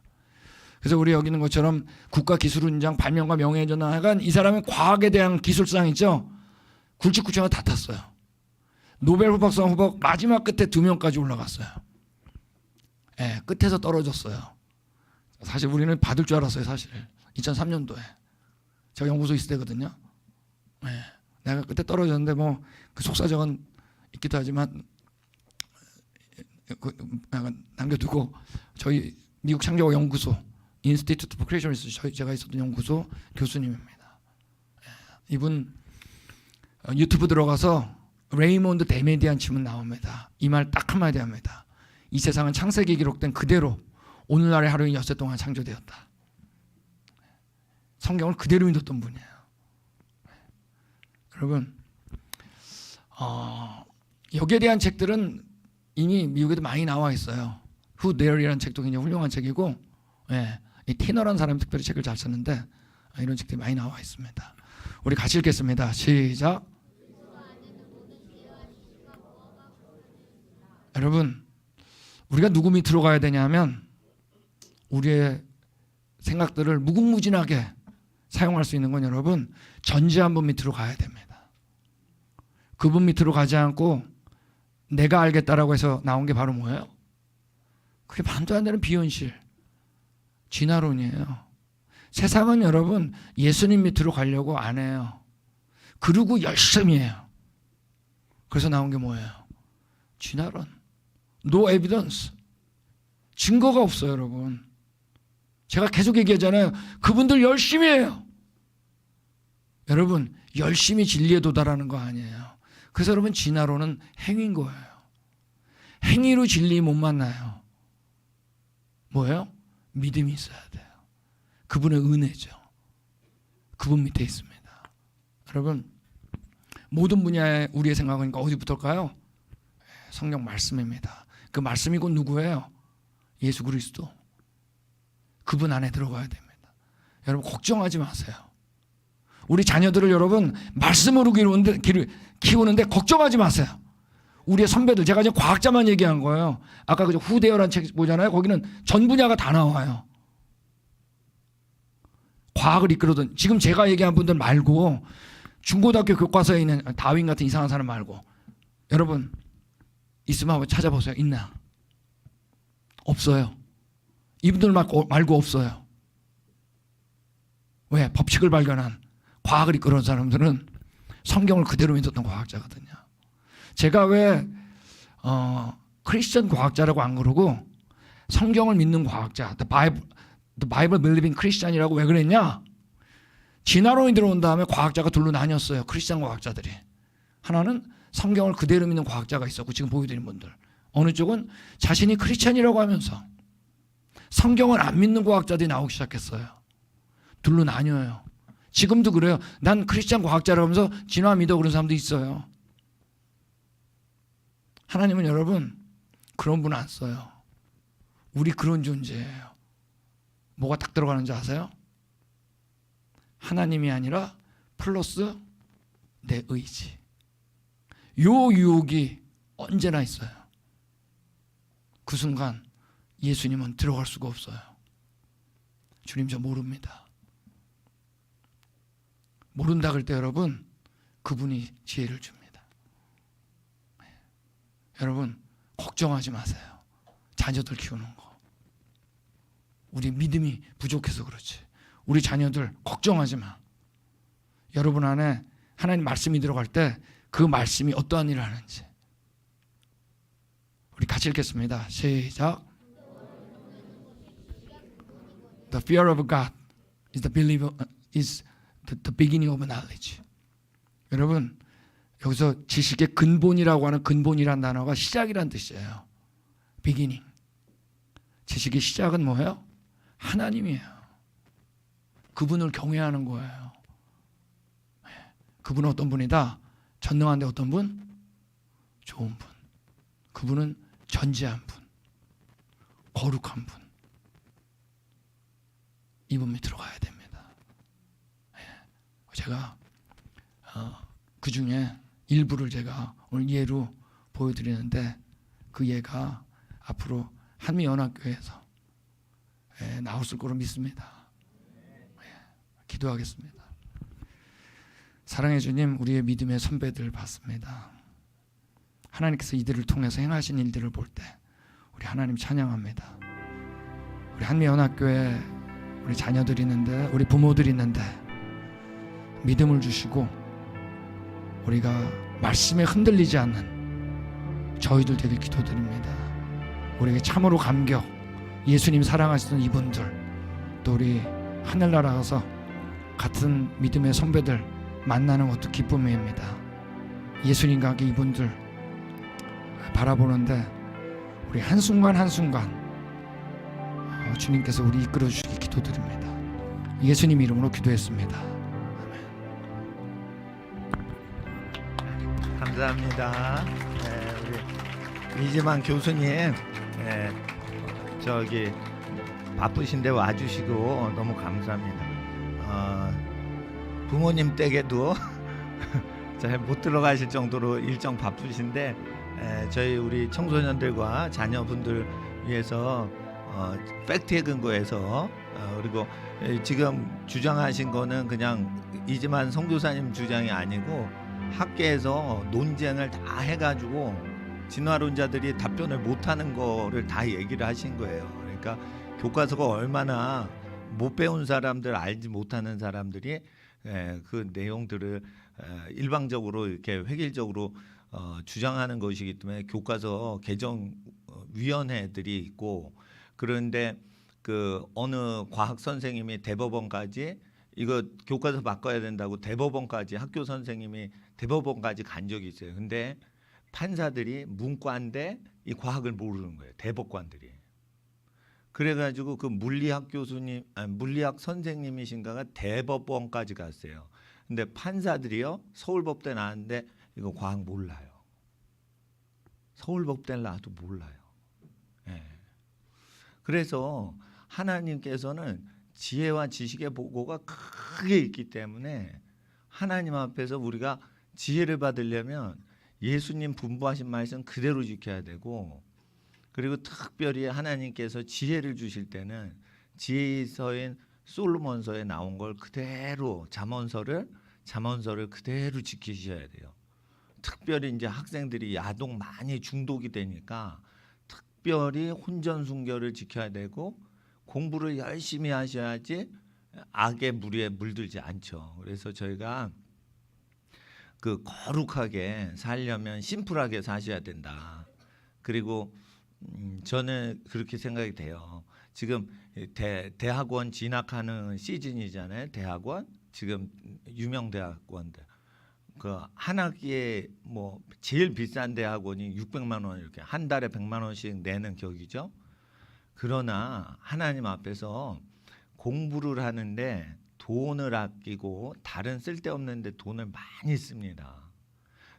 그래서 우리 여기 있는 것처럼 국가기술훈장 발명과 명예전환 이 사람은 과학에 대한 기술상 있죠? 굵직굵직하게 다 탔어요. 노벨 후보상 후보 마지막 끝에 2명까지 올라갔어요. 끝에서 떨어졌어요. 사실 우리는 받을 줄 알았어요. 사실 2003년도에 제가 연구소 있을 때거든요. 내가 그때 떨어졌는데 뭐 그 속사정은 있기도 하지만 남겨두고 저희 미국 창조과 연구소 인스티튜트 포 크리에이션리스트 제가 있었던 연구소 교수님입니다. 이분 유튜브 들어가서 레이몬드 데메디안 치면 나옵니다. 이 말 딱 한마디 합니다. 이 세상은 창세기에 기록된 그대로 오늘날의 하루인 엿새 동안 창조되었다. 성경을 그대로 믿었던 분이에요. 여러분 여기에 대한 책들은 이미 미국에도 많이 나와 있어요. Who Dare이라는 책도 굉장히 훌륭한 책이고 이 티너라는 사람이 특별히 책을 잘 썼는데 이런 책들이 많이 나와 있습니다. 우리 같이 읽겠습니다. 시작. 여러분 우리가 누구 밑으로 가야 되냐면 우리의 생각들을 무궁무진하게 사용할 수 있는 건 여러분 전지한 분 밑으로 가야 됩니다. 그분 밑으로 가지 않고 내가 알겠다라고 해서 나온 게 바로 뭐예요? 그게 말도 안 되는 비현실 진화론이에요. 세상은 여러분 예수님 밑으로 가려고 안 해요. 그러고 열심히 해요. 그래서 나온 게 뭐예요? 진화론. No evidence. 증거가 없어요, 여러분. 제가 계속 얘기하잖아요. 그분들 열심히 해요. 여러분, 열심히 진리에 도달하는 거 아니에요. 그래서 여러분, 진화론은 행위인 거예요. 행위로 진리 못 만나요. 뭐예요? 믿음이 있어야 돼요. 그분의 은혜죠. 그분 밑에 있습니다. 여러분, 모든 분야에 우리의 생각은 어디부터일까요? 성경 말씀입니다. 그 말씀이 곧 누구예요? 예수 그리스도. 그분 안에 들어가야 됩니다. 여러분 걱정하지 마세요. 우리 자녀들을 여러분 말씀으로 키우는데 걱정하지 마세요. 우리의 선배들, 제가 지금 과학자만 얘기한 거예요. 아까 그 후대어라는 책 보잖아요. 거기는 전 분야가 다 나와요. 과학을 이끌어든 지금 제가 얘기한 분들 말고 중고등학교 교과서에 있는 다윈 같은 이상한 사람 말고 여러분 있으면 한번 찾아보세요. 있나? 없어요. 이분들 말고 없어요. 왜? 법칙을 발견한 과학을 이끌어온 사람들은 성경을 그대로 믿었던 과학자거든요. 제가 왜 크리스천 과학자라고 안 그러고 성경을 믿는 과학자, The Bible Believing Christian이라고 왜 그랬냐? 진화론이 들어온 다음에 과학자가 둘로 나뉘었어요. 크리스천 과학자들이. 하나는 성경을 그대로 믿는 과학자가 있었고 지금 보여드린 분들. 어느 쪽은 자신이 크리스천이라고 하면서 성경을 안 믿는 과학자들이 나오기 시작했어요. 둘로 나뉘어요. 지금도 그래요. 난 크리스천 과학자라고 하면서 진화 믿어 그런 사람도 있어요. 하나님은 여러분 그런 분 안 써요. 우리 그런 존재예요. 뭐가 딱 들어가는지 아세요? 하나님이 아니라 플러스 내 의지. 요 유혹이 언제나 있어요. 그 순간 예수님은 들어갈 수가 없어요. 주님 저 모릅니다. 모른다 그럴 때 여러분 그분이 지혜를 줍니다. 여러분 걱정하지 마세요. 자녀들 키우는 거. 우리 믿음이 부족해서 그렇지. 우리 자녀들 걱정하지 마. 여러분 안에 하나님 말씀이 들어갈 때 그 말씀이 어떠한 일을 하는지. 우리 같이 읽겠습니다. 시작. The fear of God is the beginning of knowledge. 여러분 여기서 지식의 근본이라고 하는 근본이란 단어가 시작이란 뜻이에요. beginning. 지식의 시작은 뭐예요? 하나님이에요. 그분을 경외하는 거예요. 그분은 어떤 분이다? 전능한데 어떤 분? 좋은 분. 그분은 전지한 분. 거룩한 분. 이분 밑으로 가야 됩니다. 제가 그 중에 일부를 제가 오늘 예로 보여드리는데 그 예가 앞으로 한미연합교회에서 나왔을 거로 믿습니다. 기도하겠습니다. 사랑해 주님, 우리의 믿음의 선배들 봤습니다. 하나님께서 이들을 통해서 행하신 일들을 볼 때 우리 하나님 찬양합니다. 우리 한미연합교회 우리 자녀들이 있는데 우리 부모들이 있는데 믿음을 주시고 우리가 말씀에 흔들리지 않는 저희들 되길 기도드립니다. 우리에게 참으로 감격, 예수님 사랑하시던 이분들, 또 우리 하늘나라 가서 같은 믿음의 선배들 만나는 것도 기쁨입니다. 예수님과 함께 이분들 바라보는데 우리 한순간 한순간 주님께서 우리 이끌어 주시기 기도드립니다. 예수님 이름으로 기도했습니다. 아멘. 감사합니다. 우리 이지만 교수님 저기 바쁘신데 와주시고 너무 감사합니다. 부모님 댁에도 잘 못 들어가실 정도로 일정 바쁘신데 저희 우리 청소년들과 자녀분들 위해서 팩트에 근거해서 그리고 지금 주장하신 거는 그냥 이지만 선교사님 주장이 아니고 학계에서 논쟁을 다 해가지고 진화론자들이 답변을 못하는 거를 다 얘기를 하신 거예요. 그러니까 교과서가 얼마나 못 배운 사람들, 알지 못하는 사람들이 그 내용들을 일방적으로 이렇게 획일적으로 주장하는 것이기 때문에 교과서 개정 위원회들이 있고, 그런데 그 어느 과학 선생님이 대법원까지 이거 교과서 바꿔야 된다고 대법원까지, 학교 선생님이 대법원까지 간 적이 있어요. 근데 판사들이 문과인데 이 과학을 모르는 거예요, 대법관들이. 그래가지고 그 물리학 교수님, 물리학 선생님이신가가 대법원까지 갔어요. 근데 판사들이요, 서울법대 나왔는데 이거 과학 몰라요. 서울법대 나와도 몰라요. 예. 그래서 하나님께서는 지혜와 지식의 보고가 크게 있기 때문에 하나님 앞에서 우리가 지혜를 받으려면 예수님 분부하신 말씀 그대로 지켜야 되고, 그리고 특별히 하나님께서 지혜를 주실 때는 지혜서인 솔로몬서에 나온 걸 그대로 잠언서를 그대로 지키셔야 돼요. 특별히 이제 학생들이 야동 많이 중독이 되니까 특별히 혼전순결을 지켜야 되고 공부를 열심히 하셔야지 악의 물에 물들지 않죠. 그래서 저희가 그 거룩하게 살려면 심플하게 사셔야 된다. 그리고 저는 그렇게 생각이 돼요. 지금 대학원 진학하는 시즌이잖아요. 대학원 지금 유명 대학원들 그 한 학기에 뭐 제일 비싼 대학원이 600만 원, 이렇게 한 달에 100만 원씩 내는 격이죠. 그러나 하나님 앞에서 공부를 하는데 돈을 아끼고 다른 쓸데없는 데 돈을 많이 씁니다.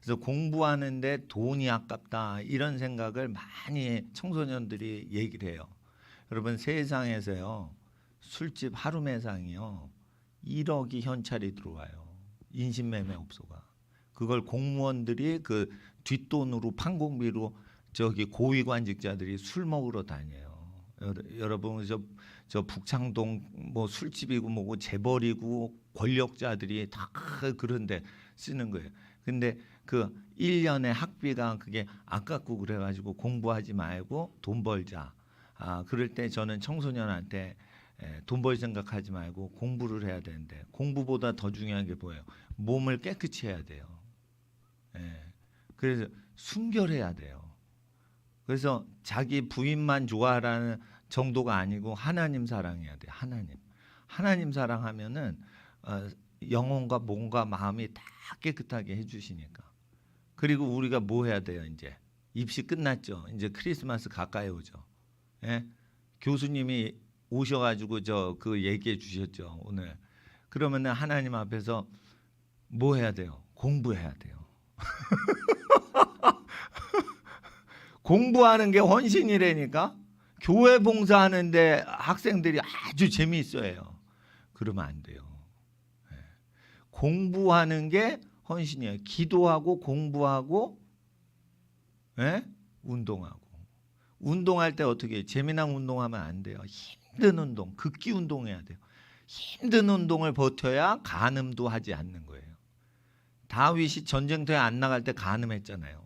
그래서 공부하는데 돈이 아깝다 이런 생각을 많이 청소년들이 얘기를 해요. 여러분, 세상에서요 술집 하루 매상이요 1억이 현찰이 들어와요. 인신매매업소가. 그걸 공무원들이 그 뒷돈으로 판공비로 저기 고위관직자들이 술 먹으러 다녀요. 여러분 저 북창동 뭐 술집이고 뭐고 재벌이고 권력자들이 다 그런데 쓰는 거예요. 근데 그 1년에 학비가 그게 아깝고 그래가지고 공부하지 말고 돈 벌자. 그럴 때 저는 청소년한테 돈 벌 생각하지 말고 공부를 해야 되는데, 공부보다 더 중요한 게 뭐예요? 몸을 깨끗이 해야 돼요. 그래서 순결해야 돼요. 그래서 자기 부인만 좋아하라는 정도가 아니고 하나님 사랑해야 돼요. 하나님 사랑하면은 영혼과 몸과 마음이 다 깨끗하게 해주시니까. 그리고 우리가 뭐 해야 돼요? 이제 입시 끝났죠. 이제 크리스마스 가까이 오죠. 교수님이 오셔가지고 그 얘기해 주셨죠, 오늘. 그러면은 하나님 앞에서 뭐 해야 돼요? 공부해야 돼요. 공부하는 게 헌신이라니까. 교회 봉사하는데 학생들이 아주 재미있어요. 그러면 안 돼요. 공부하는 게 헌신이에요. 기도하고 공부하고 운동하고. 운동할 때 어떻게 해요? 재미난 운동하면 안 돼요. 힘든 운동, 극기 운동해야 돼요. 힘든 운동을 버텨야 간음도 하지 않는 거예요. 다윗이 전쟁터에 안 나갈 때 간음했잖아요.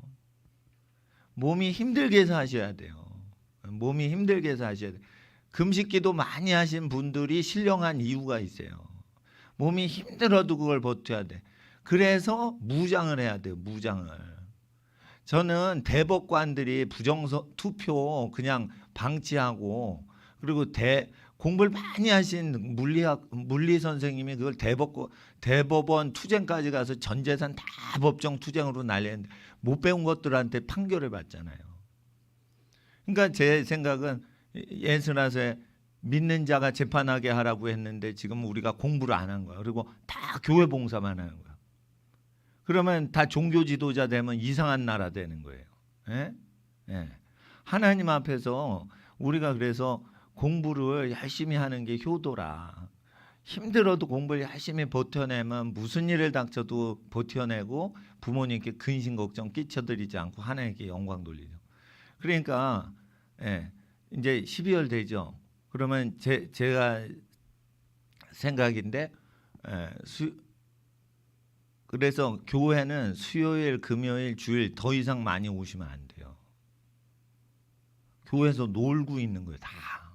몸이 힘들게 해서 하셔야 돼요. 몸이 힘들게 해서 하셔야 돼요. 금식기도 많이 하신 분들이 신령한 이유가 있어요. 몸이 힘들어도 그걸 버텨야 돼. 그래서 무장을 해야 돼요. 무장을. 저는 대법관들이 부정투표 그냥 방치하고, 그리고 공부를 많이 하신 물리 선생님이 그걸 대법원 투쟁까지 가서 전 재산 다 법정 투쟁으로 날렸는데 못 배운 것들한테 판결을 받잖아요. 그러니까 제 생각은 예수나서에 믿는 자가 재판하게 하라고 했는데 지금 우리가 공부를 안 한 거야. 그리고 다 교회 봉사만 하는 거야. 그러면 다 종교 지도자 되면 이상한 나라 되는 거예요. 하나님 앞에서 우리가 그래서 공부를 열심히 하는 게 효도라. 힘들어도 공부를 열심히 버텨내면 무슨 일을 닥쳐도 버텨내고 부모님께 근심 걱정 끼쳐드리지 않고 하나님께 영광 돌리죠. 그러니까 이제 12월 되죠. 그러면 제가 생각인데 그래서 교회는 수요일, 금요일, 주일 더 이상 많이 오시면 안 돼요. 교회에서 놀고 있는 거예요. 다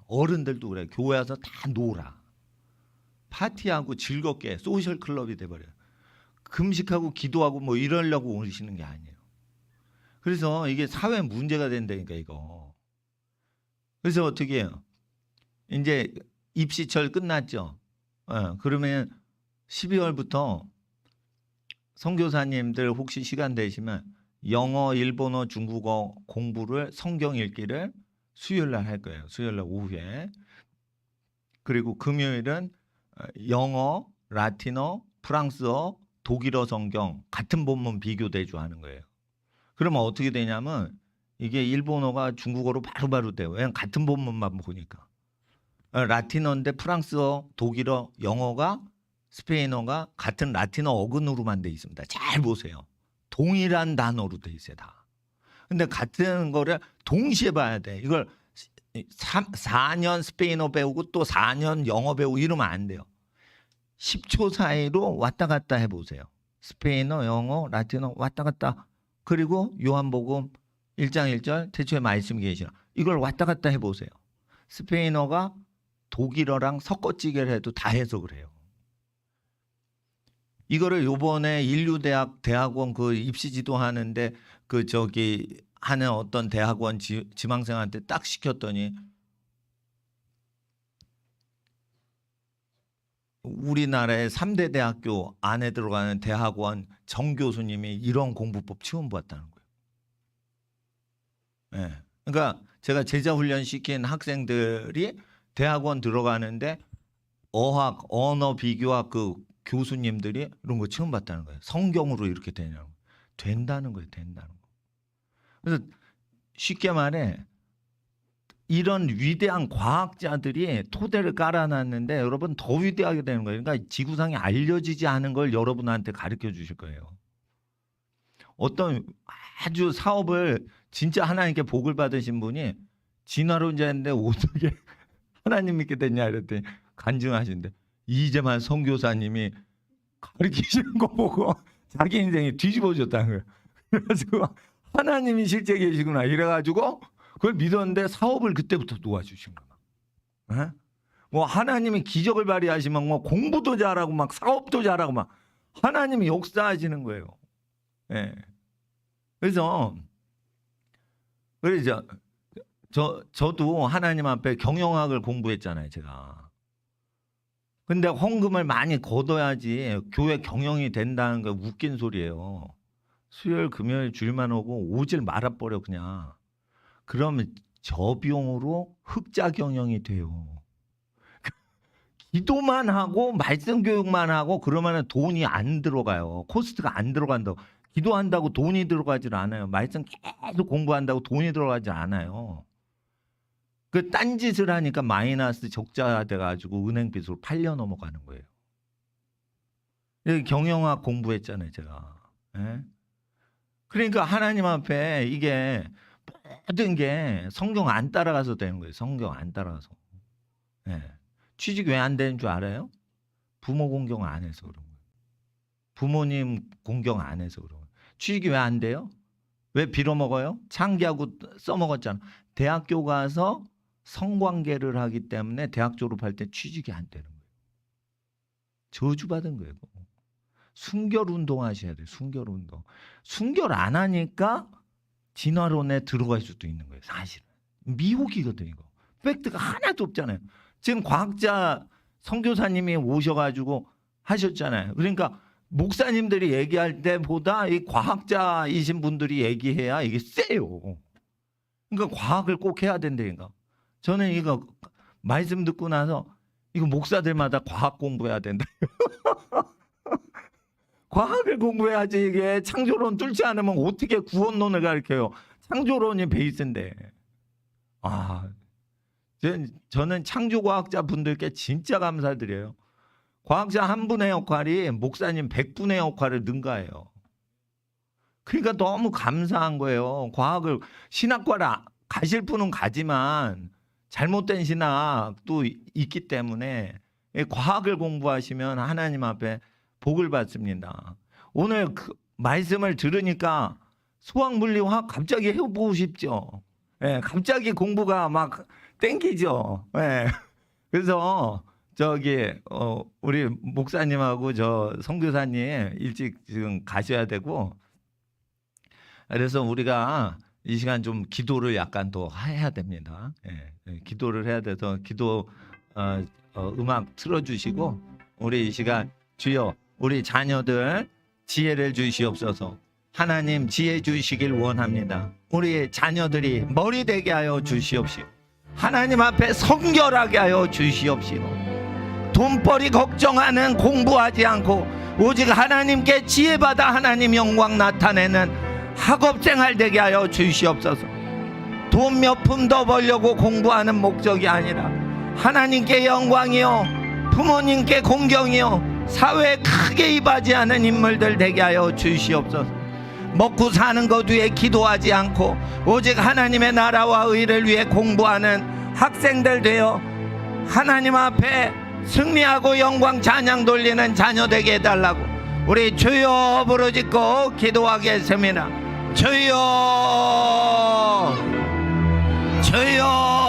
어른들도 그래요. 교회 와서 다 놀아. 파티하고 즐겁게 소셜 클럽이 돼버려요. 금식하고 기도하고 뭐 이러려고 오시는 게 아니에요. 그래서 이게 사회 문제가 된다니까 이거. 그래서 어떻게 해요? 이제 입시철 끝났죠. 그러면 12월부터 선교사님들 혹시 시간 되시면 영어, 일본어, 중국어 공부를, 성경 읽기를 수요일 날 할 거예요. 수요일 날 오후에. 그리고 금요일은 영어, 라틴어, 프랑스어, 독일어 성경 같은 본문 비교 대조하는 거예요. 그러면 어떻게 되냐면 이게 일본어가 중국어로 바로바로 돼요. 왜냐면 같은 본문만 보니까. 라틴어인데 프랑스어, 독일어, 영어가, 스페인어가 같은 라틴어 어근으로만 돼 있습니다. 잘 보세요. 동일한 단어로 돼 있어요, 다. 근데 같은 거를 동시에 봐야 돼. 이걸 4년 스페인어 배우고 또 4년 영어 배우고 이러면 안 돼요. 10초 사이로 왔다 갔다 해보세요. 스페인어, 영어, 라틴어 왔다 갔다. 그리고 요한복음 1장 1절 태초에 말씀이 계시라. 이걸 왔다 갔다 해보세요. 스페인어가 독일어랑 섞어찌개를 해도 다 해석을 해요. 이거를 요번에 인류대학 대학원 그 입시 지도하는데 하는 어떤 대학원 지망생한테 딱 시켰더니 우리나라의 3대 대학교 안에 들어가는 대학원 정교수님이 이런 공부법 처음 봤다는 거예요. 그러니까 제가 제자 훈련 시킨 학생들이 대학원 들어가는데 어학, 언어 비교학 그 교수님들이 이런 거 처음 봤다는 거예요. 성경으로 이렇게 되냐고. 된다는 거예요. 된다는 거. 그래서 쉽게 말해 이런 위대한 과학자들이 토대를 깔아놨는데 여러분 더 위대하게 되는 거예요. 그러니까 지구상에 알려지지 않은 걸 여러분한테 가르쳐 주실 거예요. 어떤 아주 사업을 진짜 하나님께 복을 받으신 분이 진화론자인데 어떻게 하나님 믿게 됐냐 이랬더니 간증하신대. 이재만 선교사님이 가르치시는 거 보고 자기 인생이 뒤집어졌다는 거예요. 그래가지고 하나님이 실제 계시구나 이래가지고 그걸 믿었는데 사업을 그때부터 도와주신 거야. 뭐 하나님이 기적을 발휘하시면 뭐 공부도 잘하고 막 사업도 잘하고 막 하나님이 역사하시는 거예요. 예. 그래서 저도 하나님 앞에 경영학을 공부했잖아요, 제가. 근데 헌금을 많이 걷어야지 교회 경영이 된다는 거 웃긴 소리예요. 수요일, 금요일 주일만 오고 오질 말아버려 그냥. 그러면 저 비용으로 흑자 경영이 돼요. 기도만 하고 말씀 교육만 하고 그러면 돈이 안 들어가요. 코스트가 안 들어간다고. 기도한다고 돈이 들어가질 않아요. 말씀 계속 공부한다고 돈이 들어가질 않아요. 그 딴짓을 하니까 마이너스 적자 돼가지고 은행 빚으로 8년 넘어가는 거예요. 여기 경영학 공부했잖아요, 제가. 예? 그러니까 하나님 앞에 이게 모든 게 성경 안 따라가서 되는 거예요. 성경 안 따라가서. 예. 취직 왜 안 되는 줄 알아요? 부모 공경 안 해서 그런 거예요. 부모님 공경 안 해서 그런 거예요. 취직이 왜 안 돼요? 왜 빌어먹어요? 창기하고 써먹었잖아. 대학교 가서 성관계를 하기 때문에 대학 졸업할 때 취직이 안 되는 거예요. 저주받은 거예요. 순결 운동 하셔야 돼요. 순결 운동. 순결 안 하니까 진화론에 들어갈 수도 있는 거예요. 사실은. 미혹이거든요. 이거. 팩트가 하나도 없잖아요. 지금 과학자 선교사님이 오셔가지고 하셨잖아요. 그러니까 목사님들이 얘기할 때보다 이 과학자이신 분들이 얘기해야 이게 세요. 그러니까 과학을 꼭 해야 된다니까. 저는 이거 말씀 듣고 나서 이거 목사들마다 과학 공부해야 된다. 과학을 공부해야지. 이게 창조론 뚫지 않으면 어떻게 구원론을 가르쳐요. 창조론이 베이스인데. 저는 창조과학자 분들께 진짜 감사드려요. 과학자 한 분의 역할이 목사님 100분의 역할을 능가해요. 그러니까 너무 감사한 거예요. 과학을 신학과를 가실 분은 가지만 잘못된 신학도 있기 때문에 과학을 공부하시면 하나님 앞에 복을 받습니다. 오늘 그 말씀을 들으니까 수학물리화학 갑자기 해보고 싶죠. 예, 갑자기 공부가 막 땡기죠. 예. 그래서 우리 목사님하고 저 선교사님 일찍 지금 가셔야 되고, 그래서 우리가 이 시간 좀 기도를 약간 더 해야 됩니다. 예, 기도를 해야 돼서 기도 음악 틀어주시고 우리 이 시간 주여 우리 자녀들 지혜를 주시옵소서. 하나님 지혜 주시길 원합니다. 우리 자녀들이 머리 되게 하여 주시옵시고 하나님 앞에 성결하게 하여 주시옵시고 돈벌이 걱정하는 공부하지 않고 오직 하나님께 지혜받아 하나님 영광 나타내는 학업생활 되게 하여 주시옵소서. 돈 몇 푼 더 벌려고 공부하는 목적이 아니라 하나님께 영광이요 부모님께 공경이요 사회에 크게 이바지하는 인물들 되게 하여 주시옵소서. 먹고 사는 것 위해 기도하지 않고 오직 하나님의 나라와 의를 위해 공부하는 학생들 되어 하나님 앞에 승리하고 영광 찬양 돌리는 자녀 되게 해달라고 우리 주여 부르짖고 기도하겠습니다. 주여 주여